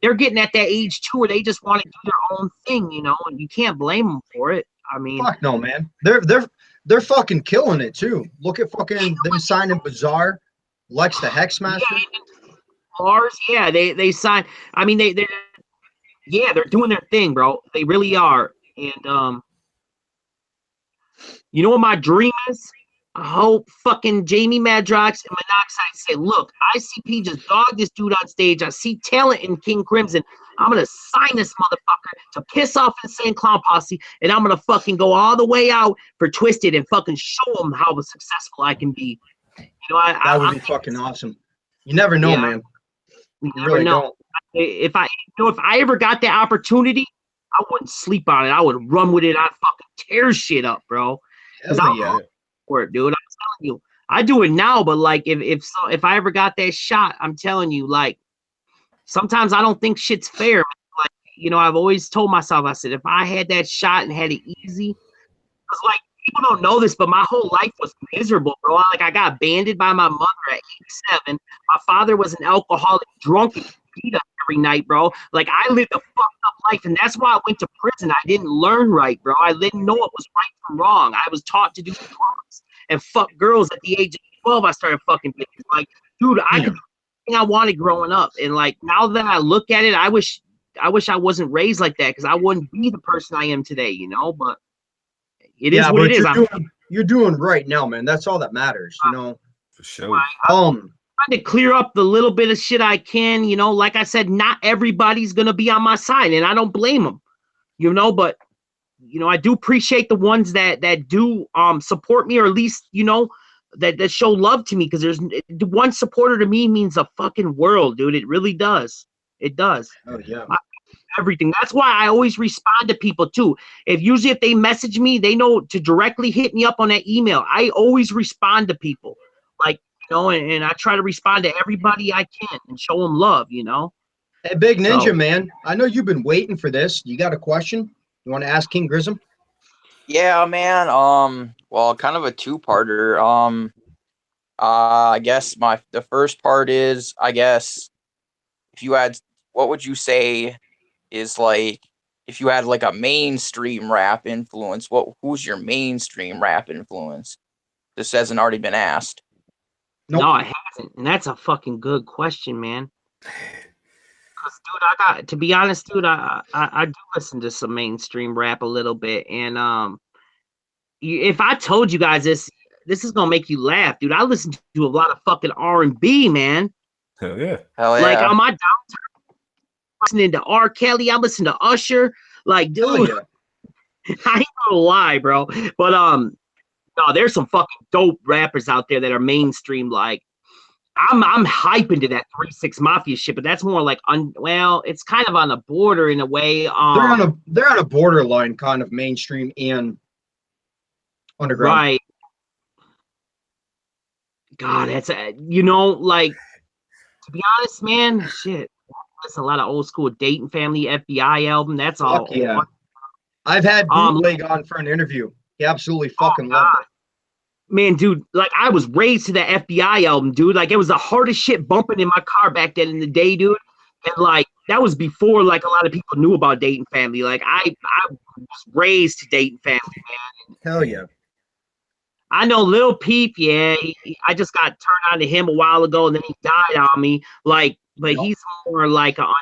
they're getting at that age too, where they just want to do their own thing, you know, and you can't blame them for it. I mean, fuck no, man. They're fucking killing it too. Look at fucking them signing Bizarre, Lex the Hexmaster. Yeah, they signed. I mean, they're doing their thing, bro. They really are. And you know what my dream is? I hope fucking Jamie Madrox and Monoxide say, look, ICP just dogged this dude on stage. I see talent in King Krimzon. I'm going to sign this motherfucker to piss off Insane Clown Posse, and I'm going to fucking go all the way out for Twisted and fucking show him how successful I can be. You know, that would be fucking awesome. You never know, man. You never know. If I ever got that opportunity, I wouldn't sleep on it. I would run with it. I'd fucking tear shit up, bro. For it, dude. I'm telling you, I do it now, but like if I ever got that shot, I'm telling you, like sometimes I don't think shit's fair. Like, you know, I've always told myself, I said, if I had that shot and had it easy, because like people don't know this, but my whole life was miserable, bro. Like I got abandoned by my mother at 87. My father was an alcoholic, drunk, and beat up every night, bro. Like I lived a fucked up life, and that's why I went to prison. I didn't learn right, bro. I didn't know what was right from wrong. I was taught to do drugs and fuck girls at the age of 12. I started fucking bitches. Like, dude, I could do anything I wanted growing up, and like now that I look at it, I wish I wasn't raised like that because I wouldn't be the person I am today, you know. But it is what it is. You're doing right now, man. That's all that matters, you know. For sure. Trying to clear up the little bit of shit I can, you know. Like I said, not everybody's gonna be on my side, and I don't blame them, you know. But you know, I do appreciate the ones that do support me, or at least, you know, that show love to me, because there's one supporter to me means a fucking world, dude. It really does. It does. Oh yeah. Everything. That's why I always respond to people too. If they message me, they know to directly hit me up on that email. I always respond to people, like, you know, and I try to respond to everybody I can and show them love, you know. Hey, Big Ninja, man, I know you've been waiting for this. You got a question you want to ask King Grism? Yeah, man. Well, kind of a two-parter. I guess the first part is, I guess, if you had, what would you say is like, if you had like a mainstream rap influence, who's your mainstream rap influence? This hasn't already been asked. Nope. No, it hasn't, and that's a fucking good question, man. Cause, dude, I got to be honest, dude. I do listen to some mainstream rap a little bit, and if I told you guys this is gonna make you laugh, dude. I listen to a lot of fucking R&B, man. Hell yeah. Hell Like yeah. on my downtime, listening to R. Kelly. I listen to Usher. Like, Hell dude, yeah. I ain't gonna lie, bro. But no, there's some fucking dope rappers out there that are mainstream. Like, I'm hyping to that 3-6 Mafia shit, but that's more like well, it's kind of on the border in a way. They're on a borderline kind of mainstream and underground. Right. God, that's like, to be honest, man, shit. That's a lot of old school Dayton Family FBI album. That's all. Fuck yeah. I've had Bootleg on for an interview. He absolutely fucking loved it. Man, dude, like I was raised to that FBI album, dude. Like it was the hardest shit bumping in my car back then in the day, dude. And like that was before like a lot of people knew about Dayton Family. Like I was raised to Dayton Family, man. Hell yeah. I know Lil Peep, yeah. I just got turned on to him a while ago, and then he died on me. Like, but he's more like kind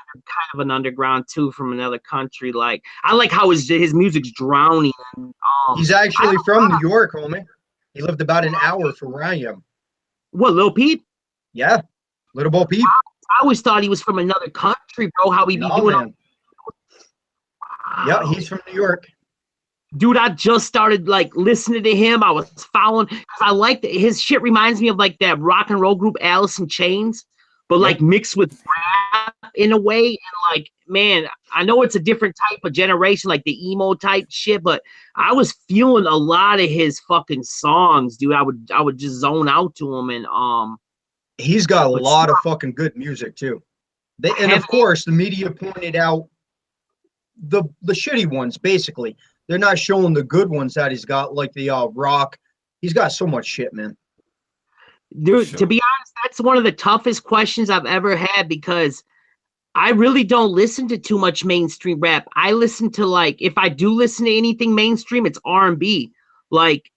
of an underground too, from another country. Like, I like how his music's drowning. He's actually from New York, homie. He lived about an hour from where I am. What, Lil Peep? Yeah, Little Bo Peep. I always thought he was from another country, bro. How he be doing? Man. Yeah, he's from New York. Dude, I just started like listening to him. I was following because I like his shit. Reminds me of like that rock and roll group Alice in Chains, but like mixed with rap in a way. And like, man, I know it's a different type of generation, like the emo type shit, but I was feeling a lot of his fucking songs, dude. I would just zone out to him, and he's got a lot of fucking good music too. And of course, the media pointed out the shitty ones. Basically, they're not showing the good ones that he's got, like the rock. He's got so much shit, man. Dude, to be honest, that's one of the toughest questions I've ever had because I really don't listen to too much mainstream rap. I listen to like, if I do listen to anything mainstream, it's R&B. Like,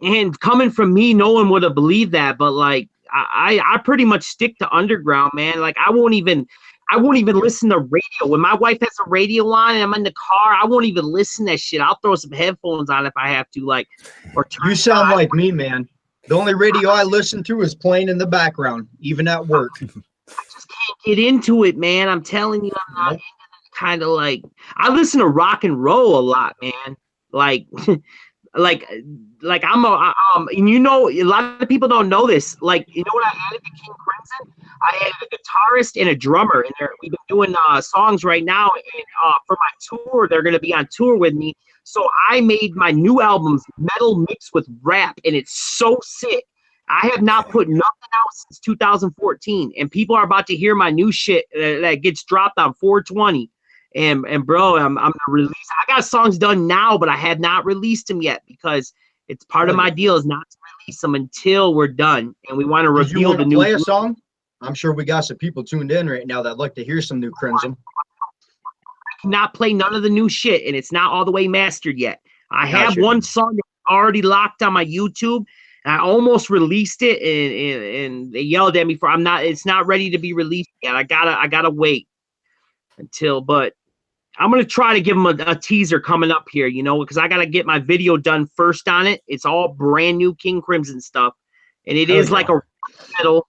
and coming from me, no one would have believed that. But like, I pretty much stick to underground, man. Like, I won't even listen to radio. When my wife has a radio on and I'm in the car, I won't even listen to that shit. I'll throw some headphones on if I have to, like, or you sound like me, man. The only radio I listen to is playing in the background, even at work. I just can't get into it, man. I'm telling you, I'm not kind of like, I listen to rock and roll a lot, man. Like, like I'm and you know, a lot of people don't know this. Like, you know what I added to King Krimzon? I added a guitarist and a drummer, and we've been doing songs right now. And for my tour, they're gonna be on tour with me. So I made my new albums metal mixed with rap, and it's so sick. I have not put nothing out since 2014, and people are about to hear my new shit that gets dropped on 420. And bro, I'm gonna release. I got songs done now, but I have not released them yet because it's part of my deal is not to release them until we're done, and we want to reveal the new. Play a song? I'm sure we got some people tuned in right now that'd like to hear some new Krimzon. I cannot play none of the new shit, and it's not all the way mastered yet. I have one song that's already locked on my YouTube. And I almost released it, and they yelled at me for it's not ready to be released yet. I gotta wait until, but I'm gonna try to give them a teaser coming up here, you know, because I gotta get my video done first on it. It's all brand new King Krimzon stuff, and it is like a metal,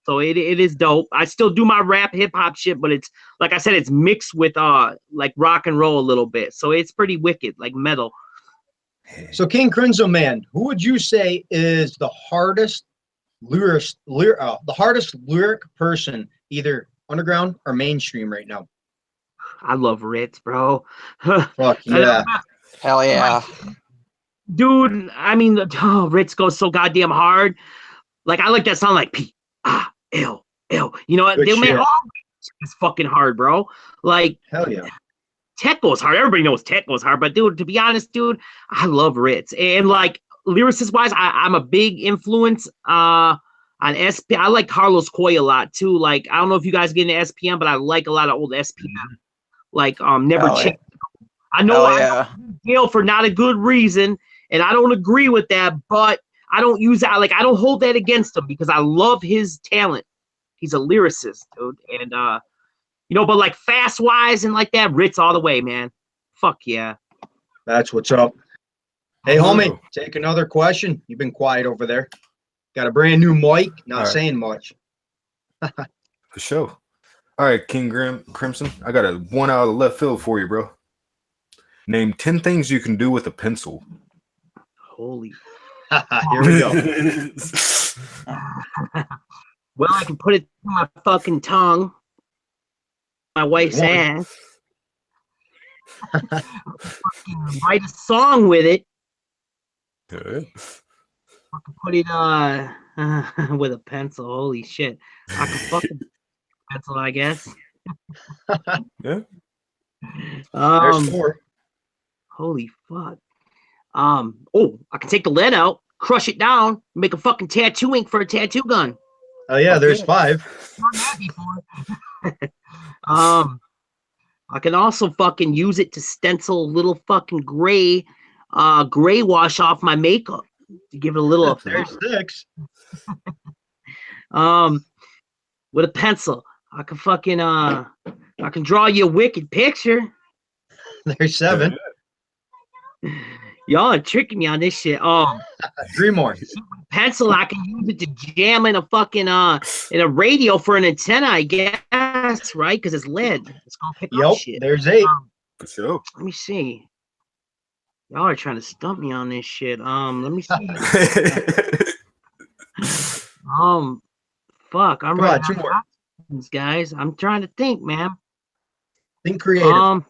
so it is dope. I still do my rap hip hop shit, but it's like I said, it's mixed with like rock and roll a little bit, so it's pretty wicked, like metal. So King Krimzon, man, who would you say is the hardest lyric person, either underground or mainstream right now? I love Ritz, bro. Fuck yeah. Hell yeah. Dude, I mean, Ritz goes so goddamn hard. Like, I like that song like P-I-L-L. You know what? They made all it's fucking hard, bro. Like, hell yeah. Tech goes hard. Everybody knows Tech goes hard, but dude, to be honest, dude, I love Ritz. And like lyricist wise, I'm a big influence on SP. I like Carlos Coy a lot too. Like I don't know if you guys get into SPM, but I like a lot of old SPM. Like Never Change. I know I jail for not a good reason, and I don't agree with that, but I don't use that. Like I don't hold that against him because I love his talent. He's a lyricist, dude, and you know, but like fast wise and like that, Ritz all the way, man. Fuck yeah. That's what's up. Hey, homie, take another question. You've been quiet over there. Got a brand new mic, not saying much. For sure. All right, King Krimzon, I got a one out of left field for you, bro. Name 10 things you can do with a pencil. Holy. Here we go. Well, I can put it through my fucking tongue. My wife's ass. Write a song with it. Good. I can put it with a pencil. Holy shit. I can fucking pencil, I guess. Yeah. There's 4. Holy fuck. Oh, I can take the lead out, crush it down, make a fucking tattoo ink for a tattoo gun. Oh yeah, there's 5. I can also fucking use it to stencil a little fucking gray wash off my makeup to give it a little. There's 6. With a pencil, I can fucking I can draw you a wicked picture. There's 7. Y'all are tricking me on this shit. 3 more. Pencil, I can use it to jam in a fucking in a radio for an antenna, I guess, right? Because it's lead. It's gonna pick up shit. There's 8. For sure. Let me see. Y'all are trying to stump me on this shit. Let me see. Fuck. I'm right. 2 more. Guys, I'm trying to think, man. Think creative.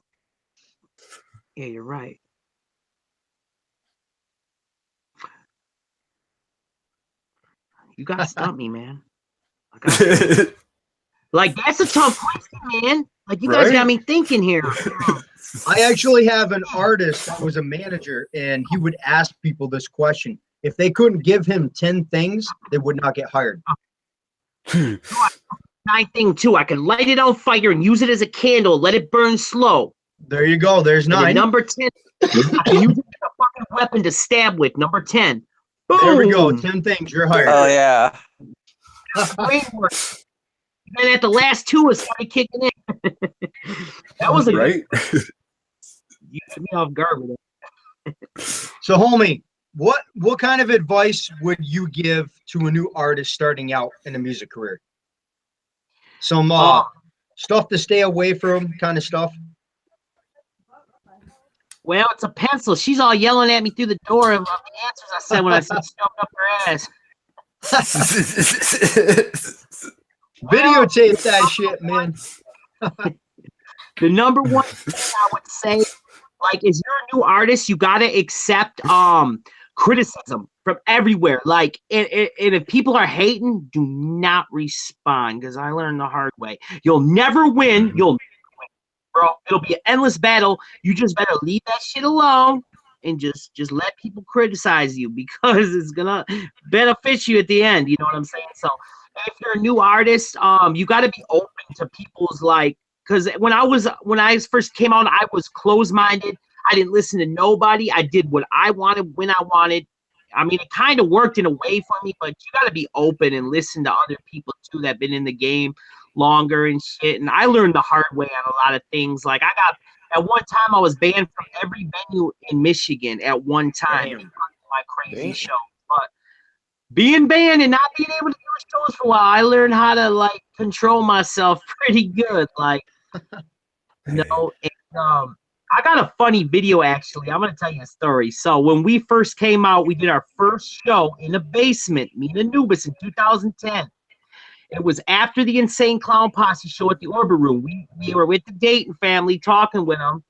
Yeah, you're right. You gotta stump me, man. Like that's a tough question, man. Like you guys got me thinking here. I actually have an artist that was a manager, and he would ask people this question. If they couldn't give him 10 things, they would not get hired. 9 thing too. I can light it on fire and use it as a candle. Let it burn slow. There you go. There's 9. Number 10. I can use it as a fucking weapon to stab with. Number 10. Boom. There we go. 10 things. You're hired. Oh yeah. And at the last 2 was started kicking in. That was right. You took me off guard with it. So, homie, what kind of advice would you give to a new artist starting out in a music career? Some stuff to stay away from, kind of stuff. Well, it's a pencil. She's all yelling at me through the door of the answers I said when I said shoved up her ass. Videotape that shit, man. The number one thing I would say, like, is you're a new artist, you gotta accept criticism from everywhere. Like, and if people are hating, do not respond, because I learned the hard way. You'll never win. You'll never win, bro. It'll be an endless battle. You just better leave that shit alone and just let people criticize you, because it's gonna benefit you at the end. You know what I'm saying? So if you're a new artist, you got to be open to people's, like, because when I first came out, I was closed-minded. I didn't listen to nobody. I did what I wanted when I wanted. I mean, it kind of worked in a way for me, but you got to be open and listen to other people too that been in the game longer and shit. And I learned the hard way on a lot of things. Like, at one time I was banned from every venue in Michigan at one time because of my crazy show. But being banned and not being able to do shows for a while, I learned how to, like, control myself pretty good. Like, you know, and, I got a funny video, actually. I'm going to tell you a story. So when we first came out, we did our first show in a basement, me and Anubis, in 2010. It was after the Insane Clown Posse show at the Orbit Room. We were with the Dayton family talking with them,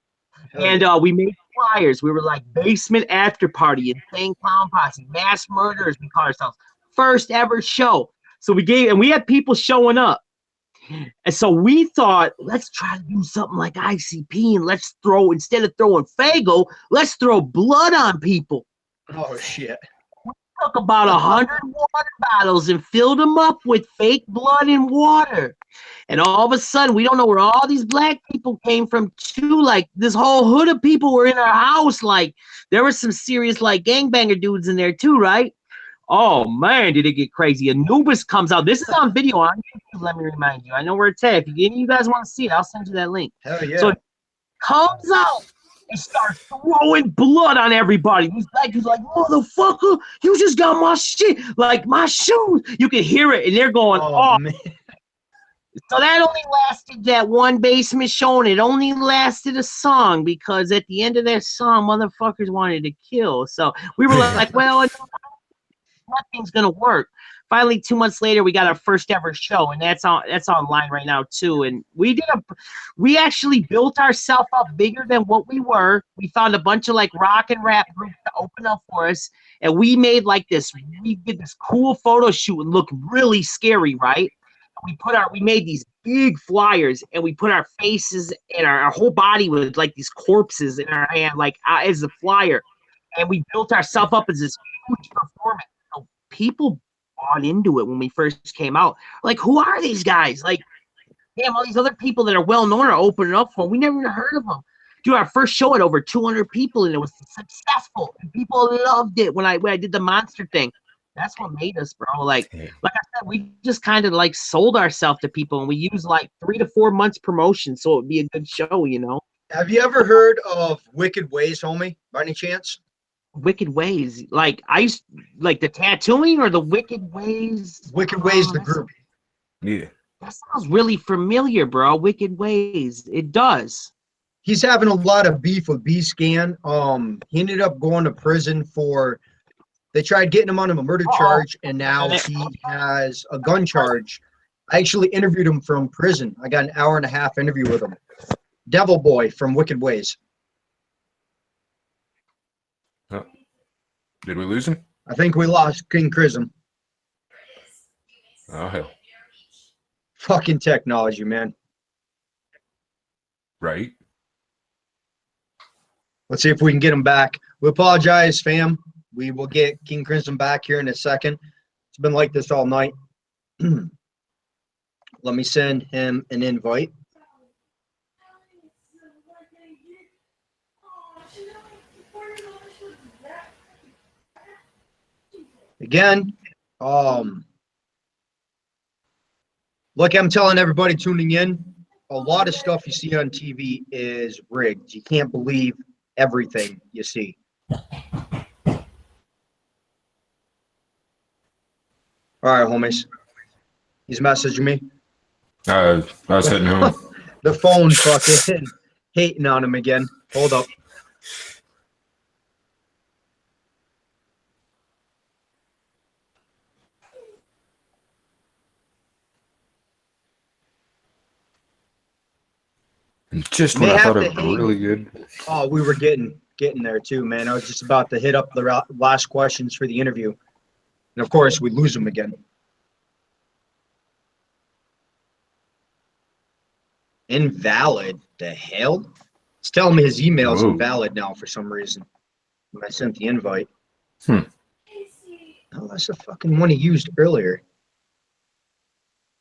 and we made flyers. We were like, basement after party, Insane Clown Posse, mass murderers, we call ourselves. First ever show. So we had people showing up. And so we thought, let's try to do something like ICP, and let's throw, instead of throwing Fago, let's throw blood on people. Oh shit. Took about 100 water bottles and filled them up with fake blood and water. And all of a sudden, we don't know where all these black people came from too. Like, this whole hood of people were in our house. Like, there were some serious, like, gangbanger dudes in there too, right? Oh, man, did it get crazy. Anubis comes out. This is on video on YouTube, let me remind you. I know where it's at. If any of you guys want to see it, I'll send you that link. Hell yeah. So it comes out and starts throwing blood on everybody. He's like, motherfucker, you just got my shit, like my shoes. You can hear it, and they're going, oh, man. So that only lasted that one basement show, and it only lasted a song, because at the end of that song, motherfuckers wanted to kill. So we were like, well, nothing's gonna work. Finally, 2 months later, we got our first ever show, and that's online right now too. And we actually built ourselves up bigger than what we were. We found a bunch of like rock and rap groups to open up for us, and we made like this. We did this cool photo shoot and looked really scary, right? We made these big flyers, and we put our faces and our whole body with like these corpses in our hand, like as a flyer, and we built ourselves up as this huge performance. So people bought into it when we first came out. Like, who are these guys? Like, damn, all these other people that are well known are opening up for them. We never even heard of them. Dude, our first show had over 200 people, and it was successful. And people loved it when I did the monster thing. That's what made us, bro. Like I said, we just kind of like sold ourselves to people, and we used like 3 to 4 months promotion, so it would be a good show, you know. Have you ever heard of Wicked Ways, homie, by any chance? Wicked Ways, like like the tattooing, or the Wicked Ways? Wicked Ways, the group. Yeah. That sounds really familiar, bro. Wicked Ways, it does. He's having a lot of beef with B-Scan. He ended up going to prison for. They tried getting him on a murder charge, and now he has a gun charge. I actually interviewed him from prison. I got an 1.5-hour interview with him. Devil Boy from Wicked Ways. Oh. Did we lose him? I think we lost King Krimzon. Oh, hell. Fucking technology, man. Right. Let's see if we can get him back. We apologize, fam. We will get King Krimzon back here in a second. It's been like this all night. Let me send him an invite. Again, like I'm telling everybody tuning in, a lot of stuff you see on TV is rigged. You can't believe everything you see. All right, homies. He's messaging me. I was heading home. The phone fucking hating on him again. Hold up. And just when I thought it was really good. Oh, we were getting there too, man. I was just about to hit up the last questions for the interview. And of course, we lose him again. Invalid? The hell? It's telling me his email is invalid now for some reason. When I sent the invite. Oh, that's the fucking one he used earlier.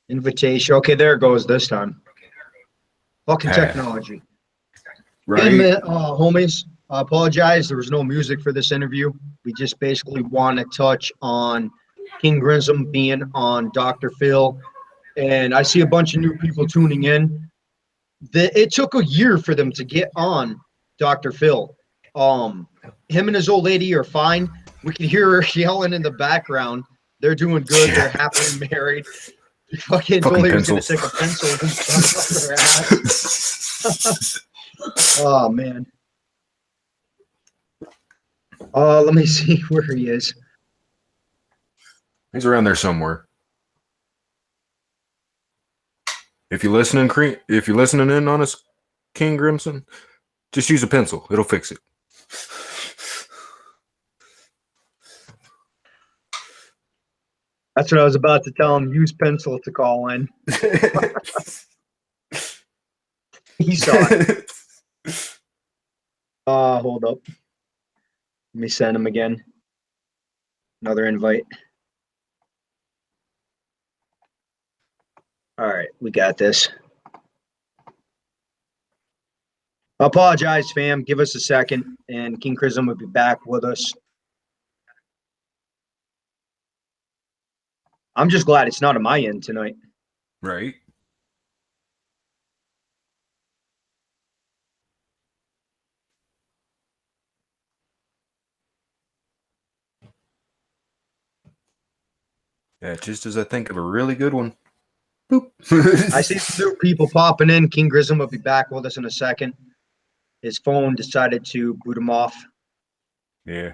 Invitation. Okay, there it goes this time. Fucking technology. Right. Homies, I apologize. There was no music for this interview. We just basically want to touch on King Krimzon being on Dr. Phil. And I see a bunch of new people tuning in. It took a year for them to get on Dr. Phil. Him and his old lady are fine. We can hear her yelling in the background. They're doing good. Yeah. They're happily married. Fucking told he was going to stick a pencil in their ass. Oh, man. Let me see where he is. He's around there somewhere. If you're listening in on us, King Krimzon, just use a pencil. It'll fix it. That's what I was about to tell him. Use pencil to call in. He saw it. Hold up. Let me send him again. Another invite. All right, we got this. I apologize, fam. Give us a second, and King Krimzon will be back with us. I'm just glad it's not on my end tonight. Right. Yeah, just as I think of a really good one. Boop. I see some new people popping in. King Krimzon will be back with us in a second. His phone decided to boot him off. Yeah.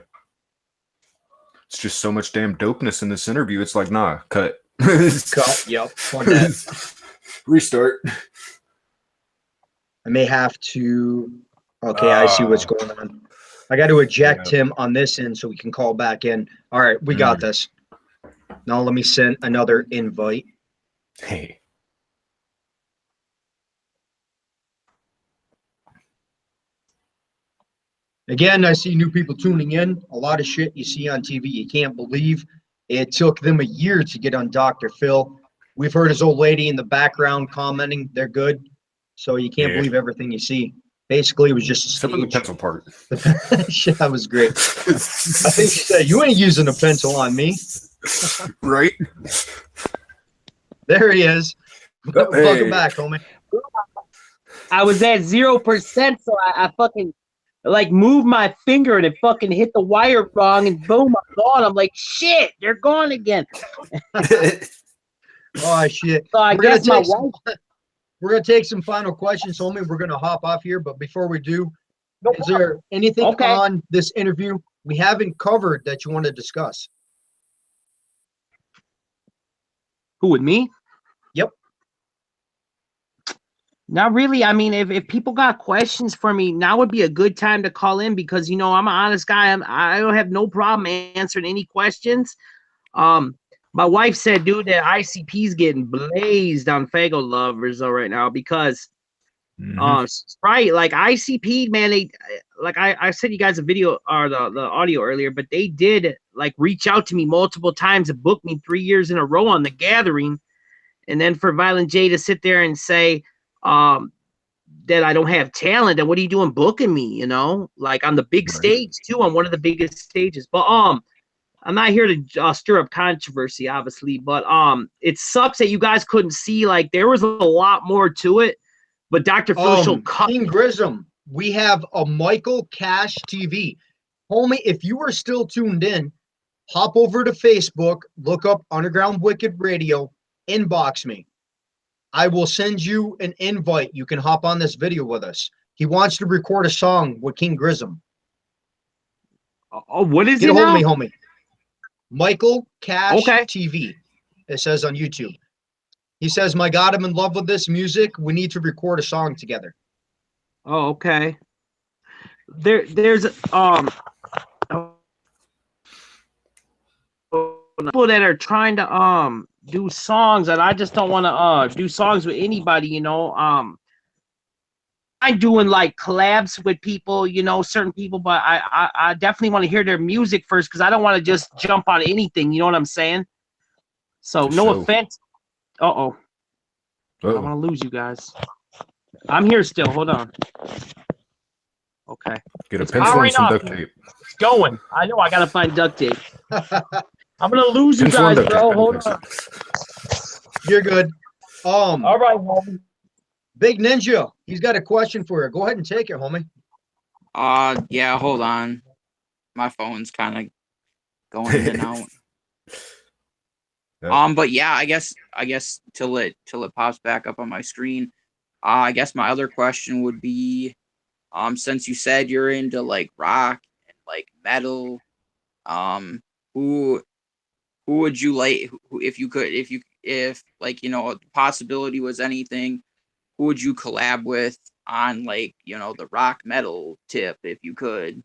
It's just so much damn dopeness in this interview. It's like, nah, cut. Cut. Yep. Fuck that. Restart. I may have to. Okay, I see what's going on. I got to eject him on this end so we can call back in. All right, we got this. Now let me send another invite. Hey. Again, I see new people tuning in. A lot of shit you see on TV you can't believe. It took them a year to get on Dr. Phil. We've heard his old lady in the background commenting they're good. So you can't believe everything you see. Basically, it was just a Except for the stage. pencil part. Shit, that was great. I think she said, you ain't using a pencil on me. Right? There he is. Welcome back, homie. I was at 0%, so I fucking like moved my finger and it fucking hit the wire wrong, and boom, I'm gone. I'm like, shit, they're gone again. Oh shit. So I guess my wife. We're gonna take some final questions, homie. We're gonna hop off here, but before we do, is there anything on this interview we haven't covered that you want to discuss? Who, with me? Yep. Not really. I mean, if people got questions for me, now would be a good time to call in because, you know, I'm an honest guy. I don't have no problem answering any questions. My wife said, dude, that ICP's getting blazed on Fago lovers though right now because, right, like ICP, man, they like I sent you guys a video or the audio earlier, but they did like reach out to me multiple times and book me 3 years in a row on The Gathering, and then for Violent J to sit there and say, that I don't have talent, and what are you doing booking me? You know, like on the big stage too, on one of the biggest stages, but I'm not here to stir up controversy, obviously, but it sucks that you guys couldn't see. Like there was a lot more to it, but Dr. Phil cut. King Krimzon, we have a Michael Cash TV, homie. If you are still tuned in, hop over to Facebook, look up Underground Wicked Radio, inbox me. I will send you an invite. You can hop on this video with us. He wants to record a song with King Krimzon. Oh, what is Get it a hold now? of me, homie. Michael Cash TV. It says on YouTube. He says, "My God, I'm in love with this music. We need to record a song together." Oh, okay. There's people that are trying to do songs, and I just don't want to do songs with anybody, you know. I'm doing like collabs with people, you know, certain people, but I definitely want to hear their music first because I don't want to just jump on anything, you know what I'm saying? So no offense. I'm gonna lose you guys. I'm here still. Hold on. Okay. Get a pencil and some duct tape. It's going. I know I gotta find duct tape. I'm gonna lose you guys, bro. Hold on. You're good. All right, homie. Big Ninja, he's got a question for you. Go ahead and take it, homie. Yeah, hold on. My phone's kind of going in and out. Yep. But yeah, I guess till it pops back up on my screen. I guess my other question would be, since you said you're into like rock and like metal, who would you like, if like, you know, a possibility was anything, who would you collab with on like, you know, the rock metal tip if you could?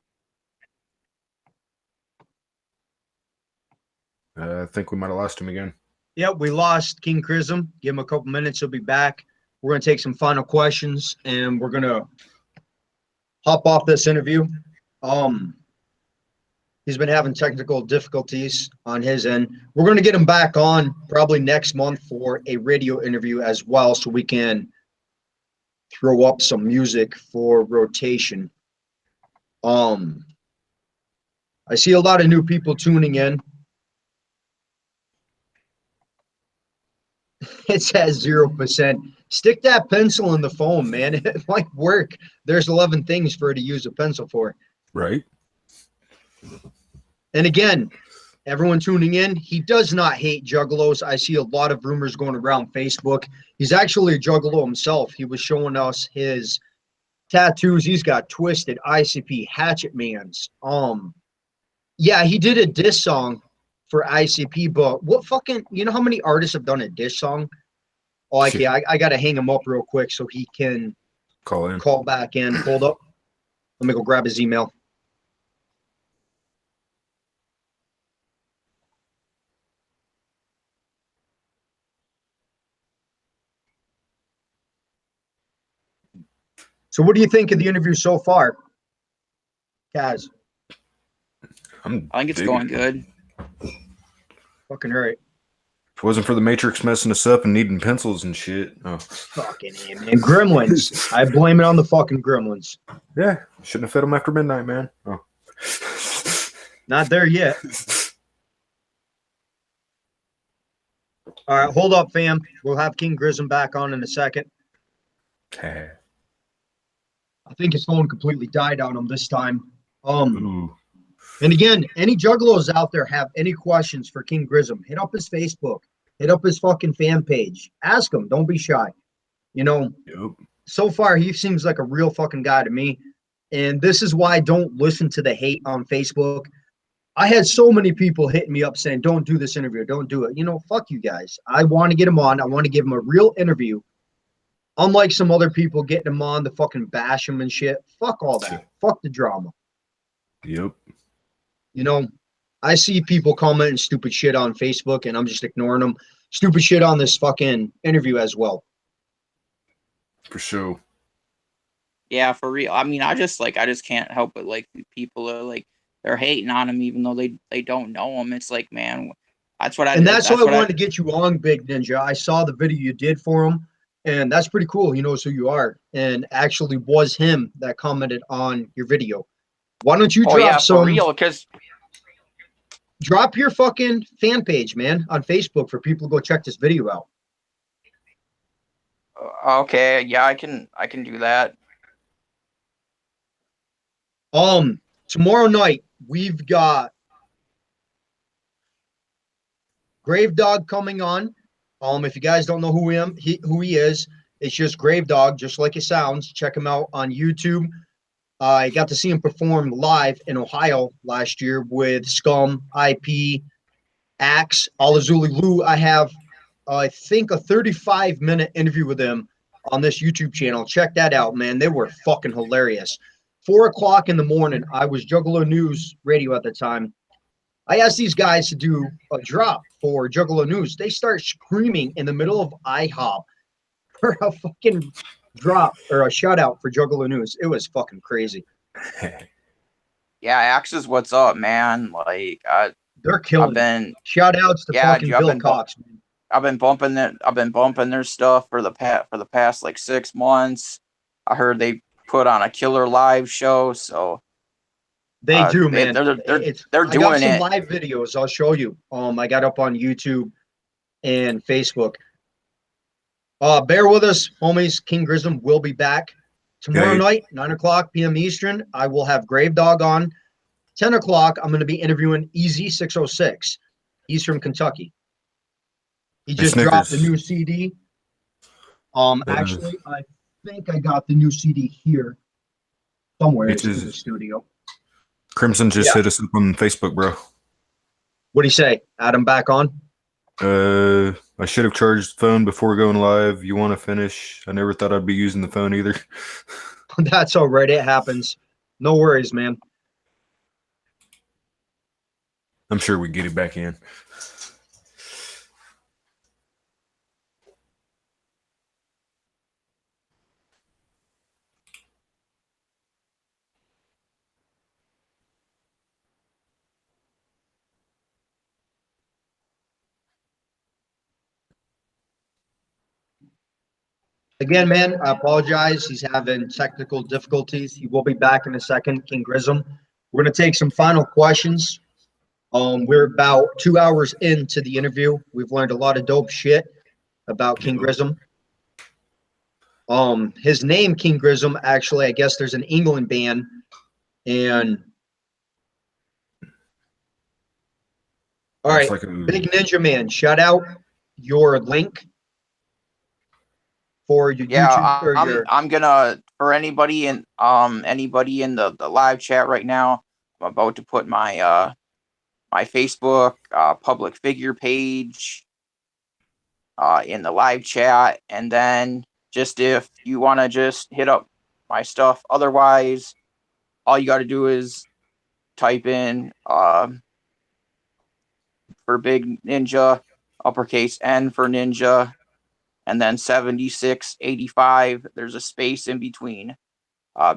I think we might have lost him again. Yep, we lost King Krimzon. Give him a couple minutes. He'll be back. We're going to take some final questions, and we're going to hop off this interview. He's been having technical difficulties on his end. We're going to get him back on probably next month for a radio interview as well, so we can throw up some music for rotation. I see a lot of new people tuning in. It says 0%. Stick that pencil in the phone, man. It might work. There's 11 things for it to use a pencil for. Right. And again, everyone tuning in, he does not hate juggalos. I see a lot of rumors going around Facebook. He's actually a juggalo himself. He was showing us his tattoos. He's got Twisted, ICP, Hatchet Mans. Yeah, he did a diss song for ICP, but what fucking, you know how many artists have done a diss song? Oh, okay, I got to hang him up real quick so he can call back in. Hold up. Let me go grab his email. So what do you think of the interview so far, Kaz? I think it's going good. Fucking right. If it wasn't for the Matrix messing us up and needing pencils and shit. Oh. Fucking A, man. Gremlins. I blame it on the fucking gremlins. Yeah. Shouldn't have fed them after midnight, man. Oh. Not there yet. All right, hold up, fam. We'll have King Krimzon back on in a second. I think his phone completely died on him this time. And again, any juggalos out there have any questions for King Krimzon, hit up his Facebook, hit up his fucking fan page. Ask him. Don't be shy. You know, so far he seems like a real fucking guy to me. And this is why I don't listen to the hate on Facebook. I had so many people hitting me up saying, don't do this interview. Don't do it. You know, fuck you guys. I want to get him on. I want to give him a real interview. Unlike some other people getting him on to fucking bash him and shit. Fuck all that. Fuck the drama. Yep. You know, I see people commenting stupid shit on Facebook and I'm just ignoring them. Stupid shit on this fucking interview as well. For sure. Yeah, for real. I mean, I just can't help it. Like, people are like, they're hating on him even though they don't know him. It's like, man, that's what I. And that's why I wanted to get you on, Big Ninja. I saw the video you did for him, and that's pretty cool. He knows who you are, and actually was him that commented on your video. Why don't you drop some? For real, because drop your fucking fan page, man, on Facebook for people to go check this video out. Okay, yeah, I can do that. Tomorrow night we've got Grave Dog coming on. If you guys don't know who he is, it's just Grave Dog, just like it sounds. Check him out on YouTube. I got to see him perform live in Ohio last year with Scum, IP, Axe, Alazuli Lou. I have, I think, a 35-minute interview with him on this YouTube channel. Check that out, man. They were fucking hilarious. 4 o'clock in the morning, I was Juggalo News Radio at the time. I asked these guys to do a drop for Juggalo News. They start screaming in the middle of IHOP for a fucking drop or a shout out for Juggalo News. It was fucking crazy. Yeah, Axe is what's up, man. Like, they're killing. Shout outs to fucking Bill Cox. Man. I've been bumping their stuff for the past like 6 months. I heard they put on a killer live show, so they do, man. They're doing it. I got some live videos. I'll show you. I got up on YouTube and Facebook. Bear with us, homies. King Krimzon will be back tomorrow night, 9 o'clock p.m. Eastern. I will have Grave Dog on. 10 o'clock, I'm going to be interviewing Easy 606. He's from Kentucky. He just dropped the new CD. Actually, I think I got the new CD here somewhere in the studio. Krimzon just hit us up on Facebook, bro. What'd he say? Add him back on? I should have charged the phone before going live. You want to finish? I never thought I'd be using the phone either. That's all right. It happens. No worries, man. I'm sure we get it back in. Again, man, I apologize. He's having technical difficulties. He will be back in a second, King Grism. We're going to take some final questions. We're about 2 hours into the interview. We've learned a lot of dope shit about King Grism. His name, King Grism, actually, I guess there's an England band, and all right, Like Big Ninja Man, shout out your link for your YouTube or your. I'm gonna, for anybody in the live chat right now, I'm about to put my my Facebook public figure page in the live chat, and then just if you want to just hit up my stuff, otherwise all you got to do is type in for Big Ninja, uppercase N for Ninja, and then 7685. There's a space in between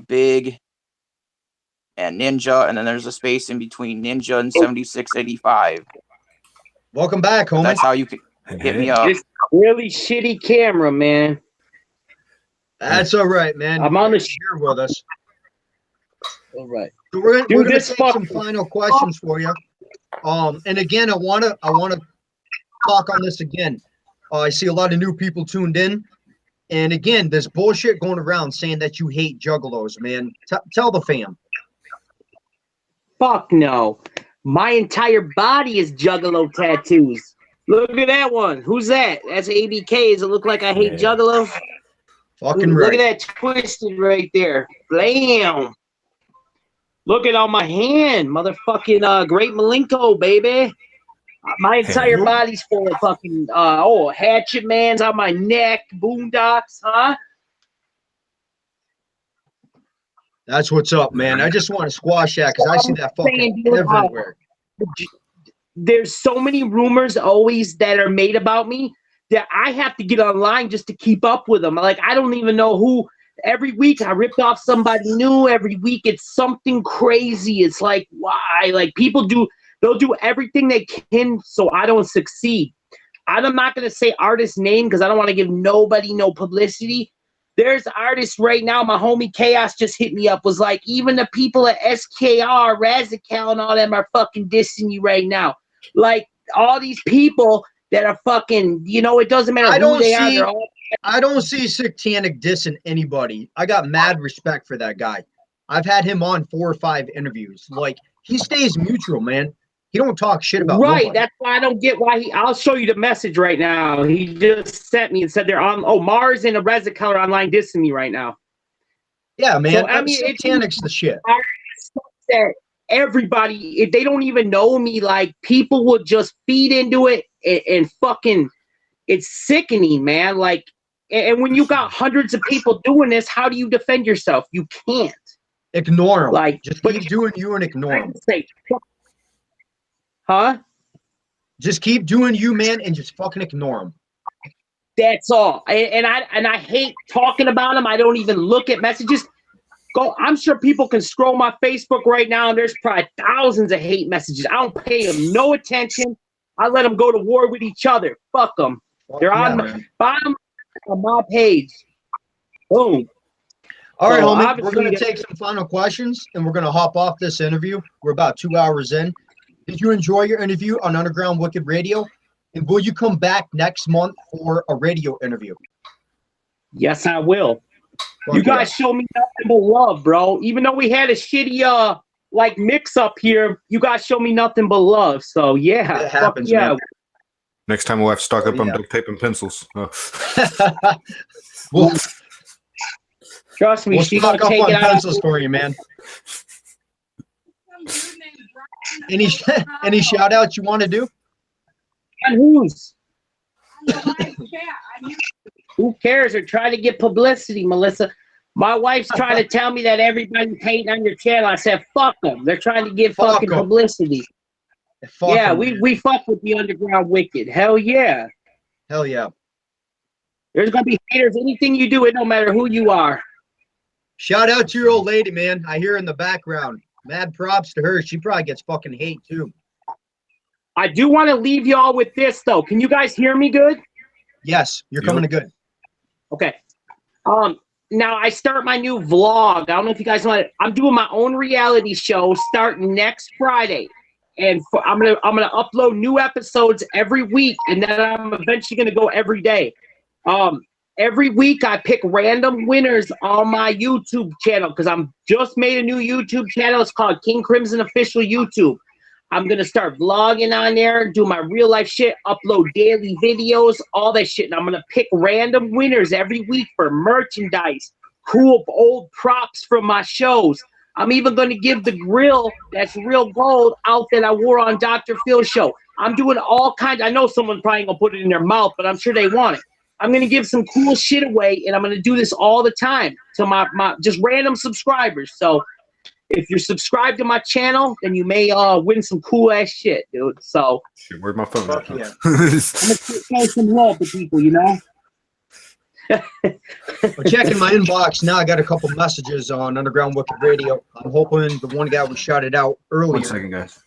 Big and Ninja, and then there's a space in between Ninja and 7685. Welcome back, homie. That's how you can hit me up. This really shitty camera, man. That's all right, man. I'm on the here with us. All right. So we're Dude, gonna this take some fucking- final questions for you. And again, I wanna talk on this again. I see a lot of new people tuned in, and again, there's bullshit going around saying that you hate juggalos, man. Tell the fam. Fuck no. My entire body is juggalo tattoos. Look at that one. Who's that? That's ABK. Does it look like I hate juggalo? Fucking Look right. at that twisted right there. Blam. Look at on my hand. Motherfucking Great Malenko, baby. My entire body's full of fucking Hatchet Man's on my neck. Boondocks, huh? That's what's up, man. I just want to squash that because I see that fucking everywhere. There's so many rumors always that are made about me that I have to get online just to keep up with them. Like, I don't even know who. Every week I ripped off somebody new. Every week it's something crazy. It's like, why? Like, they'll do everything they can so I don't succeed. I'm not going to say artist name because I don't want to give nobody no publicity. There's artists right now. My homie Chaos just hit me up. Was like, even the people at SKR, Razacal, and all them are fucking dissing you right now. Like, all these people that are fucking, it doesn't matter who they are. They're all. I don't see Satanic dissing anybody. I got mad respect for that guy. I've had him on 4 or 5 interviews. Like, he stays neutral, man. He don't talk shit about nobody. That's why I don't get why I'll show you the message right now. He just sent me and said they're on. Oh, Mars and a Reza Color online dissing me right now. Yeah, man. So, I mean, Satanic's the shit. That everybody, if they don't even know me, like, people will just feed into it and fucking, it's sickening, man. Like, and when you got hundreds of people doing this, how do you defend yourself? You can't. Ignore them. Like, just keep doing you and ignore them. Huh? Just keep doing you, man, and just fucking ignore them. That's all. And I hate talking about them. I don't even look at messages. I'm sure people can scroll my Facebook right now, and there's probably thousands of hate messages. I don't pay them no attention. I let them go to war with each other. Fuck them. They're on the bottom of my page. Boom. All right, homie. We're going to take some final questions, and we're going to hop off this interview. We're about 2 hours in. Did you enjoy your interview on Underground Wicked Radio? And will you come back next month for a radio interview? Yes, I will. You guys show me nothing but love, bro. Even though we had a shitty mix up here, you guys show me nothing but love. So yeah, it happens, yeah. man. Next time we'll have to stock up on duct tape and pencils. We'll trust me, she's gonna stock up take on it out. pencils for you, man. Any shout outs you want to do? And whose? Who cares? They're trying to get publicity, Melissa. My wife's trying to tell me that everybody's hating on your channel. I said, fuck them. They're trying to get fucking publicity. Yeah, we fuck with the Underground Wicked. Hell yeah. Hell yeah. There's gonna be haters. Anything you do, it don't matter who you are. Shout out to your old lady, man. I hear in the background. Mad props to her. She probably gets fucking hate too. I do want to leave y'all with this though. Can you guys hear me good? Yes, you're coming to good. Okay. Now I start my new vlog. I don't know if you guys want it. I'm doing my own reality show starting next Friday. And I'm gonna upload new episodes every week, and then I'm eventually gonna go every day. Every week I pick random winners on my YouTube channel because I'm just made a new YouTube channel. It's called King Krimzon Official YouTube. I'm gonna start vlogging on there, do my real life shit, upload daily videos, all that shit. And I'm gonna pick random winners every week for merchandise, cool old props from my shows. I'm even gonna give the grill that's real gold out that I wore on Dr. Phil's show. I'm doing all kinds. I know someone's probably gonna put it in their mouth, but I'm sure they want it. I'm gonna give some cool shit away, and I'm gonna do this all the time to my just random subscribers. So if you're subscribed to my channel, then you may win some cool ass shit, dude. So Shit, where's my phone? Fuck yeah. I'm gonna show some love to people, you know. I'm checking my inbox now. I got a couple messages on Underground Wicked Radio. I'm hoping the one guy was shouted out earlier. 1 second, guys.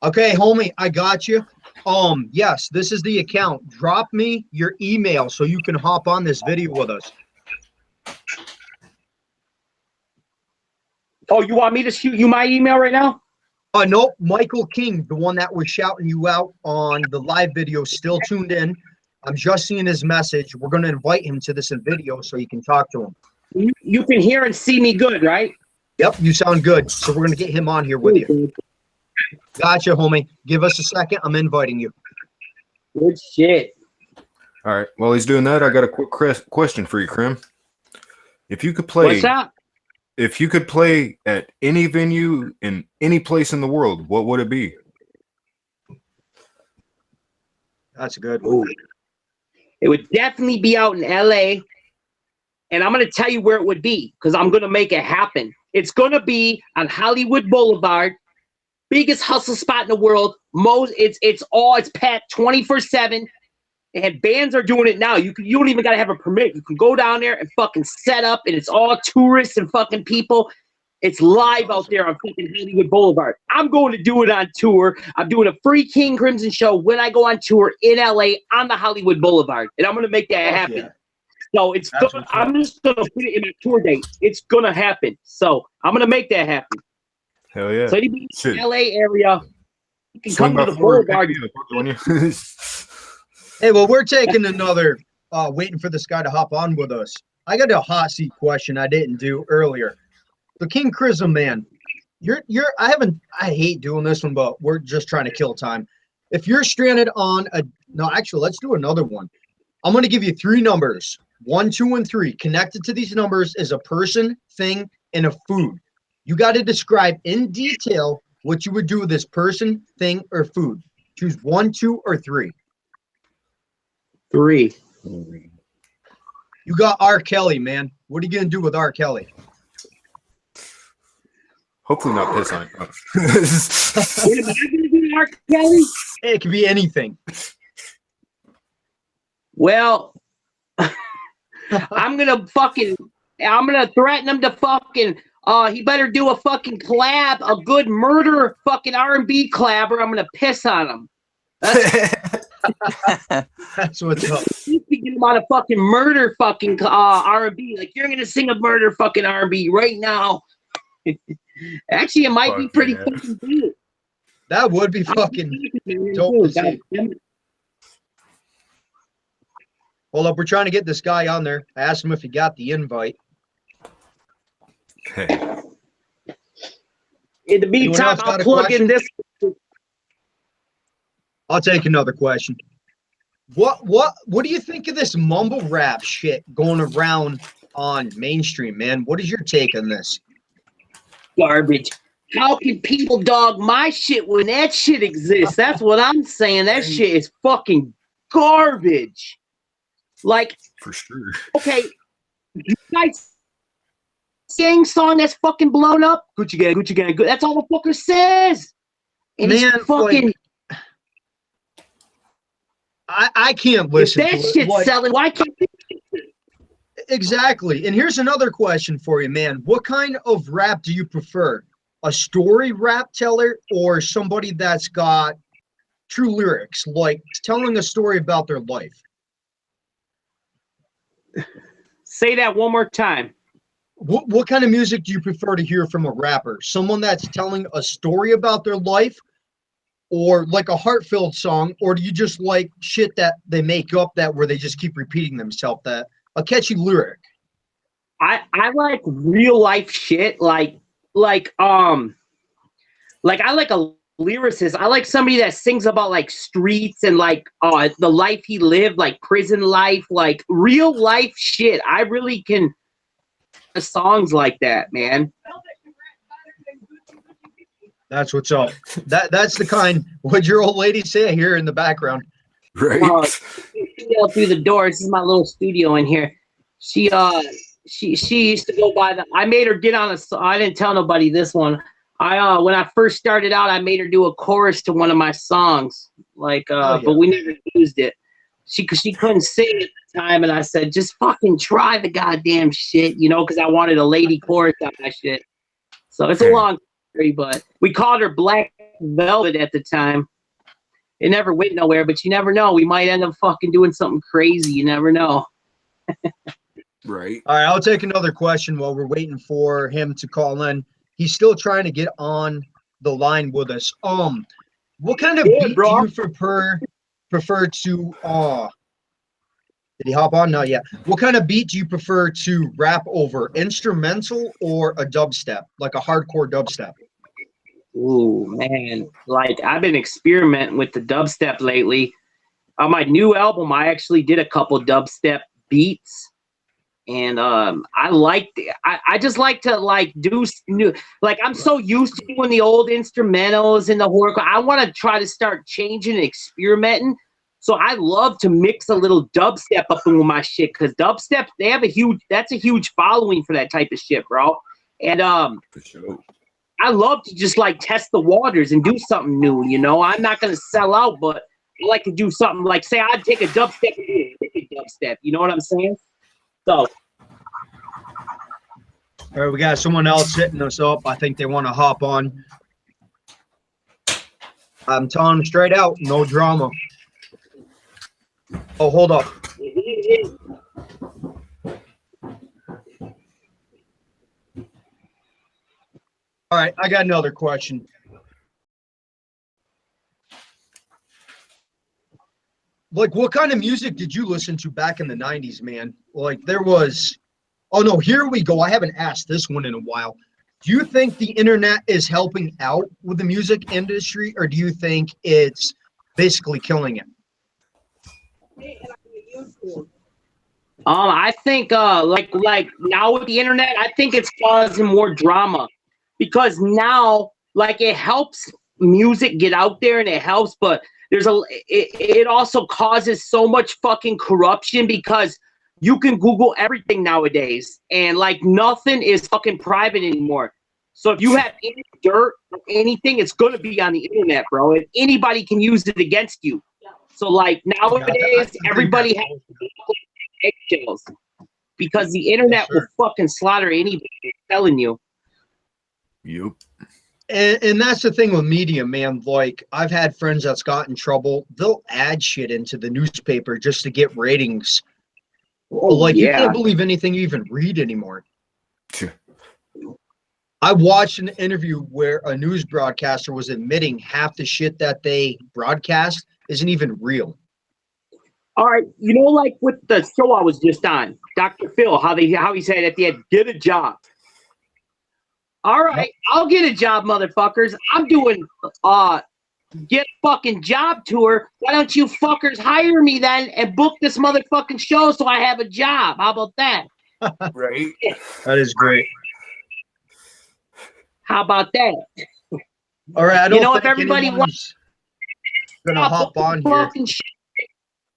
Okay, homie, I got you. Yes, this is the account. Drop me your email so you can hop on this video with us. Oh, you want me to shoot you my email right now? Nope, Michael King, the one that was shouting you out on the live video, still tuned in. I'm just seeing his message. We're going to invite him to this video so you can talk to him. You can hear and see me good, right? Yep, you sound good. So we're going to get him on here with you. Gotcha, homie. Give us a second. I'm inviting you. Good shit. All right. While he's doing that, I got a quick question for you, Krim. If you could play, What's up? if you could play at any venue in any place in the world, what would it be? That's good. Ooh. It would definitely be out in LA. And I'm going to tell you where it would be because I'm going to make it happen. It's going to be on Hollywood Boulevard, biggest hustle spot in the world. It's packed 24/7. And bands are doing it now. You don't even got to have a permit. You can go down there and fucking set up, and it's all tourists and fucking people. It's live out there on fucking Hollywood Boulevard. I'm going to do it on tour. I'm doing a free King Krimzon show when I go on tour in LA on the Hollywood Boulevard, and I'm going to make that happen. Yeah. So I'm just going to put it in my tour date. It's going to happen. So I'm going to make that happen. Hell yeah. So anybody in the LA area, you can Swing come to by the Florida, Boulevard. Hey, well, we're taking another, waiting for this guy to hop on with us. I got a hot seat question I didn't do earlier. The King Krimzon, man, I hate doing this one, but we're just trying to kill time. If you're stranded on actually, let's do another one. I'm going to give you 3 numbers, 1, 2, and 3. Connected to these numbers is a person, thing, and a food. You got to describe in detail what you would do with this person, thing, or food. Choose 1, 2, or 3. 3. You got R. Kelly, man. What are you going to do with R. Kelly? Hopefully not piss on it. What am I going to do to R. Kelly? It could be anything. Well, I'm gonna threaten him to fucking he better do a fucking collab, a good murder fucking R&B collab, or I'm gonna piss on him. That's what's up. You can get him on a fucking murder fucking R&B. Like, you're gonna sing a murder fucking R&B right now. Actually, it might be pretty fucking good. That would be fucking dope to see. Hold up, we're trying to get this guy on there. I asked him if he got the invite. Okay. In the meantime, I'll plug in this. I'll take another question. What do you think of this mumble rap shit going around on mainstream, man? What is your take on this? Garbage. How can people dog my shit when that shit exists? That's what I'm saying. That shit is fucking garbage. Like, for sure. Okay, you guys sing song that's fucking blown up. Gucci gang, Gucci gang. That's all the fucker says. And man, he's fucking. Like, I can't listen. If that shit's selling, why can't you? Exactly. And here's another question for you, man. What kind of rap do you prefer? A story rap teller or somebody that's got true lyrics, like telling a story about their life? Say that one more time. What kind of music do you prefer to hear from a rapper? Someone that's telling a story about their life, or like a heartfelt song, or do you just like shit that they make up that where they just keep repeating themselves, that a catchy lyric? I like real life shit, like I like a lyricist. I like somebody that sings about like streets and like the life he lived, like prison life, like real life shit. I really can songs like that, man. That's what's up. That's the kind. What'd your old lady say here in the background? Right. Through the door. This is my little studio in here. She used to go by the. I made her get on a. I didn't tell nobody this one. When I first started out, I made her do a chorus to one of my songs. Like, yeah. But we never used it. She couldn't sing at the time, and I said, just fucking try the goddamn shit, you know, because I wanted a lady chorus on that shit. So it's a long story, but we called her Black Velvet at the time. It never went nowhere, but you never know. We might end up fucking doing something crazy. You never know. Right. All right, I'll take another question while we're waiting for him to call in. He's still trying to get on the line with us. What kind of beat do you prefer to did he hop on? Not yet. What kind of beat do you prefer to rap over? Instrumental or a dubstep, like a hardcore dubstep? Ooh, man. Like, I've been experimenting with the dubstep lately. On my new album, I actually did a couple dubstep beats. And I just like to like do new, like I'm so used to doing the old instrumentals and the horror. I want to try to start changing and experimenting. So I love to mix a little dubstep up in with my shit, because dubstep, that's a huge following for that type of shit, bro. And For sure. I love to just like test the waters and do something new, you know. I'm not gonna sell out, but I like to do something like, say I'd take a dubstep and do a dubstep, you know what I'm saying? So all right, we got someone else hitting us up. I think they want to hop on. I'm telling them straight out, no drama. Oh, hold up. All right, I got another question. Like, what kind of music did you listen to back in the 90s, man? Like, there was... Oh, no, here we go. I haven't asked this one in a while. Do you think the internet is helping out with the music industry, or do you think it's basically killing it? I think like now with the internet, I think it's causing more drama, because now like it helps music get out there and it helps, but it also causes so much fucking corruption, because you can Google everything nowadays, and like nothing is fucking private anymore. So if you have any dirt or anything, it's gonna be on the internet, bro, and anybody can use it against you. So like nowadays, everybody has eggshells, because the internet will fucking slaughter anybody. I'm telling you. Yep. And that's the thing with media, man. Like, I've had friends that's got in trouble. They'll add shit into the newspaper just to get ratings. Oh, like, yeah. You can't believe anything you even read anymore. Sure. I watched an interview where a news broadcaster was admitting half the shit that they broadcast isn't even real. All right, you know, like with the show I was just on, Dr. Phil, how he said at the end, get a job. All right, I'll get a job, motherfuckers. I'm doing get a fucking job tour. Why don't you fuckers hire me then and book this motherfucking show so I have a job? How about that? Right. That is great. How about that? All right, I don't think if everybody anyone's gonna hop on here.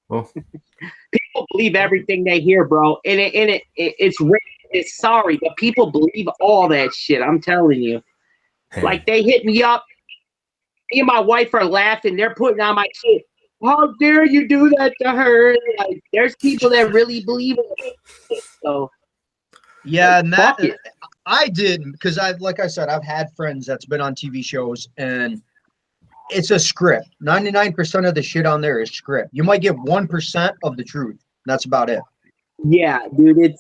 Well, people believe everything they hear, bro, and it's sorry, but people believe all that shit. I'm telling you. Like, they hit me up. Me and my wife are laughing. They're putting on my shit. How dare you do that to her? Like, there's people that really believe it. So yeah, and that fuck it. I did, because like I said, I've had friends that's been on TV shows, and it's a script. 99% of the shit on there is script. You might get 1% of the truth. That's about it. Yeah, dude,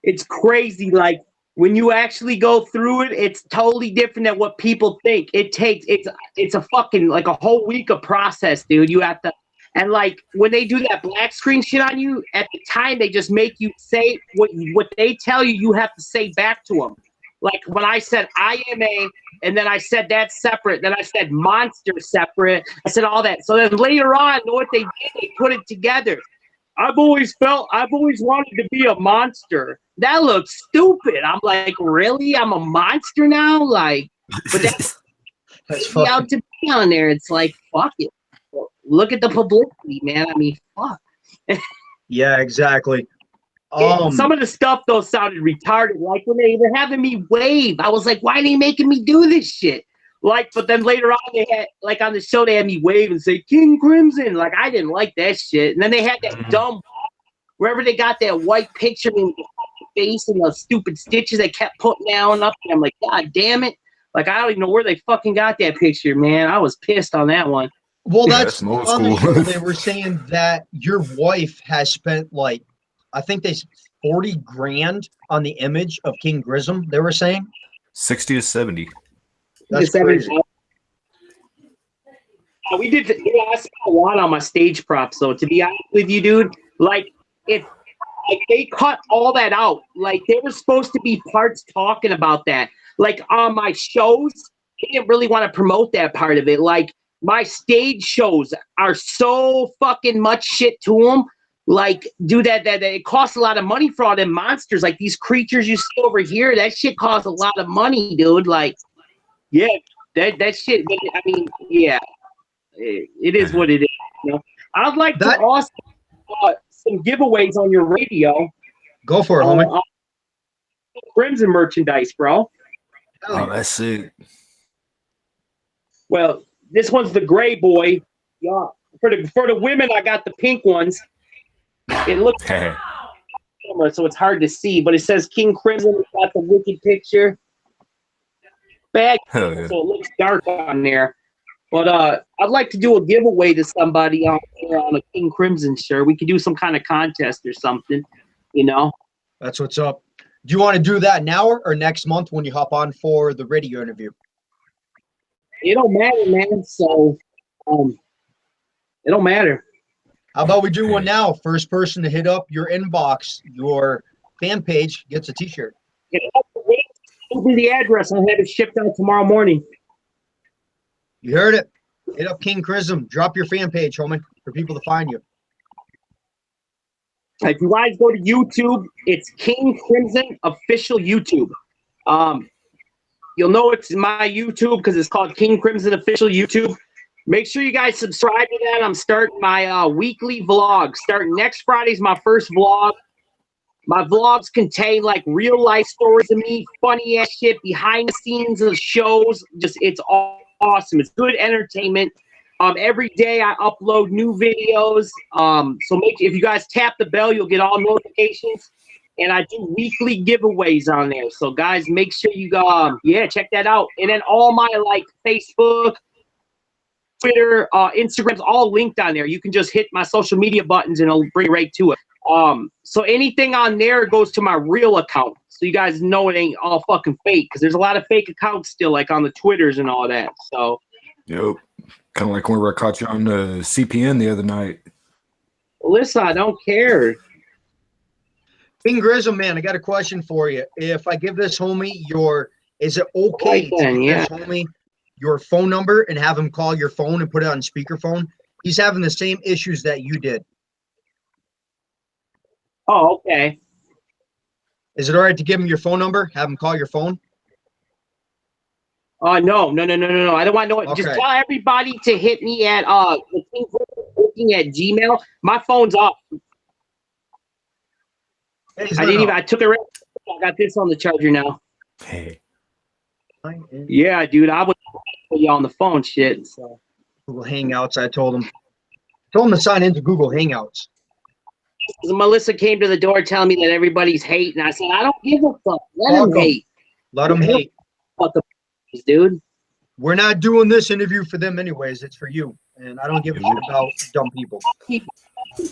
it's crazy. Like when you actually go through it, it's totally different than what people think. It's a fucking like a whole week of process, dude. You have to, and like when they do that black screen shit on you, at the time they just make you say what they tell you. You have to say back to them. Like when I said IMA, and then I said that's separate. Then I said monster separate. I said all that. So then later on, know what they did? They put it together. I've always wanted to be a monster. That looks stupid. I'm like, really? I'm a monster now? Like, but that's out to be on there. It's like, fuck it. Look at the publicity, man. I mean, fuck. Yeah, exactly. Some of the stuff though sounded retarded. Like when they were having me wave, I was like, why are they making me do this shit? Like, but then later on they had, like on the show, they had me wave and say King Krimzon. Like I didn't like that shit. And then they had that dumb, wherever they got that white picture of me, the face and the stupid stitches they kept putting down up. And I'm like, God damn it. Like, I don't even know where they fucking got that picture, man. I was pissed on that one. Well, Yeah, that's old on the school. show. They were saying that your wife has spent like, I think they 40 grand on the image of King Krimzon. They were saying 60 to 70. that's crazy. We did. Yeah, I spent a lot on my stage props, though. To be honest with you, dude, like if they cut all that out, like there were supposed to be parts talking about that. Like on my shows, they didn't really want to promote that part of it. Like my stage shows are so fucking much shit to them. Like, dude, that it costs a lot of money for all them monsters. Like these creatures you see over here, that shit costs a lot of money, dude. Like, yeah, that shit. I mean, yeah. It is what it is. You know? I'd like to also some giveaways on your radio. Go for it, homie. Krimzon merchandise, bro. Oh, that's it. Well, this one's the gray boy. Yeah. For the women, I got the pink ones. It looks so it's hard to see, but it says King Krimzon. It's got the wicked picture. Bad, so it looks dark on there. But I'd like to do a giveaway to somebody on a King Krimzon shirt. We could do some kind of contest or something, you know? That's what's up. Do you want to do that now or next month when you hop on for the radio interview? It don't matter, man. So, it don't matter. How about we do one now? First person to hit up your inbox, your fan page, gets a T-shirt. Give me the address. I'll have it shipped out tomorrow morning. You heard it. Hit up King Krimzon. Drop your fan page, homie, for people to find you. If you guys go to YouTube, it's King Krimzon official YouTube. You'll know it's my YouTube because it's called King Krimzon official YouTube. Make sure you guys subscribe to that. I'm starting my weekly vlog. Starting next Friday's my first vlog. My vlogs contain like real life stories of me, funny ass shit, behind the scenes of shows. Just it's awesome. It's good entertainment. Every day I upload new videos. So if you guys tap the bell, you'll get all notifications. And I do weekly giveaways on there. So guys, make sure you go, check that out. And then all my like Facebook, Twitter, Instagram's all linked on there. You can just hit my social media buttons and it'll bring you right to it. So anything on there goes to my real account. So you guys know it ain't all fucking fake because there's a lot of fake accounts still, like on the Twitters and all that. So, yep, kind of like whenever I caught you on the CPN the other night. Listen, I don't care. King Krimzon, man, I got a question for you. If I give this homie is it okay to give this homie your phone number and have him call your phone and put it on speakerphone? He's having the same issues that you did. Oh, okay. Is it all right to give him your phone number? Have him call your phone? No. I don't want no. Okay. Just tell everybody to hit me at looking at Gmail. My phone's off. Hey, I took it. I got this on the charger now. Hey. Yeah, dude. I was you on the phone. Shit. So. Google Hangouts. I told him to sign into Google Hangouts. Melissa came to the door telling me that everybody's hating. I said, I don't give a fuck. Let them hate. Let them hate. What the dude? We're not doing this interview for them anyways. It's for you. and I don't give a shit about dumb people.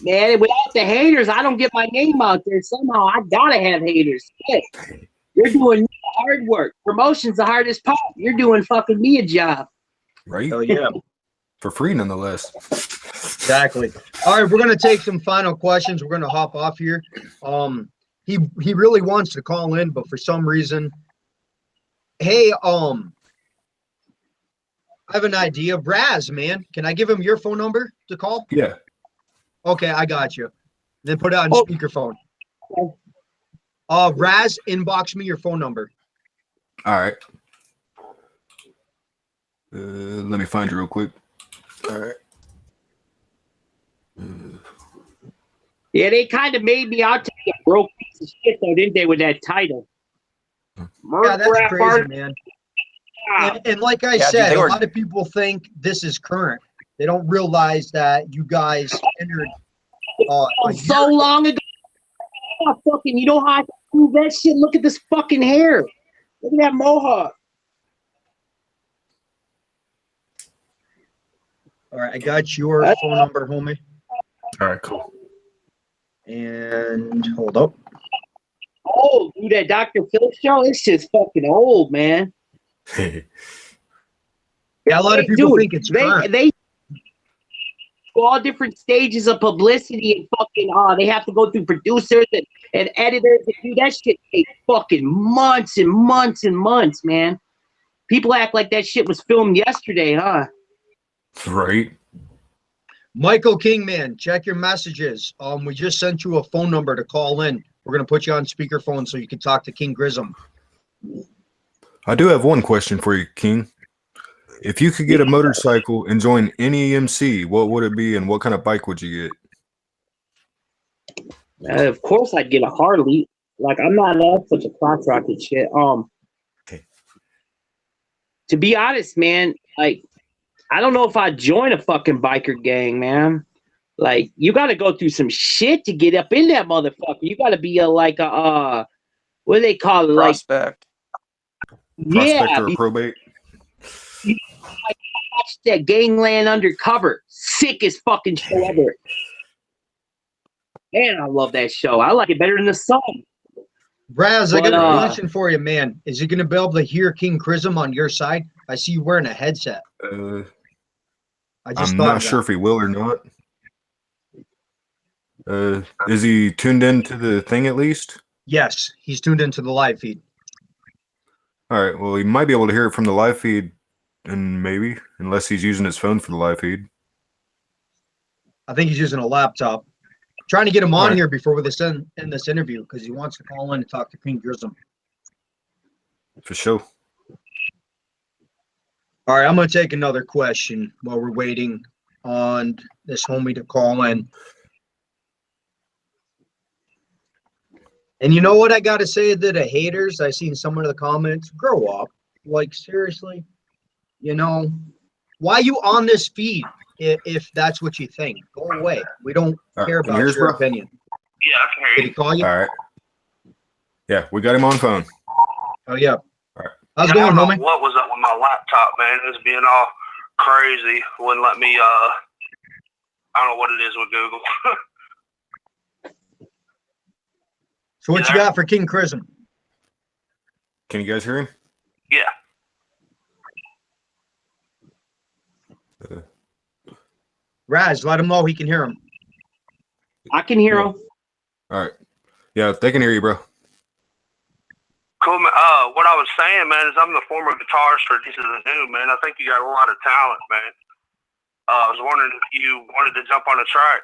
Man, without the haters, I don't get my name out there. Somehow I gotta have haters. Shit. You're doing hard work. Promotion's the hardest part. You're doing fucking me a job. Right? Oh yeah, For free, nonetheless. exactly. All right, we're gonna take some final questions. We're gonna hop off here. He really wants to call in, but for some reason, hey, I have an idea. Raz, man, can I give him your phone number to call? Yeah. Okay, I got you. Then put it on speakerphone. Raz, inbox me your phone number. All right. Let me find you real quick. All right. Yeah, they kind of made me out to be a broke piece of shit, though, didn't they, with that title? Yeah, that's crazy, man. And like I said, a lot of people think this is current. They don't realize that you guys entered so long ago. Fucking, you know how I prove that shit? Look at this fucking hair. Look at that mohawk. All right, I got your phone number, homie. All right, cool. And hold up. Oh, dude, that Dr. Phil show, it's just fucking old, man. Yeah, a lot of people think it's current. They go all different stages of publicity and fucking they have to go through producers and editors and do that shit takes fucking months and months and months, man. People act like that shit was filmed yesterday, huh? Right. Michael Kingman, check your messages. We just sent you a phone number to call in. We're gonna put you on speakerphone so you can talk to King Grism. I do have one question for you, King. If you could get a motorcycle and join any EMC, what would it be and what kind of bike would you get? Of course I'd get a Harley. Like, I'm not up such a crotch rocket shit. Okay. To be honest, man, like, I don't know if I'd join a fucking biker gang, man. Like, you got to go through some shit to get up in that motherfucker. You got to be what do they call it? Prospect. Prospect or probate? Watch that Gangland Undercover. Sickest fucking show ever. Man, I love that show. I like it better than The Sun. Raz, I got a question for you, man. Is he going to be able to hear King Grism on your side? I see you wearing a headset. I'm not sure if he will or not. Is he tuned into the thing at least? Yes, he's tuned into the live feed. All right. Well, he might be able to hear it from the live feed, and maybe, unless he's using his phone for the live feed. I think he's using a laptop. Trying to get him on here before we end this interview because he wants to call in and talk to King Grism. For sure. All right, I'm going to take another question while we're waiting on this homie to call in. And you know what I got to say to the haters? I seen some of the comments. Grow up. Like, seriously? You know, why you on this feed if that's what you think? Go away. We don't care about your opinion. Yeah, I can hear you. Did he call you? All right. Yeah, we got him on phone. Oh, yeah. All right. How's it I going, don't know homie? what was up with my laptop, man. It was being all crazy. Wouldn't let me, I don't know what it is with Google. So what you got for King Grism? Can you guys hear him? Yeah. Raz, let him know he can hear him. I can hear him. All right. Yeah, they can hear you, bro. Cool, man. What I was saying, man, is I'm the former guitarist for This Is the New, man. I think you got a lot of talent, man. I was wondering if you wanted to jump on a track.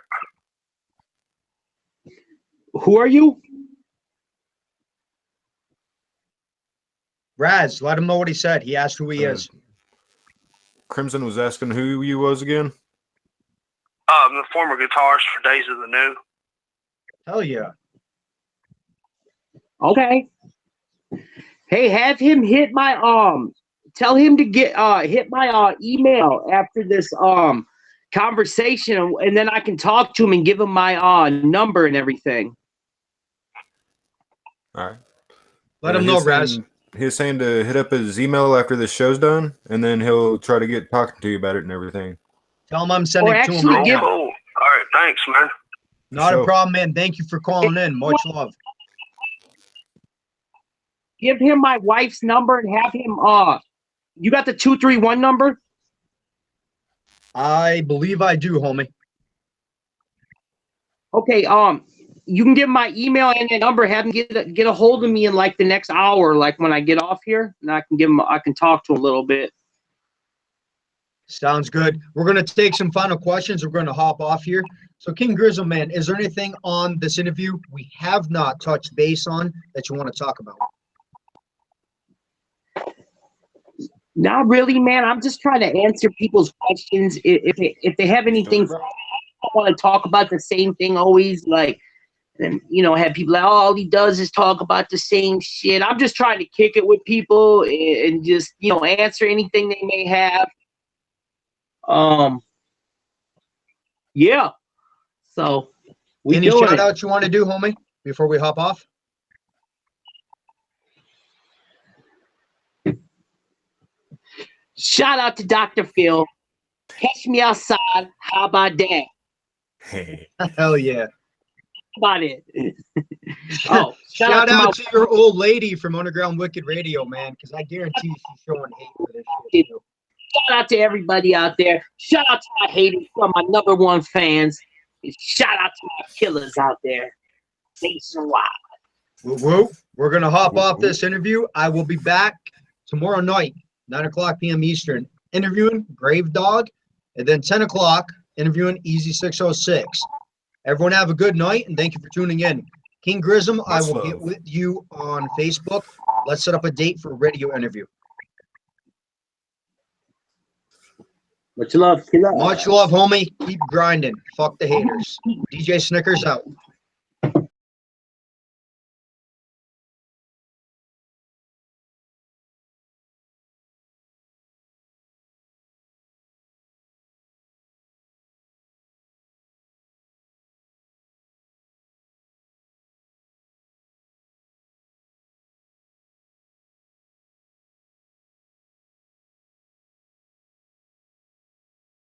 Who are you? Raz, let him know what he said. He asked who he is. Krimzon was asking who you was again. I'm the former guitarist for Days of the New. Hell yeah. Okay. Hey, have him hit my tell him to get hit my email after this conversation, and then I can talk to him and give him my number and everything. All right. Let him know, Raz. He's saying to hit up his email after the show's done, and then he'll try to get talking to you about it and everything. Tell him I'm sending Or it to him actually right give- now. Cool. All right, thanks, man. Not a Sure. problem, man. Thank you for calling in. Much love. Give him my wife's number and have him. You got the 231 number? I believe I do, homie. Okay. You can give him my email and the number. Have him get a hold of me in like the next hour, like when I get off here, and I can talk to him a little bit. Sounds good. We're going to take some final questions. We're going to hop off here. So, King Grizzle, man, is there anything on this interview we have not touched base on that you want to talk about? Not really, man. I'm just trying to answer people's questions. If they have anything, I want to talk about the same thing always. Like, and have people like, oh, all he does is talk about the same shit. I'm just trying to kick it with people and just answer anything they may have. Yeah. So we Any doing shout it. outs you want to do, homie, before we hop off? Shout out to Dr. Phil. Catch me outside. How about that? Hell yeah. How about it? Oh, Shout out to your old lady from Underground Wicked Radio, man, because I guarantee she's showing hate for this shit too. Shout out to everybody out there. Shout out to my haters, to my number one fans. And shout out to my killers out there nationwide. Woo woo. We're going to hop off this interview. I will be back tomorrow night, 9:00 p.m. Eastern, interviewing Grave Dog, and then 10 o'clock, interviewing Easy 606. Everyone have a good night, and thank you for tuning in. King Grism, I will get with you on Facebook. Let's set up a date for a radio interview. Much love. Much love, homie. Keep grinding. Fuck the haters. DJ Snickers out.